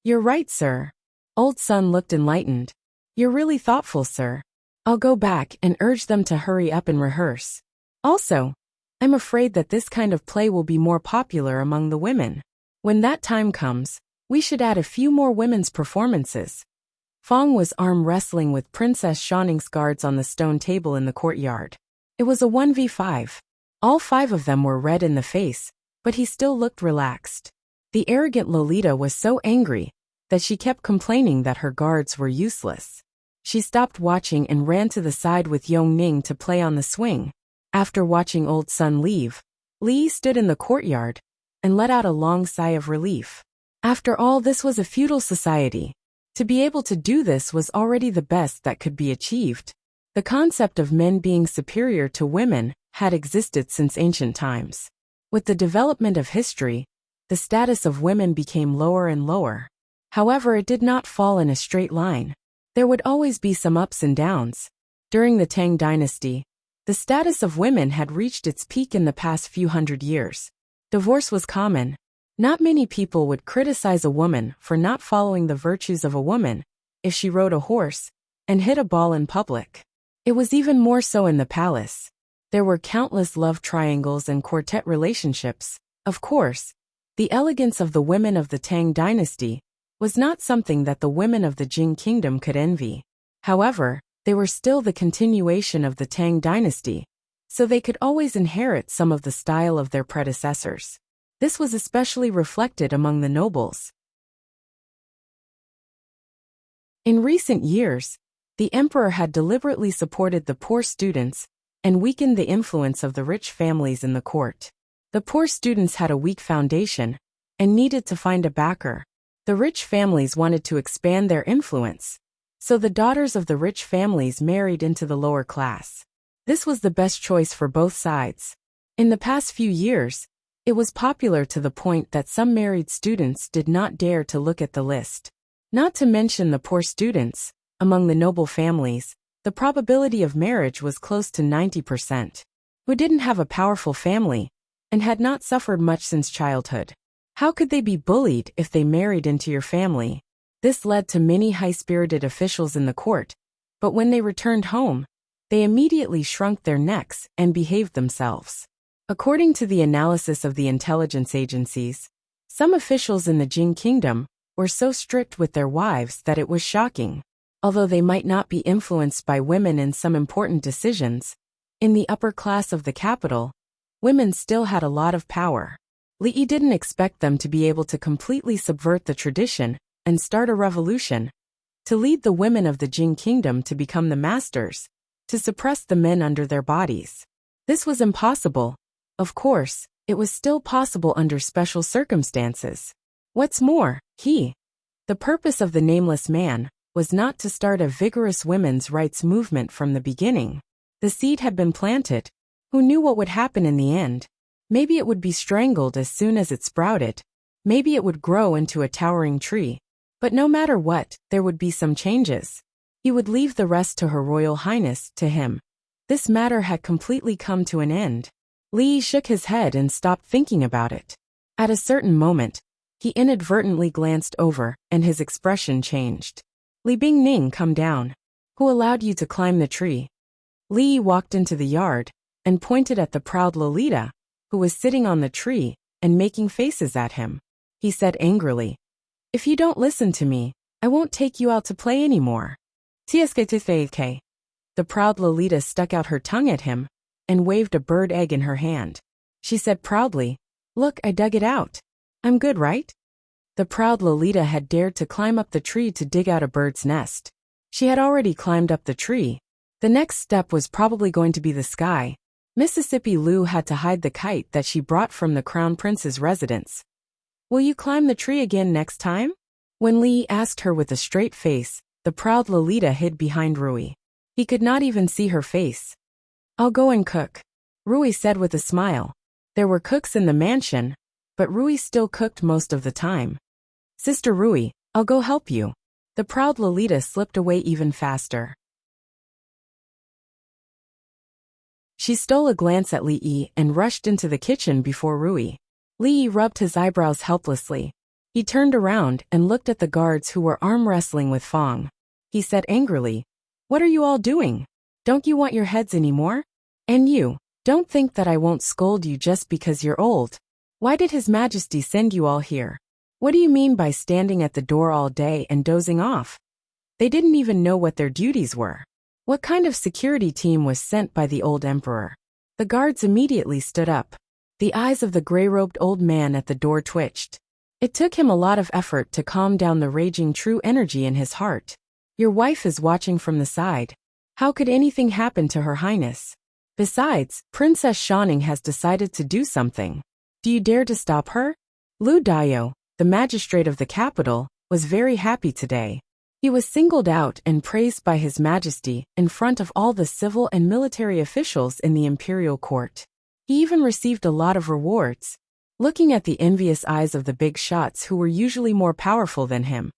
You're right, sir. Old Sun looked enlightened. You're really thoughtful, sir. I'll go back and urge them to hurry up and rehearse. Also, I'm afraid that this kind of play will be more popular among the women. When that time comes, we should add a few more women's performances. Fong was arm wrestling with Princess Shanning's guards on the stone table in the courtyard. It was a 1v5. All 5 of them were red in the face, but he still looked relaxed. The arrogant Lolita was so angry that she kept complaining that her guards were useless. She stopped watching and ran to the side with Yong Ning to play on the swing. After watching Old Sun leave, Li stood in the courtyard and let out a long sigh of relief. After all, this was a feudal society. To be able to do this was already the best that could be achieved. The concept of men being superior to women had existed since ancient times. With the development of history, the status of women became lower and lower. However, it did not fall in a straight line. There would always be some ups and downs. During the Tang Dynasty, the status of women had reached its peak in the past few hundred years. Divorce was common. Not many people would criticize a woman for not following the virtues of a woman if she rode a horse and hit a ball in public. It was even more so in the palace. There were countless love triangles and quartet relationships. Of course, the elegance of the women of the Tang Dynasty was not something that the women of the Jing Kingdom could envy. However, they were still the continuation of the Tang Dynasty, so they could always inherit some of the style of their predecessors. This was especially reflected among the nobles. In recent years, the emperor had deliberately supported the poor students and weakened the influence of the rich families in the court. The poor students had a weak foundation and needed to find a backer. The rich families wanted to expand their influence, so the daughters of the rich families married into the lower class. This was the best choice for both sides. In the past few years, it was popular to the point that some married students did not dare to look at the list. Not to mention the poor students. Among the noble families, the probability of marriage was close to 90%. Who didn't have a powerful family and had not suffered much since childhood. How could they be bullied if they married into your family? This led to many high-spirited officials in the court, but when they returned home, they immediately shrunk their necks and behaved themselves. According to the analysis of the intelligence agencies, some officials in the Jing Kingdom were so strict with their wives that it was shocking. Although they might not be influenced by women in some important decisions, in the upper class of the capital, women still had a lot of power. Li didn't expect them to be able to completely subvert the tradition and start a revolution, to lead the women of the Jing Kingdom to become the masters, to suppress the men under their bodies. This was impossible. Of course, it was still possible under special circumstances. What's more, the purpose of the nameless man, was not to start a vigorous women's rights movement from the beginning. The seed had been planted. Who knew what would happen in the end? Maybe it would be strangled as soon as it sprouted. Maybe it would grow into a towering tree. But no matter what, there would be some changes. He would leave the rest to Her Royal Highness, to him. This matter had completely come to an end. Li shook his head and stopped thinking about it. At a certain moment, He inadvertently glanced over, and his expression changed. Li Bingning, come down. Who allowed you to climb the tree? Li walked into the yard and pointed at the proud Lolita, who was sitting on the tree and making faces at him. He said angrily, "If you don't listen to me, I won't take you out to play anymore." The proud Lolita stuck out her tongue at him and waved a bird egg in her hand. She said proudly, "Look, I dug it out. I'm good, right?" The proud Lolita had dared to climb up the tree to dig out a bird's nest. She had already climbed up the tree. The next step was probably going to be the sky. Mississippi Lou had to hide the kite that she brought from the Crown Prince's residence. "Will you climb the tree again next time?" When Lee asked her with a straight face, the proud Lolita hid behind Rui. He could not even see her face. "I'll go and cook," Rui said with a smile. There were cooks in the mansion, but Rui still cooked most of the time. "Sister Rui, I'll go help you." The proud Lolita slipped away even faster. She stole a glance at Li Yi and rushed into the kitchen before Rui. Li Yi rubbed his eyebrows helplessly. He turned around and looked at the guards who were arm wrestling with Fong. He said angrily, "What are you all doing? Don't you want your heads anymore? And you, don't think that I won't scold you just because you're old. Why did His Majesty send you all here? What do you mean by standing at the door all day and dozing off?" They didn't even know what their duties were. What kind of security team was sent by the old emperor? The guards immediately stood up. The eyes of the gray-robed old man at the door twitched. It took him a lot of effort to calm down the raging true energy in his heart. "Your wife is watching from the side. How could anything happen to Her Highness? Besides, Princess Shaning has decided to do something. Do you dare to stop her?" Lu Dayo, the magistrate of the capital, was very happy today. He was singled out and praised by His Majesty in front of all the civil and military officials in the imperial court. He even received a lot of rewards. Looking at the envious eyes of the big shots who were usually more powerful than him,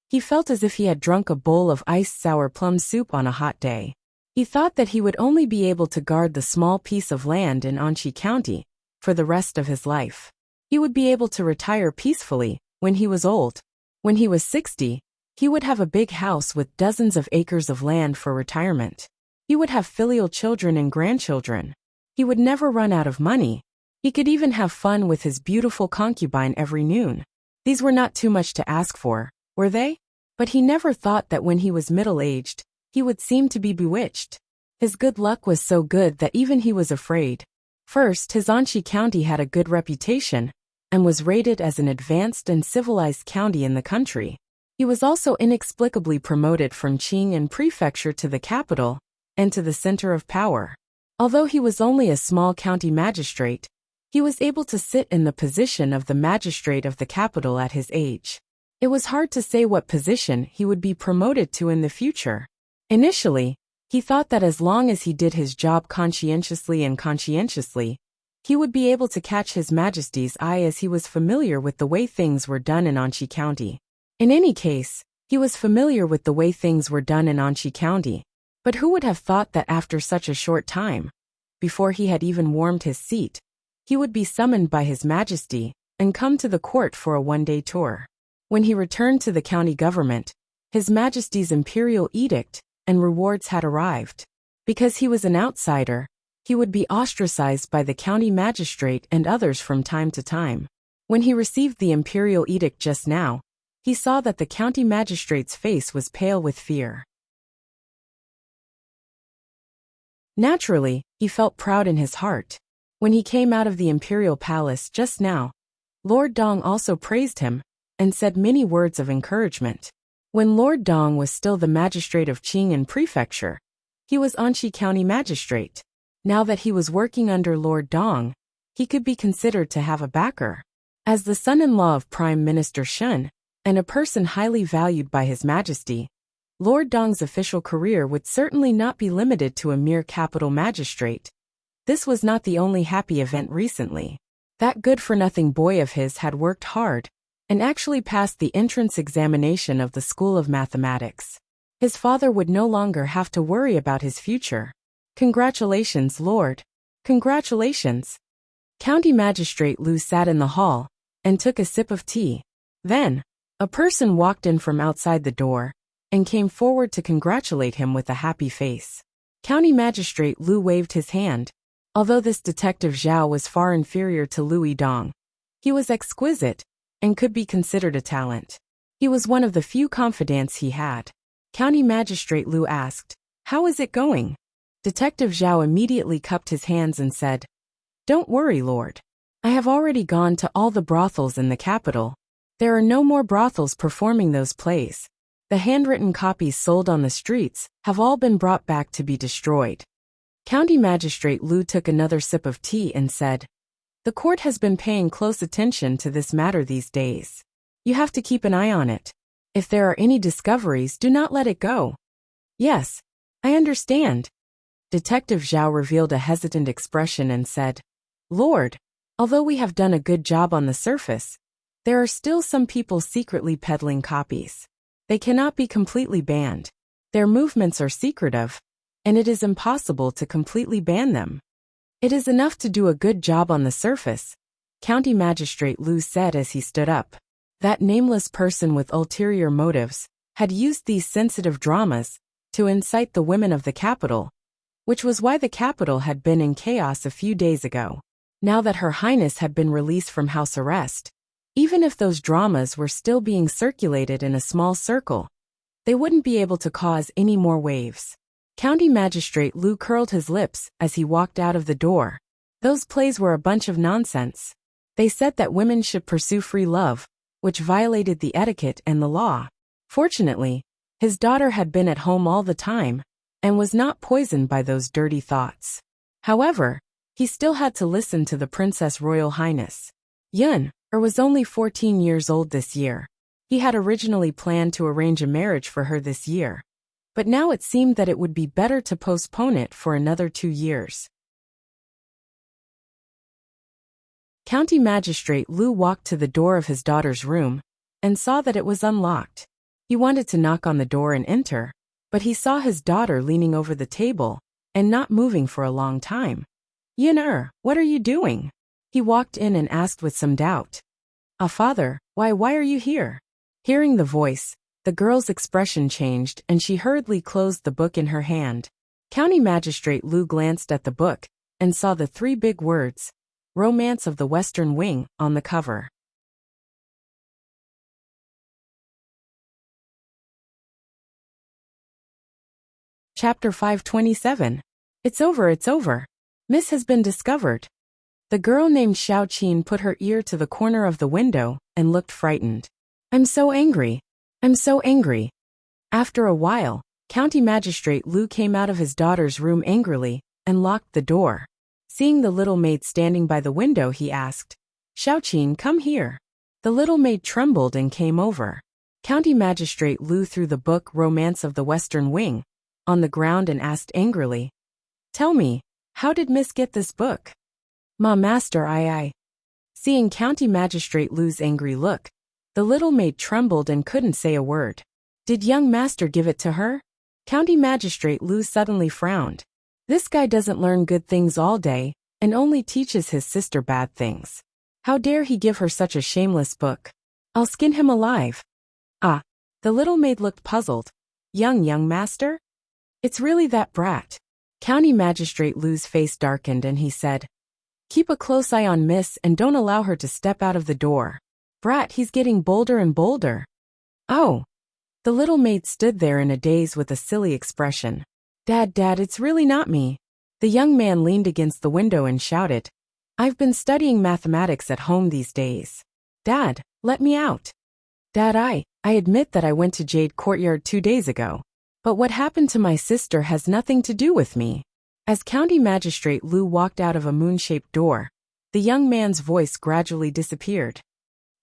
he felt as if he had drunk a bowl of iced sour plum soup on a hot day. He thought that he would only be able to guard the small piece of land in Anchi County for the rest of his life. He would be able to retire peacefully when he was old. When he was 60, he would have a big house with dozens of acres of land for retirement. He would have filial children and grandchildren. He would never run out of money. He could even have fun with his beautiful concubine every noon. These were not too much to ask for, were they? But he never thought that when he was middle-aged, he would seem to be bewitched. His good luck was so good that even he was afraid. First, his Anchi County had a good reputation and was rated as an advanced and civilized county in the country. He was also inexplicably promoted from Qing and prefecture to the capital and to the center of power. Although he was only a small county magistrate, he was able to sit in the position of the magistrate of the capital at his age. It was hard to say what position he would be promoted to in the future. Initially, he thought that as long as he did his job conscientiously, he would be able to catch His Majesty's eye as he was familiar with the way things were done in Anchi County. In any case, he was familiar with the way things were done in Anchi County. But who would have thought that after such a short time, before he had even warmed his seat, he would be summoned by His Majesty and come to the court for a one-day tour. When he returned to the county government, His Majesty's imperial edict and rewards had arrived. Because he was an outsider, he would be ostracized by the county magistrate and others from time to time. When he received the imperial edict just now, he saw that the county magistrate's face was pale with fear. Naturally, he felt proud in his heart. When he came out of the imperial palace just now, Lord Dong also praised him and said many words of encouragement. When Lord Dong was still the magistrate of Qing and prefecture, he was Anchi County magistrate. Now that he was working under Lord Dong, he could be considered to have a backer. As the son-in-law of Prime Minister Shun, and a person highly valued by His Majesty, Lord Dong's official career would certainly not be limited to a mere capital magistrate. This was not the only happy event recently. That good-for-nothing boy of his had worked hard and actually passed the entrance examination of the School of Mathematics. His father would no longer have to worry about his future. Congratulations, Lord. Congratulations. County Magistrate Lu sat in the hall and took a sip of tea. Then, a person walked in from outside the door and came forward to congratulate him with a happy face. County Magistrate Lu waved his hand. Although this Detective Zhao was far inferior to Lu Dong, he was exquisite and could be considered a talent. He was one of the few confidants he had. County Magistrate Lu asked, "How is it going?" Detective Zhao immediately cupped his hands and said, "Don't worry, Lord. I have already gone to all the brothels in the capital. There are no more brothels performing those plays. The handwritten copies sold on the streets have all been brought back to be destroyed." County Magistrate Lu took another sip of tea and said, "The court has been paying close attention to this matter these days. You have to keep an eye on it. If there are any discoveries, do not let it go." "Yes, I understand." Detective Zhao revealed a hesitant expression and said, "Lord, although we have done a good job on the surface, there are still some people secretly peddling copies. They cannot be completely banned. Their movements are secretive, and it is impossible to completely ban them. It is enough to do a good job on the surface," County Magistrate Lu said as he stood up. That nameless person with ulterior motives had used these sensitive dramas to incite the women of the capital, which was why the capital had been in chaos a few days ago. Now that Her Highness had been released from house arrest, even if those dramas were still being circulated in a small circle, they wouldn't be able to cause any more waves. County Magistrate Lu curled his lips as he walked out of the door. Those plays were a bunch of nonsense. They said that women should pursue free love, which violated the etiquette and the law. Fortunately, his daughter had been at home all the time and was not poisoned by those dirty thoughts. However, he still had to listen to the Princess Royal Highness. Yun was only 14 years old this year. He had originally planned to arrange a marriage for her this year, but now it seemed that it would be better to postpone it for another 2 years. County Magistrate Lu walked to the door of his daughter's room and saw that it was unlocked. He wanted to knock on the door and enter, but he saw his daughter leaning over the table and not moving for a long time. "Yun, what are you doing?" He walked in and asked with some doubt. Father, why are you here?" Hearing the voice, the girl's expression changed and she hurriedly closed the book in her hand. County Magistrate Lu glanced at the book and saw the 3 big words, "Romance of the Western Wing," on the cover. Chapter 527. It's over. Miss has been discovered. The girl named Xiao Qin put her ear to the corner of the window and looked frightened. I'm so angry. After a while, County Magistrate Lu came out of his daughter's room angrily and locked the door. Seeing the little maid standing by the window, he asked, "Xiao Qin, come here." The little maid trembled and came over. County Magistrate Lu threw the book Romance of the Western Wing on the ground and asked angrily, "Tell me, how did Miss get this book?" Master, I. Seeing County Magistrate Lu's angry look, the little maid trembled and couldn't say a word. "Did young master give it to her?" County Magistrate Lu suddenly frowned. This guy doesn't learn good things all day and only teaches his sister bad things. How dare he give her such a shameless book? I'll skin him alive. Ah, the little maid looked puzzled. Young master? It's really that brat. County Magistrate Lu's face darkened and he said, "Keep a close eye on Miss and don't allow her to step out of the door. Brat, he's getting bolder and bolder." Oh. The little maid stood there in a daze with a silly expression. Dad, it's really not me." The young man leaned against the window and shouted, "I've been studying mathematics at home these days. Dad, let me out." "Dad, I admit that I went to Jade Courtyard 2 days ago. But what happened to my sister has nothing to do with me." As County Magistrate Lu walked out of a moon-shaped door, the young man's voice gradually disappeared.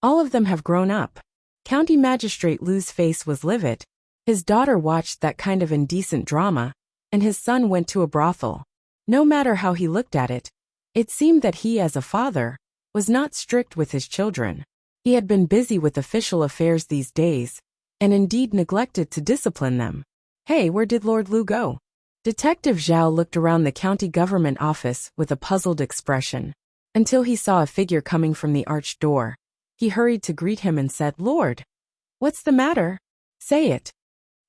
"All of them have grown up." County Magistrate Lu's face was livid. His daughter watched that kind of indecent drama, and his son went to a brothel. No matter how he looked at it, it seemed that he, as a father, was not strict with his children. He had been busy with official affairs these days, and indeed neglected to discipline them. Hey, where did Lord Lu go? Detective Zhao looked around the county government office with a puzzled expression, until he saw a figure coming from the arched door. He hurried to greet him and said, "Lord, what's the matter? Say it."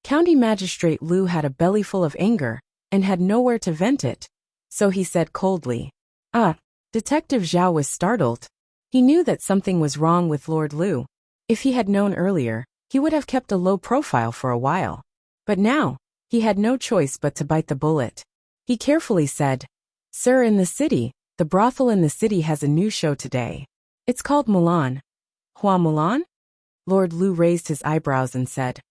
County Magistrate Lu had a bellyful of anger and had nowhere to vent it, so he said coldly, "Ah." Detective Zhao was startled. He knew that something was wrong with Lord Lu. If he had known earlier, he would have kept a low profile for a while. But now, he had no choice but to bite the bullet. He carefully said, "Sir, in the city, the brothel in the city has a new show today. It's called Mulan." "Hua Mulan?" Lord Lu raised his eyebrows and said,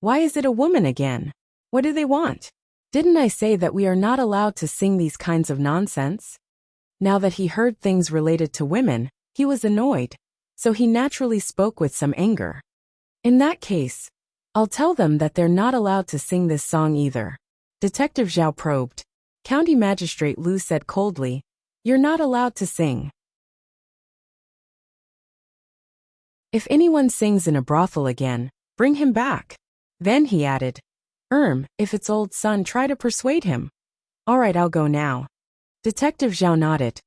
"Why is it a woman again? What do they want? Didn't I say that we are not allowed to sing these kinds of nonsense?" Now that he heard things related to women, he was annoyed, so he naturally spoke with some anger. "In that case, I'll tell them that they're not allowed to sing this song either." Detective Zhao probed. County Magistrate Lu said coldly, "You're not allowed to sing. If anyone sings in a brothel again, bring him back." Then he added, If it's old son, try to persuade him." "All right, I'll go now." Detective Zhao nodded.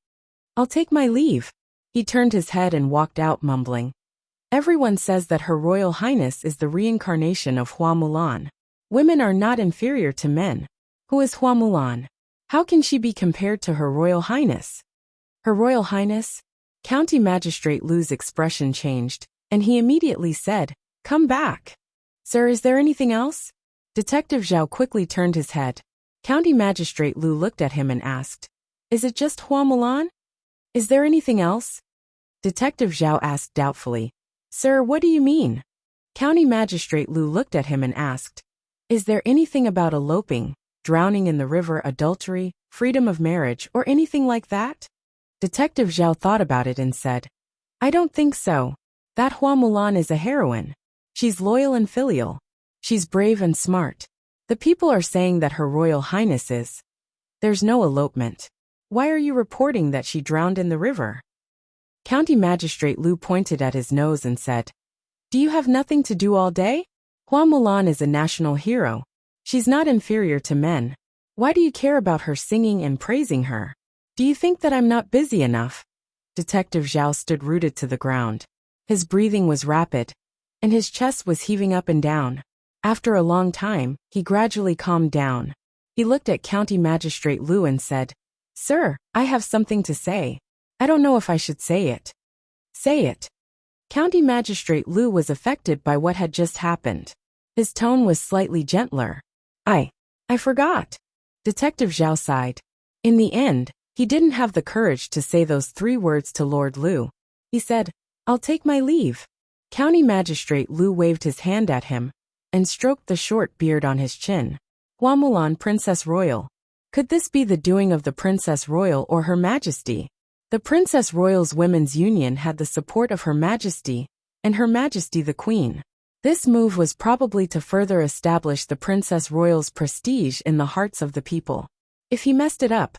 "I'll take my leave." He turned his head and walked out mumbling, "Everyone says that Her Royal Highness is the reincarnation of Hua Mulan. Women are not inferior to men. Who is Hua Mulan? How can she be compared to Her Royal Highness?" "Her Royal Highness?" County Magistrate Lu's expression changed, and he immediately said, "Come back." "Sir, is there anything else?" Detective Zhao quickly turned his head. County Magistrate Lu looked at him and asked, "Is it just Hua Mulan? Is there anything else?" Detective Zhao asked doubtfully, "Sir, what do you mean?" County Magistrate Lu looked at him and asked, "Is there anything about eloping, drowning in the river, adultery, freedom of marriage, or anything like that?" Detective Zhao thought about it and said, "I don't think so. That Hua Mulan is a heroine. She's loyal and filial. She's brave and smart. The people are saying that Her Royal Highness is. There's no elopement. Why are you reporting that she drowned in the river?" County Magistrate Lu pointed at his nose and said, "Do you have nothing to do all day? Hua Mulan is a national hero. She's not inferior to men. Why do you care about her singing and praising her? Do you think that I'm not busy enough?" Detective Zhao stood rooted to the ground. His breathing was rapid, and his chest was heaving up and down. After a long time, he gradually calmed down. He looked at County Magistrate Lu and said, "Sir, I have something to say. I don't know if I should say it." "Say it." County Magistrate Lu was affected by what had just happened. His tone was slightly gentler. I forgot." Detective Zhao sighed. In the end, he didn't have the courage to say those 3 words to Lord Lu. He said, "I'll take my leave." County Magistrate Lu waved his hand at him and stroked the short beard on his chin. "Hua Mulan, Princess Royal. Could this be the doing of the Princess Royal or Her Majesty?" The Princess Royal's Women's Union had the support of Her Majesty, and Her Majesty the Queen. This move was probably to further establish the Princess Royal's prestige in the hearts of the people. If he messed it up,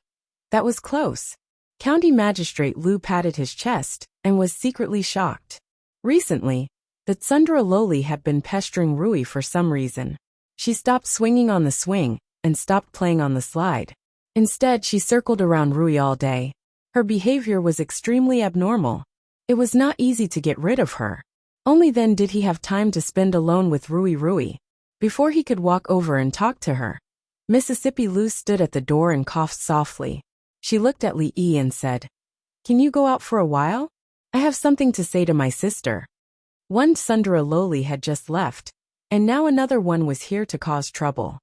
that was close. County Magistrate Lu patted his chest and was secretly shocked. Recently, the Tsundra Loli had been pestering Rui for some reason. She stopped swinging on the swing and stopped playing on the slide. Instead, she circled around Rui all day. Her behavior was extremely abnormal. It was not easy to get rid of her. Only then did he have time to spend alone with Rui before he could walk over and talk to her. Mississippi Lu stood at the door and coughed softly. She looked at Li Yi and said, "Can you go out for a while? I have something to say to my sister." One Tsundra Loli had just left, and now another one was here to cause trouble.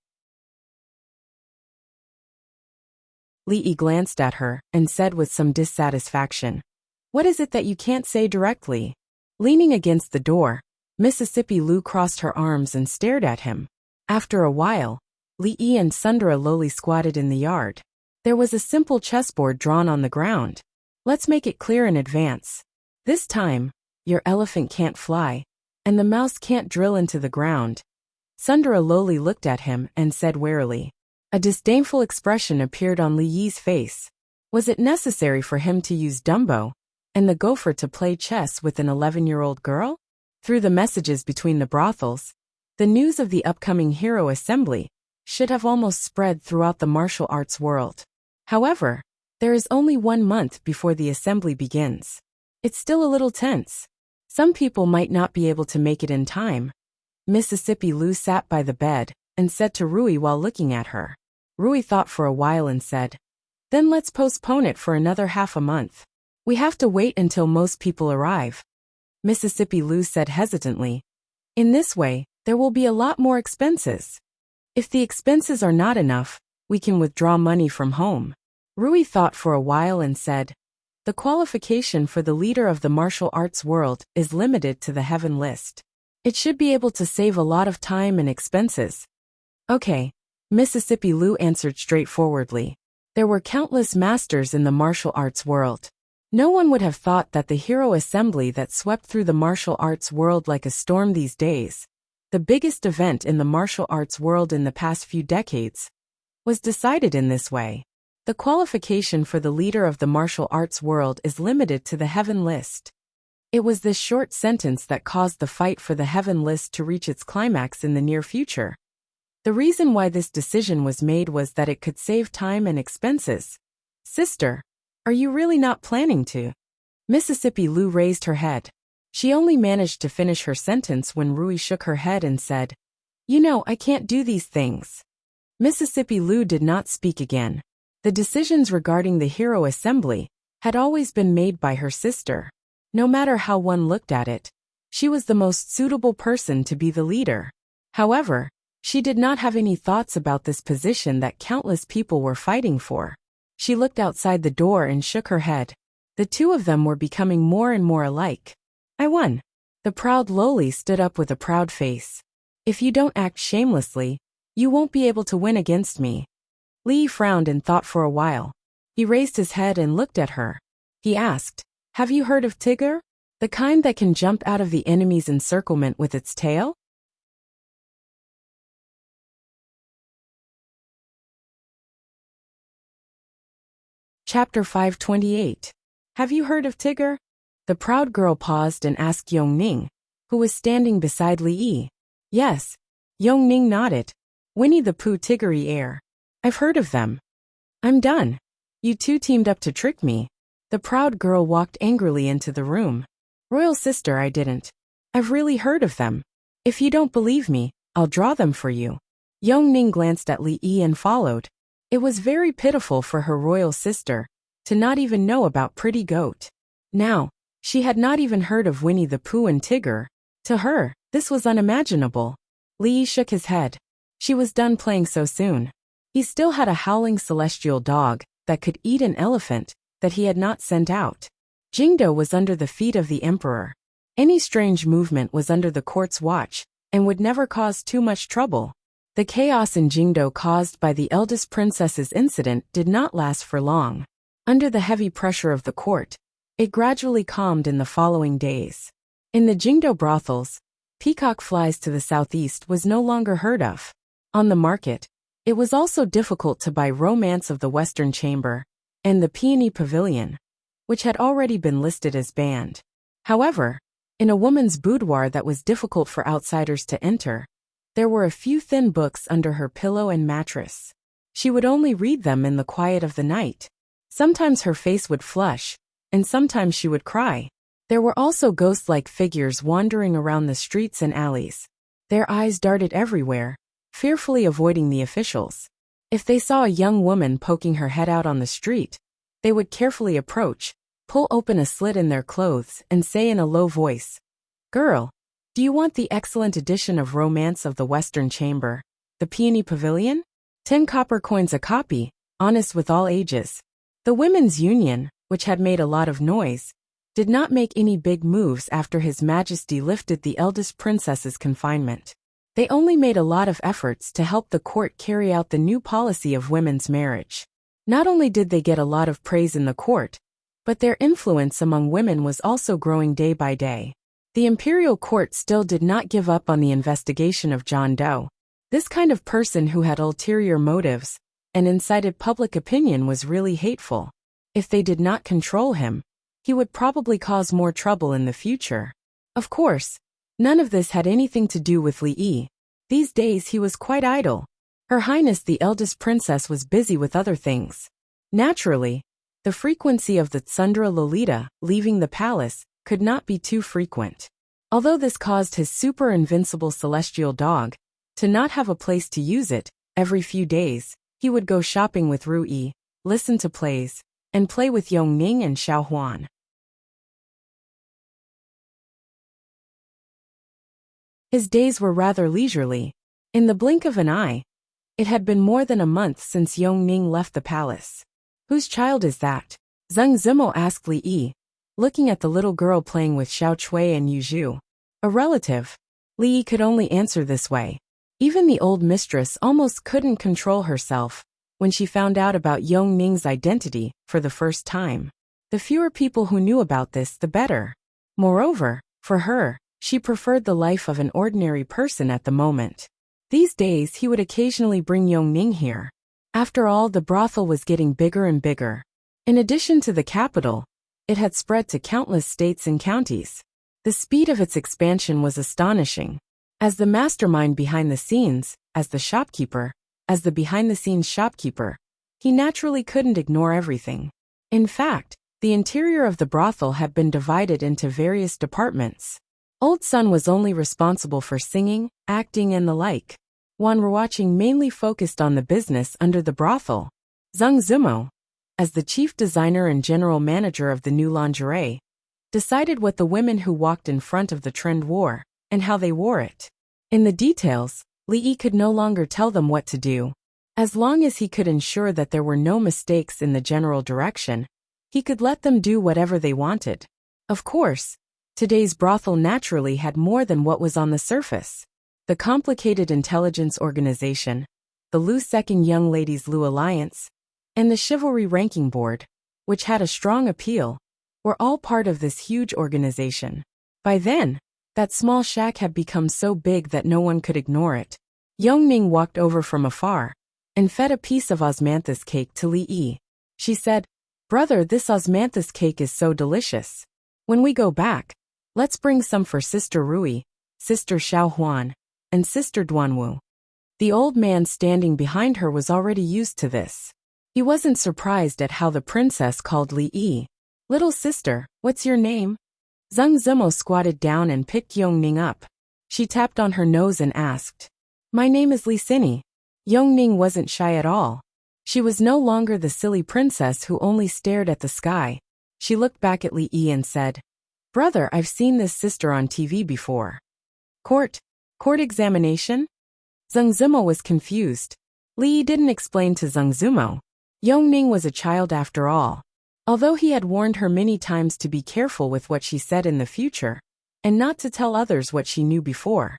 Li Yi glanced at her and said with some dissatisfaction, "What is it that you can't say directly?" Leaning against the door, Mississippi Lu crossed her arms and stared at him. After a while, Li Yi and Tsundra Loli squatted in the yard. There was a simple chessboard drawn on the ground. "Let's make it clear in advance. This time, your elephant can't fly, and the mouse can't drill into the ground." Tsundra Loli looked at him and said warily. A disdainful expression appeared on Li Yi's face. Was it necessary for him to use Dumbo and the gopher to play chess with an 11-year-old girl? Through the messages between the brothels, the news of the upcoming hero assembly should have almost spread throughout the martial arts world. However, there is only 1 month before the assembly begins. It's still a little tense. Some people might not be able to make it in time. Mississippi Lou sat by the bed and said to Rui while looking at her. Rui thought for a while and said, "Then let's postpone it for another half a month. We have to wait until most people arrive." Mississippi Lou said hesitantly, "In this way, there will be a lot more expenses. If the expenses are not enough, we can withdraw money from home." Rui thought for a while and said, "The qualification for the leader of the martial arts world is limited to the heaven list. It should be able to save a lot of time and expenses." "Okay," Mississippi Lou answered straightforwardly. There were countless masters in the martial arts world. No one would have thought that the hero assembly that swept through the martial arts world like a storm these days, the biggest event in the martial arts world in the past few decades, was decided in this way. The qualification for the leader of the martial arts world is limited to the heaven list. It was this short sentence that caused the fight for the heaven list to reach its climax in the near future. The reason why this decision was made was that it could save time and expenses. "Sister, are you really not planning to?" Mississippi Lou raised her head. She only managed to finish her sentence when Rui shook her head and said, "You know I can't do these things." Mississippi Lou did not speak again. The decisions regarding the hero assembly had always been made by her sister. No matter how one looked at it, she was the most suitable person to be the leader. However, she did not have any thoughts about this position that countless people were fighting for. She looked outside the door and shook her head. The two of them were becoming more and more alike. "I won." The proud lowly stood up with a proud face. "If you don't act shamelessly, you won't be able to win against me." Lee frowned and thought for a while. He raised his head and looked at her. He asked, "Have you heard of Tigger? The kind that can jump out of the enemy's encirclement with its tail?" Chapter 528. Have you heard of Tigger? The proud girl paused and asked Yongning, who was standing beside Li. "Yes." Yongning nodded. "Winnie the Pooh Tiggery air. I've heard of them." "I'm done. You two teamed up to trick me." The proud girl walked angrily into the room. "Royal sister, I didn't. I've really heard of them. If you don't believe me, I'll draw them for you." Yongning glanced at Li and followed. It was very pitiful for her royal sister to not even know about Pretty Goat. Now, she had not even heard of Winnie the Pooh and Tigger. To her, this was unimaginable. Li shook his head. She was done playing so soon. He still had a howling celestial dog that could eat an elephant that he had not sent out. Jingdo was under the feet of the emperor. Any strange movement was under the court's watch and would never cause too much trouble. The chaos in Jingdo caused by the eldest princess's incident did not last for long. Under the heavy pressure of the court, it gradually calmed in the following days. In the Jingdo brothels, peacock flies to the southeast was no longer heard of. On the market, it was also difficult to buy Romance of the Western Chamber and the Peony Pavilion, which had already been listed as banned. However, in a woman's boudoir that was difficult for outsiders to enter, there were a few thin books under her pillow and mattress. She would only read them in the quiet of the night. Sometimes her face would flush, and sometimes she would cry. There were also ghost-like figures wandering around the streets and alleys. Their eyes darted everywhere, fearfully avoiding the officials. If they saw a young woman poking her head out on the street, they would carefully approach, pull open a slit in their clothes, and say in a low voice, "Girl, do you want the excellent edition of Romance of the Western Chamber, the Peony Pavilion? 10 copper coins a copy, honest with all ages." The Women's Union, which had made a lot of noise, did not make any big moves after His Majesty lifted the eldest princess's confinement. They only made a lot of efforts to help the court carry out the new policy of women's marriage. Not only did they get a lot of praise in the court, but their influence among women was also growing day by day. The imperial court still did not give up on the investigation of John Doe. This kind of person who had ulterior motives and incited public opinion was really hateful. If they did not control him, he would probably cause more trouble in the future. Of course, none of this had anything to do with Li Yi. These days he was quite idle. Her Highness the eldest princess was busy with other things. Naturally, the frequency of the Tsundra Lolita leaving the palace could not be too frequent. Although this caused his super invincible celestial dog to not have a place to use it, every few days, he would go shopping with Rui, listen to plays, and play with Yongning and Xiaohuan. His days were rather leisurely. In the blink of an eye, it had been more than a month since Yongning left the palace. Whose child is that? Zheng Zimo asked Li Yi, looking at the little girl playing with Xiao Chui and Yu Zhu. A relative. Li Yi could only answer this way. Even the old mistress almost couldn't control herself when she found out about Yongning's identity for the first time. The fewer people who knew about this, the better. Moreover, for her, she preferred the life of an ordinary person at the moment. These days he would occasionally bring Yongning here. After all, the brothel was getting bigger and bigger. In addition to the capital, it had spread to countless states and counties. The speed of its expansion was astonishing. As the mastermind behind the scenes, as the behind-the-scenes shopkeeper, he naturally couldn't ignore everything. In fact, the interior of the brothel had been divided into various departments. Old Sun was only responsible for singing, acting and the like. Wan Ruoqing mainly focused on the business under the brothel. Zheng Zimo, as the chief designer and general manager of the new lingerie, decided what the women who walked in front of the trend wore, and how they wore it. In the details, Li Yi could no longer tell them what to do. As long as he could ensure that there were no mistakes in the general direction, he could let them do whatever they wanted. Of course, today's brothel naturally had more than what was on the surface. The complicated intelligence organization, the Lu Second Young Ladies Lu Alliance, and the Chivalry Ranking Board, which had a strong appeal, were all part of this huge organization. By then, that small shack had become so big that no one could ignore it. Yongning walked over from afar and fed a piece of osmanthus cake to Li Yi. She said, "Brother, this osmanthus cake is so delicious. When we go back, let's bring some for Sister Rui, Sister Xiaohuan, and Sister Duanwu." The old man standing behind her was already used to this. He wasn't surprised at how the princess called Li Yi. "Little sister, what's your name?" Zheng Zimo squatted down and picked Yongning up. She tapped on her nose and asked, "My name is Li Sini." Yongning wasn't shy at all. She was no longer the silly princess who only stared at the sky. She looked back at Li Yi and said, "Brother, I've seen this sister on TV before." Court examination? Zheng Zimo was confused. Li Yi didn't explain to Zheng Zimo. Yongning was a child after all. Although he had warned her many times to be careful with what she said in the future, and not to tell others what she knew before.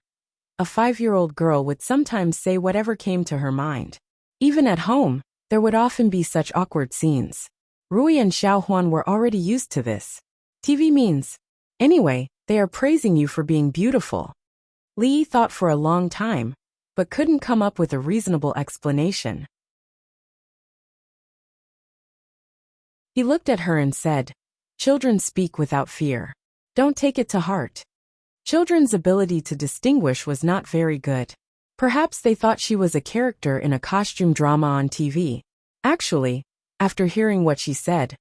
A 5-year-old girl would sometimes say whatever came to her mind. Even at home, there would often be such awkward scenes. Rui and Xiaohuan were already used to this. TV means, anyway, they are praising you for being beautiful. Li Yi thought for a long time, but couldn't come up with a reasonable explanation. He looked at her and said, "Children speak without fear. Don't take it to heart." Children's ability to distinguish was not very good. Perhaps they thought she was a character in a costume drama on TV. Actually, after hearing what she said,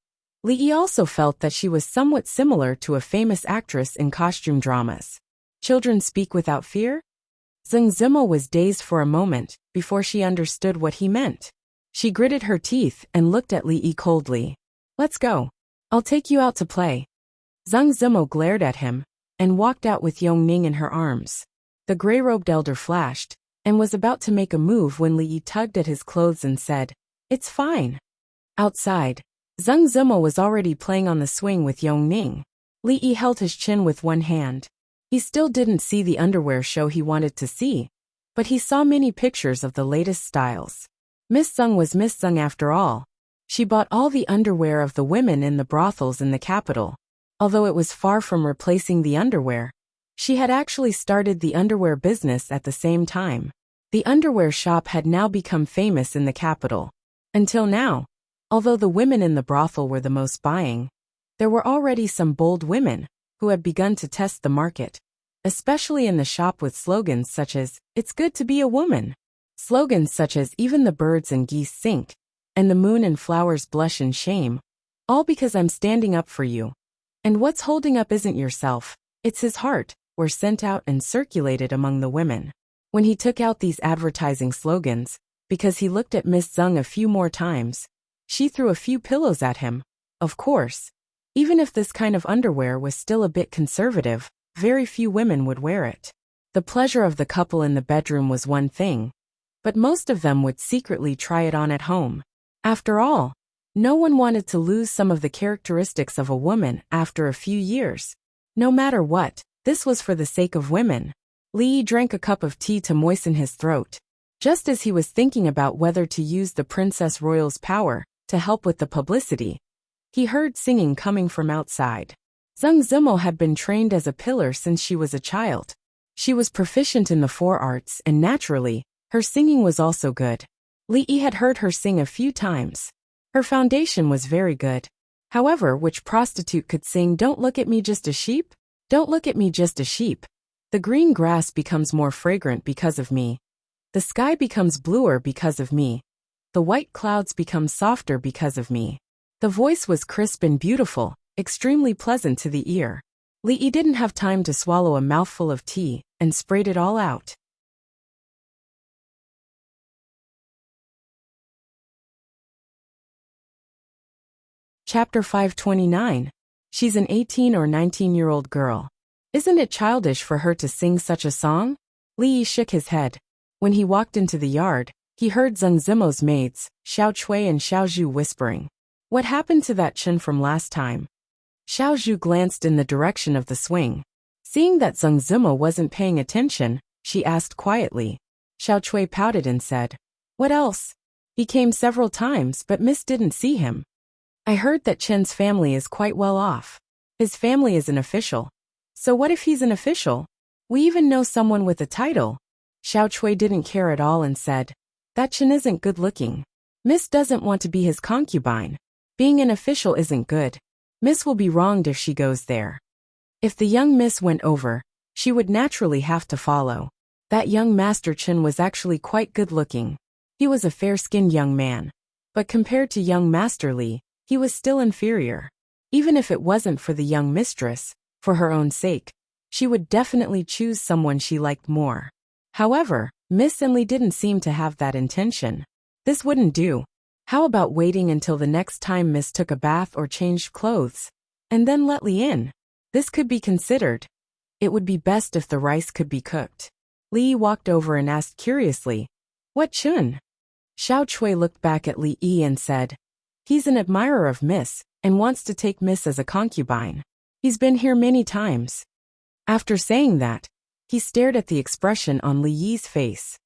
Li Yi also felt that she was somewhat similar to a famous actress in costume dramas. Children speak without fear? Zheng Zimo was dazed for a moment before she understood what he meant. She gritted her teeth and looked at Li Yi coldly. "Let's go. I'll take you out to play." Zheng Zimo glared at him and walked out with Yongning in her arms. The gray-robed elder flashed and was about to make a move when Li Yi tugged at his clothes and said, "It's fine." Outside, Zheng Zimo was already playing on the swing with Yongning. Li Yi held his chin with one hand. He still didn't see the underwear show he wanted to see, but he saw many pictures of the latest styles. Miss Zheng was Miss Zheng after all. She bought all the underwear of the women in the brothels in the capital. Although it was far from replacing the underwear, she had actually started the underwear business at the same time. The underwear shop had now become famous in the capital. Until now, although the women in the brothel were the most buying, there were already some bold women who had begun to test the market, especially in the shop with slogans such as, "It's good to be a woman." Slogans such as "Even the birds and geese sink," and "The moon and flowers blush in shame," all because I'm standing up for you. And what's holding up isn't yourself, it's his heart, were sent out and circulated among the women. When he took out these advertising slogans, because he looked at Miss Zeng a few more times, she threw a few pillows at him. Of course, even if this kind of underwear was still a bit conservative, very few women would wear it. The pleasure of the couple in the bedroom was one thing, but most of them would secretly try it on at home. After all, no one wanted to lose some of the characteristics of a woman after a few years. No matter what, this was for the sake of women. Li Yi drank a cup of tea to moisten his throat. Just as he was thinking about whether to use the Princess Royal's power to help with the publicity, he heard singing coming from outside. Zheng Zimo had been trained as a pillar since she was a child. She was proficient in the four arts and naturally, her singing was also good. Li Yi had heard her sing a few times. Her foundation was very good. However, which prostitute could sing "Don't look at me just a sheep? Don't look at me just a sheep. The green grass becomes more fragrant because of me. The sky becomes bluer because of me. The white clouds become softer because of me." The voice was crisp and beautiful, extremely pleasant to the ear. Li Yi didn't have time to swallow a mouthful of tea and sprayed it all out. Chapter 529. She's an 18 or 19-year-old girl. Isn't it childish for her to sing such a song? Li Yi shook his head. When he walked into the yard, he heard Zheng Zimo's maids, Xiao Chui and Xiao Zhu, whispering, "What happened to that Chen from last time?" Xiao Zhu glanced in the direction of the swing. Seeing that Zheng Zimo wasn't paying attention, she asked quietly. Xiao Chui pouted and said, "What else? He came several times but Miss didn't see him. I heard that Chen's family is quite well off. His family is an official. So what if he's an official? We even know someone with a title." Xiao Chui didn't care at all and said, "That Chen isn't good looking. Miss doesn't want to be his concubine. Being an official isn't good. Miss will be wronged if she goes there." If the young Miss went over, she would naturally have to follow. That young Master Chen was actually quite good looking. He was a fair-skinned young man. But compared to young Master Li, he was still inferior. Even if it wasn't for the young mistress, for her own sake, she would definitely choose someone she liked more. However, Miss and Li didn't seem to have that intention. This wouldn't do. How about waiting until the next time Miss took a bath or changed clothes, and then let Li in? This could be considered. It would be best if the rice could be cooked. Li walked over and asked curiously, "What Chun?" Xiao Chui looked back at Li Yi and said, "He's an admirer of Miss, and wants to take Miss as a concubine. He's been here many times." After saying that, he stared at the expression on Li Yi's face.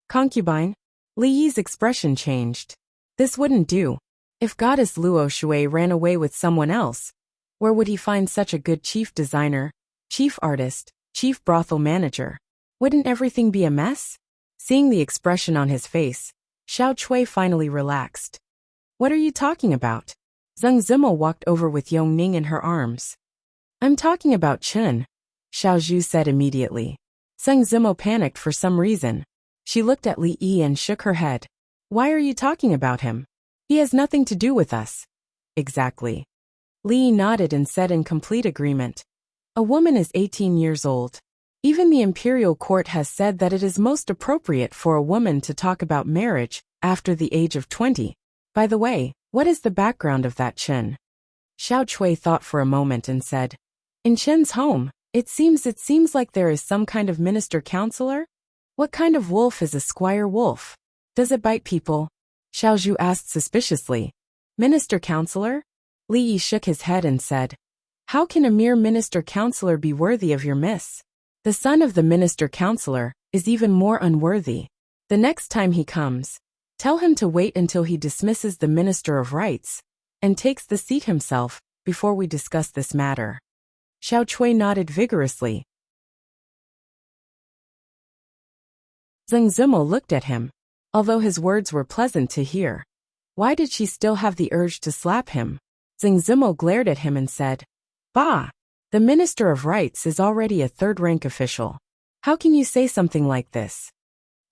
Concubine? Li Yi's expression changed. This wouldn't do. If Goddess Luo Shui ran away with someone else, where would he find such a good chief designer, chief artist, chief brothel manager? Wouldn't everything be a mess? Seeing the expression on his face, Xiao Chui finally relaxed. "What are you talking about?" Zheng Zimo walked over with Yongning in her arms. "I'm talking about Chen," Xiao Zhu said immediately. Zheng Zimo panicked for some reason. She looked at Li Yi and shook her head. "Why are you talking about him? He has nothing to do with us." "Exactly." Li Yi nodded and said in complete agreement. "A woman is 18 years old. Even the imperial court has said that it is most appropriate for a woman to talk about marriage after the age of 20. By the way, what is the background of that Chen?" Xiao Chui thought for a moment and said, "In Chen's home, it seems like there is some kind of minister counselor? What kind of wolf is a squire wolf? Does it bite people?" Xiao Zhu asked suspiciously. "Minister counselor?" Li Yi shook his head and said, "How can a mere minister counselor be worthy of your Miss? The son of the minister counselor is even more unworthy. The next time he comes, tell him to wait until he dismisses the minister of rights and takes the seat himself before we discuss this matter." Xiao Chui nodded vigorously. Zheng Zimo looked at him. Although his words were pleasant to hear, why did she still have the urge to slap him? Zheng Zimo glared at him and said, "Bah! The Minister of Rights is already a third-rank official. How can you say something like this?"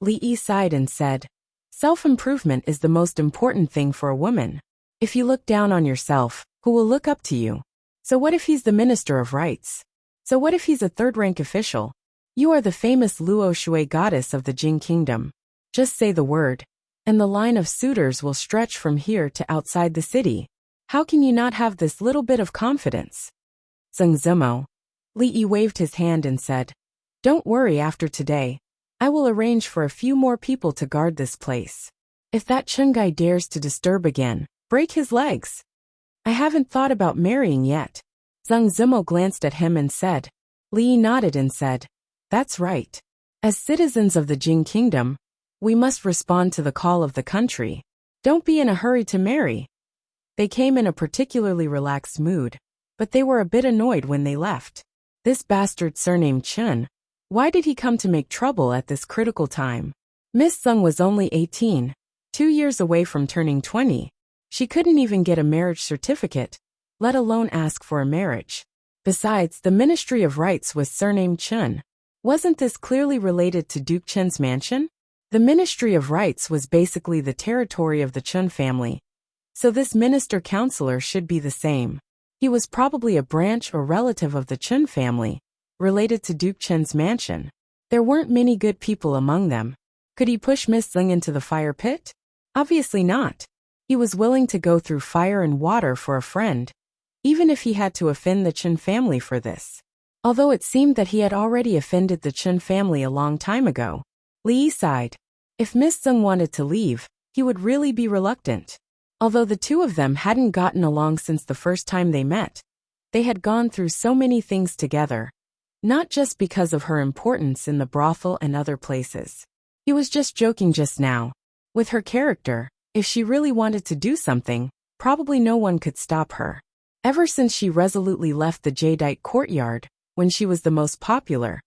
Li Yi sighed and said, "Self-improvement is the most important thing for a woman. If you look down on yourself, who will look up to you?" So what if he's the Minister of Rights? So what if he's a third-rank official? You are the famous Luo Shui goddess of the Jing Kingdom. Just say the word, and the line of suitors will stretch from here to outside the city. How can you not have this little bit of confidence? Zeng Zimo. Li Yi waved his hand and said, "Don't worry after today. I will arrange for a few more people to guard this place. If that Chen guy dares to disturb again, break his legs." "I haven't thought about marrying yet." Zeng Zimo glanced at him and said. Li Yi nodded and said, "That's right. As citizens of the Jing Kingdom, we must respond to the call of the country. Don't be in a hurry to marry." They came in a particularly relaxed mood, but they were a bit annoyed when they left. This bastard surnamed Chen. Why did he come to make trouble at this critical time? Miss Zeng was only 18, 2 years away from turning 20. She couldn't even get a marriage certificate, let alone ask for a marriage. Besides, the Ministry of Rights was surnamed Chen. Wasn't this clearly related to Duke Chen's mansion? The Ministry of Rights was basically the territory of the Chen family, so this minister-counselor should be the same. He was probably a branch or relative of the Chen family, related to Duke Chen's mansion. There weren't many good people among them. Could he push Miss Zeng into the fire pit? Obviously not. He was willing to go through fire and water for a friend, even if he had to offend the Chen family for this. Although it seemed that he had already offended the Chen family a long time ago. Li Yi sighed. If Miss Zeng wanted to leave, he would really be reluctant. Although the two of them hadn't gotten along since the first time they met, they had gone through so many things together, not just because of her importance in the brothel and other places. He was just joking just now. With her character, if she really wanted to do something, probably no one could stop her. Ever since she resolutely left the jadeite courtyard, when she was the most popular,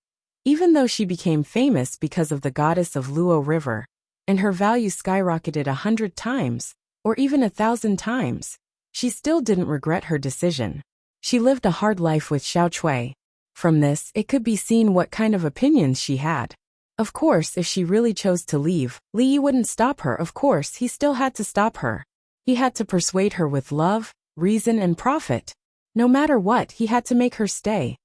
even though she became famous because of the goddess of Luo River, and her value skyrocketed 100 times, or even 1,000 times, she still didn't regret her decision. She lived a hard life with Xiao Cui. From this, it could be seen what kind of opinions she had. Of course, if she really chose to leave, Li Yi wouldn't stop her. Of course, he still had to stop her. He had to persuade her with love, reason, and profit. No matter what, he had to make her stay.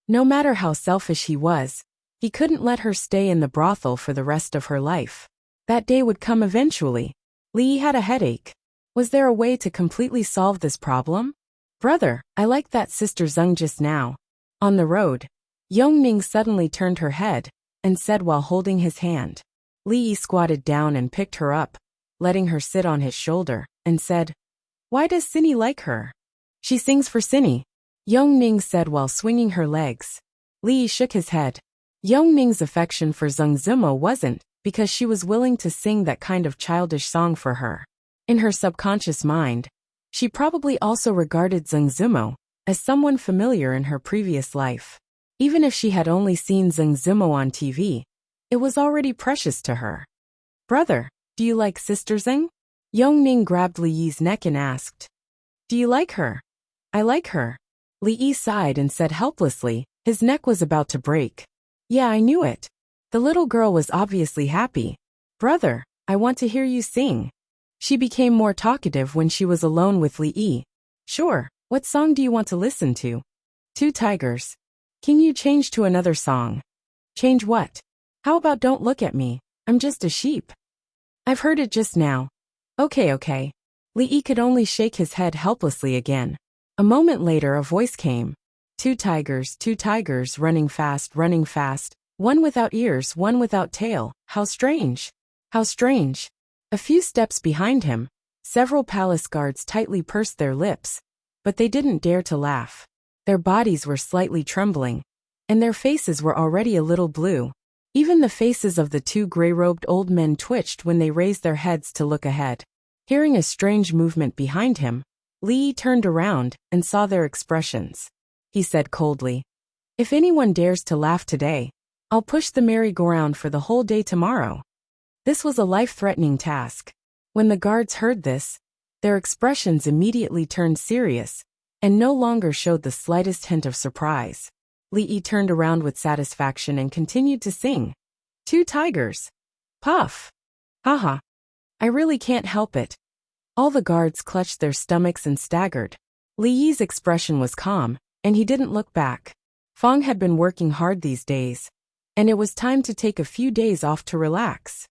No matter how selfish he was, he couldn't let her stay in the brothel for the rest of her life. That day would come eventually. Li Yi had a headache. Was there a way to completely solve this problem? "Brother, I like that Sister Zeng just now." On the road, Yongning suddenly turned her head and said while holding his hand. Li Yi squatted down and picked her up, letting her sit on his shoulder, and said, "Why does Cindy like her?" "She sings for Cindy," Yongning said while swinging her legs. Li Yi shook his head. Yongning's affection for Zeng Zimo wasn't because she was willing to sing that kind of childish song for her. In her subconscious mind, she probably also regarded Zeng Zimo as someone familiar in her previous life. Even if she had only seen Zeng Zimo on TV, it was already precious to her. "Brother, do you like Sister Zeng?" Yongning grabbed Li Yi's neck and asked. "Do you like her?" "I like her." Li Yi sighed and said helplessly, his neck was about to break. "Yeah, I knew it." The little girl was obviously happy. "Brother, I want to hear you sing." She became more talkative when she was alone with Li Yi. "Sure, what song do you want to listen to?" "Two Tigers." "Can you change to another song?" "Change what?" "How about Don't Look at Me, I'm Just a Sheep?" "I've heard it just now." Okay. Li Yi could only shake his head helplessly again. A moment later a voice came. Two tigers, running fast, one without ears, one without tail. How strange. How strange. A few steps behind him, several palace guards tightly pursed their lips, but they didn't dare to laugh. Their bodies were slightly trembling, and their faces were already a little blue. Even the faces of the two gray-robed old men twitched when they raised their heads to look ahead. Hearing a strange movement behind him, Li Yi turned around and saw their expressions. He said coldly, "If anyone dares to laugh today, I'll push the merry-go-round for the whole day tomorrow." This was a life-threatening task. When the guards heard this, their expressions immediately turned serious, and no longer showed the slightest hint of surprise. Li Yi turned around with satisfaction and continued to sing. Two tigers. Puff. Haha. I really can't help it. All the guards clutched their stomachs and staggered. Li Yi's expression was calm, and he didn't look back. Fang had been working hard these days, and it was time to take a few days off to relax.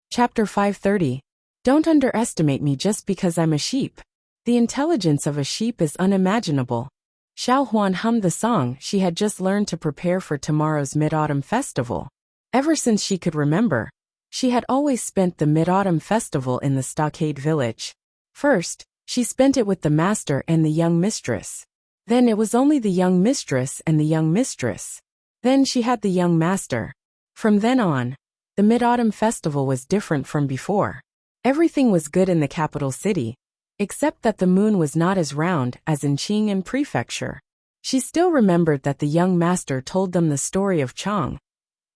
Chapter 530. Don't underestimate me just because I'm a sheep. The intelligence of a sheep is unimaginable. Xiao Huan hummed the song she had just learned to prepare for tomorrow's Mid-Autumn Festival. Ever since she could remember, she had always spent the Mid-Autumn Festival in the stockade village. First, she spent it with the master and the young mistress. Then it was only the young mistress and the young mistress. Then she had the young master. From then on, the Mid-Autumn Festival was different from before. Everything was good in the capital city, except that the moon was not as round as in Qing'an Prefecture. She still remembered that the young master told them the story of Chang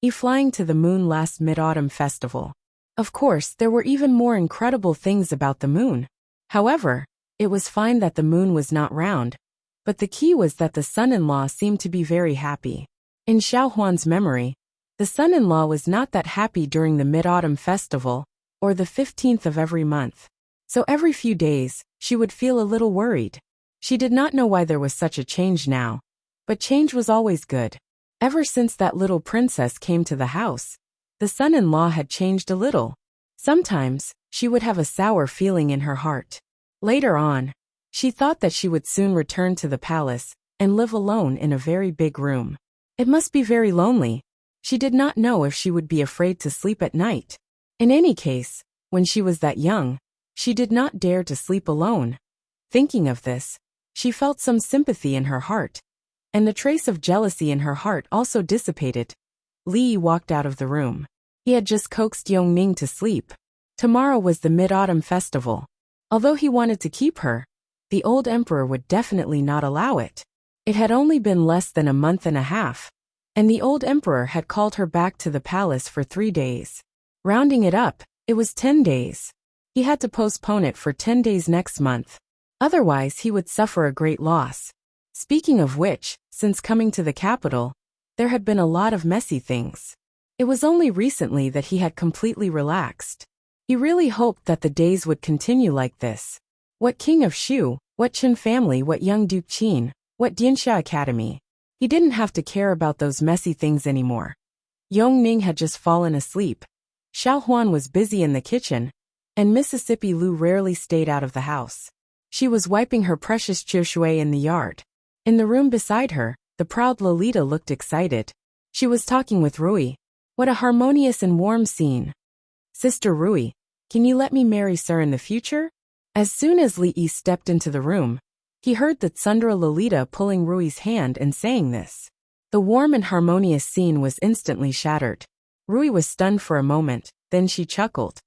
Yi flying to the moon last Mid-Autumn Festival. Of course, there were even more incredible things about the moon. However, it was fine that the moon was not round, but the key was that the son-in-law seemed to be very happy. In Xiao Huan's memory, the son-in-law was not that happy during the Mid-Autumn Festival, or the 15th of every month. So every few days, she would feel a little worried. She did not know why there was such a change now, but change was always good. Ever since that little princess came to the house, the son-in-law had changed a little. Sometimes, she would have a sour feeling in her heart. Later on, she thought that she would soon return to the palace and live alone in a very big room. It must be very lonely. She did not know if she would be afraid to sleep at night. In any case, when she was that young, she did not dare to sleep alone. Thinking of this, she felt some sympathy in her heart, and the trace of jealousy in her heart also dissipated. Li Yi walked out of the room. He had just coaxed Yongning to sleep. Tomorrow was the Mid-Autumn Festival. Although he wanted to keep her, the old emperor would definitely not allow it. It had only been less than a month and a half, and the old emperor had called her back to the palace for 3 days. Rounding it up, it was 10 days. He had to postpone it for 10 days next month. Otherwise, he would suffer a great loss. Speaking of which, since coming to the capital, there had been a lot of messy things. It was only recently that he had completely relaxed. He really hoped that the days would continue like this. What King of Shu, what Qin family, what young Duke Qin, what Dianxia Academy. He didn't have to care about those messy things anymore. Yongning had just fallen asleep. Xiao Huan was busy in the kitchen, and Mississippi Lu rarely stayed out of the house. She was wiping her precious chiushui in the yard. In the room beside her, the proud Lolita looked excited. She was talking with Rui. What a harmonious and warm scene. Sister Rui, can you let me marry Sir in the future? As soon as Li Yi stepped into the room, he heard the Tsundra Lolita pulling Rui's hand and saying this. The warm and harmonious scene was instantly shattered. Rui was stunned for a moment, then she chuckled.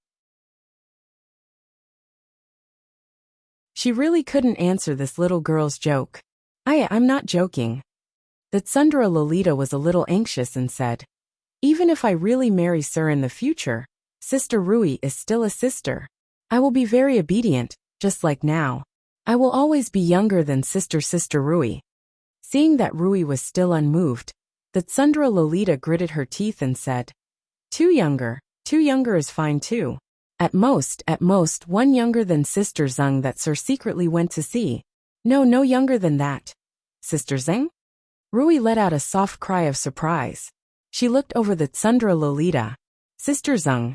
She really couldn't answer this little girl's joke. I'm not joking. The Tsundra Lolita was a little anxious and said, even if I really marry Sir in the future, Sister Rui is still a sister. I will be very obedient, just like now. I will always be younger than Sister Rui. Seeing that Rui was still unmoved, the Tsundra Lolita gritted her teeth and said, Two younger is fine too. At most, 1 younger than Sister Zeng that Sir secretly went to see. No younger than that. Sister Zeng? Rui let out a soft cry of surprise. She looked over the Tsundra Lolita. Sister Zeng.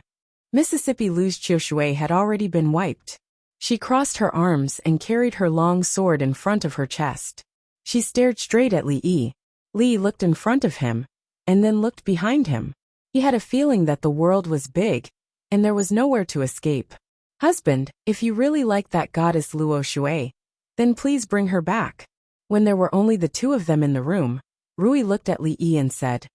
Mississippi Lu's chiushui had already been wiped. She crossed her arms and carried her long sword in front of her chest. She stared straight at Li Yi. Li looked in front of him, and then looked behind him. He had a feeling that the world was big, and there was nowhere to escape. Husband, if you really like that goddess Luo Shui, then please bring her back. When there were only the two of them in the room, Rui looked at Li Yi and said,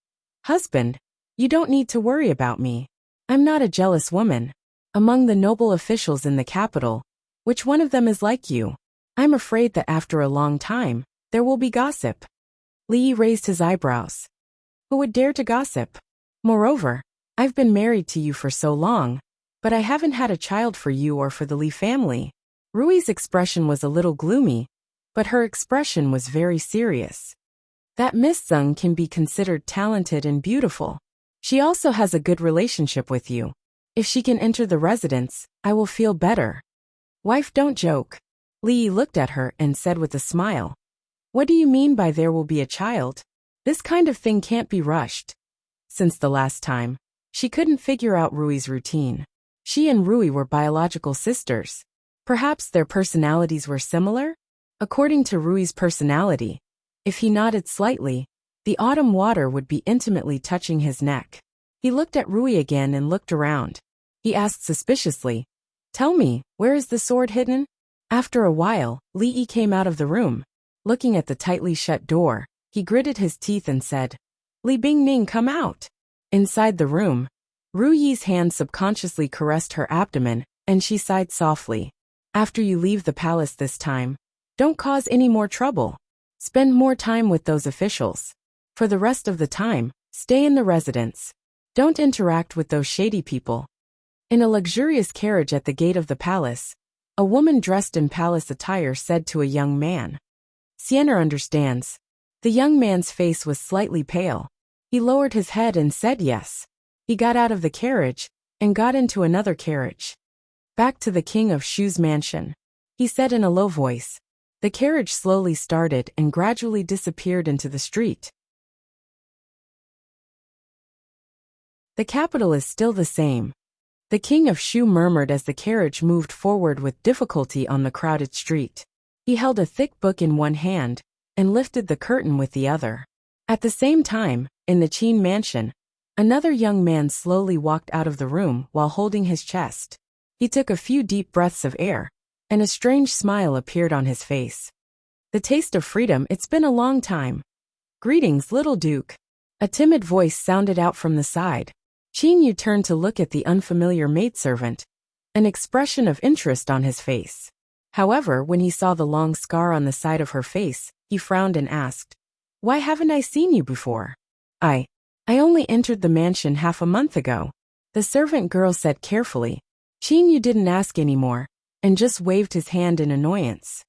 Husband, you don't need to worry about me. I'm not a jealous woman. Among the noble officials in the capital, which one of them is like you? I'm afraid that after a long time, there will be gossip. Li Yi raised his eyebrows. Who would dare to gossip? Moreover, I've been married to you for so long, but I haven't had a child for you or for the Li family. Rui's expression was a little gloomy, but her expression was very serious. That Miss Zeng can be considered talented and beautiful. She also has a good relationship with you. If she can enter the residence, I will feel better. Wife, don't joke. Li Yi looked at her and said with a smile. What do you mean by there will be a child? This kind of thing can't be rushed. Since the last time, she couldn't figure out Rui's routine. She and Rui were biological sisters. Perhaps their personalities were similar? According to Rui's personality, if he nodded slightly, the autumn water would be intimately touching his neck. He looked at Rui again and looked around. He asked suspiciously, Tell me, where is the sword hidden? After a while, Li Yi came out of the room. Looking at the tightly shut door, he gritted his teeth and said, Li Bingning, come out. Inside the room, Ru Yi's hand subconsciously caressed her abdomen, and she sighed softly. After you leave the palace this time, don't cause any more trouble. Spend more time with those officials. For the rest of the time, stay in the residence. Don't interact with those shady people. In a luxurious carriage at the gate of the palace, a woman dressed in palace attire said to a young man. Sienna understands. The young man's face was slightly pale. He lowered his head and said yes. He got out of the carriage and got into another carriage. Back to the King of Shu's mansion, he said in a low voice. The carriage slowly started and gradually disappeared into the street. The capital is still the same. The King of Shu murmured as the carriage moved forward with difficulty on the crowded street. He held a thick book in one hand and lifted the curtain with the other. At the same time, in the Qin mansion, another young man slowly walked out of the room while holding his chest. He took a few deep breaths of air, and a strange smile appeared on his face. The taste of freedom, it's been a long time. Greetings, little Duke. A timid voice sounded out from the side. Qin Yu turned to look at the unfamiliar maidservant, an expression of interest on his face. However, when he saw the long scar on the side of her face, he frowned and asked, Why haven't I seen you before? I only entered the mansion half a month ago. The servant girl said carefully. Qin Yu didn't ask anymore, and just waved his hand in annoyance.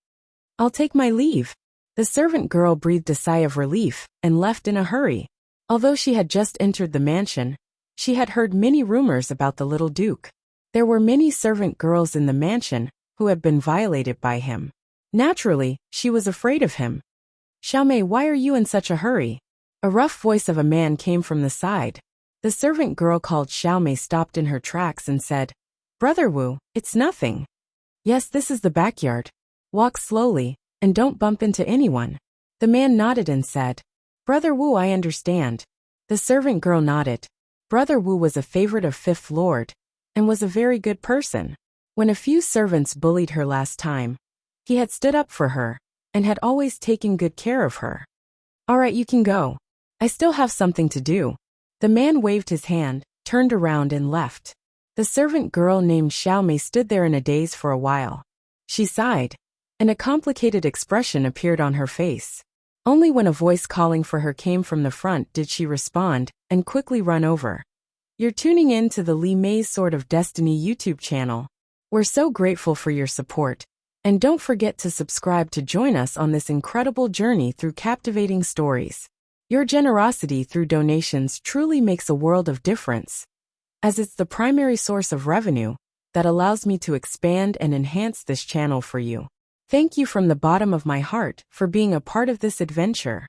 I'll take my leave. The servant girl breathed a sigh of relief and left in a hurry. Although she had just entered the mansion, she had heard many rumors about the little Duke. There were many servant girls in the mansion who had been violated by him. Naturally, she was afraid of him. Xiaomei, why are you in such a hurry? A rough voice of a man came from the side. The servant girl called Xiaomei stopped in her tracks and said, Brother Wu, it's nothing. Yes, this is the backyard. Walk slowly, and don't bump into anyone. The man nodded and said, Brother Wu, I understand. The servant girl nodded. Brother Wu was a favorite of Fifth Lord, and was a very good person. When a few servants bullied her last time, he had stood up for her, and had always taken good care of her. All right, you can go. I still have something to do. The man waved his hand, turned around and left. The servant girl named Xiaomei stood there in a daze for a while. She sighed, and a complicated expression appeared on her face. Only when a voice calling for her came from the front did she respond, and quickly run over. You're tuning in to the Li Mei's Sword of Destiny YouTube channel. We're so grateful for your support, and don't forget to subscribe to join us on this incredible journey through captivating stories. Your generosity through donations truly makes a world of difference, as it's the primary source of revenue that allows me to expand and enhance this channel for you. Thank you from the bottom of my heart for being a part of this adventure.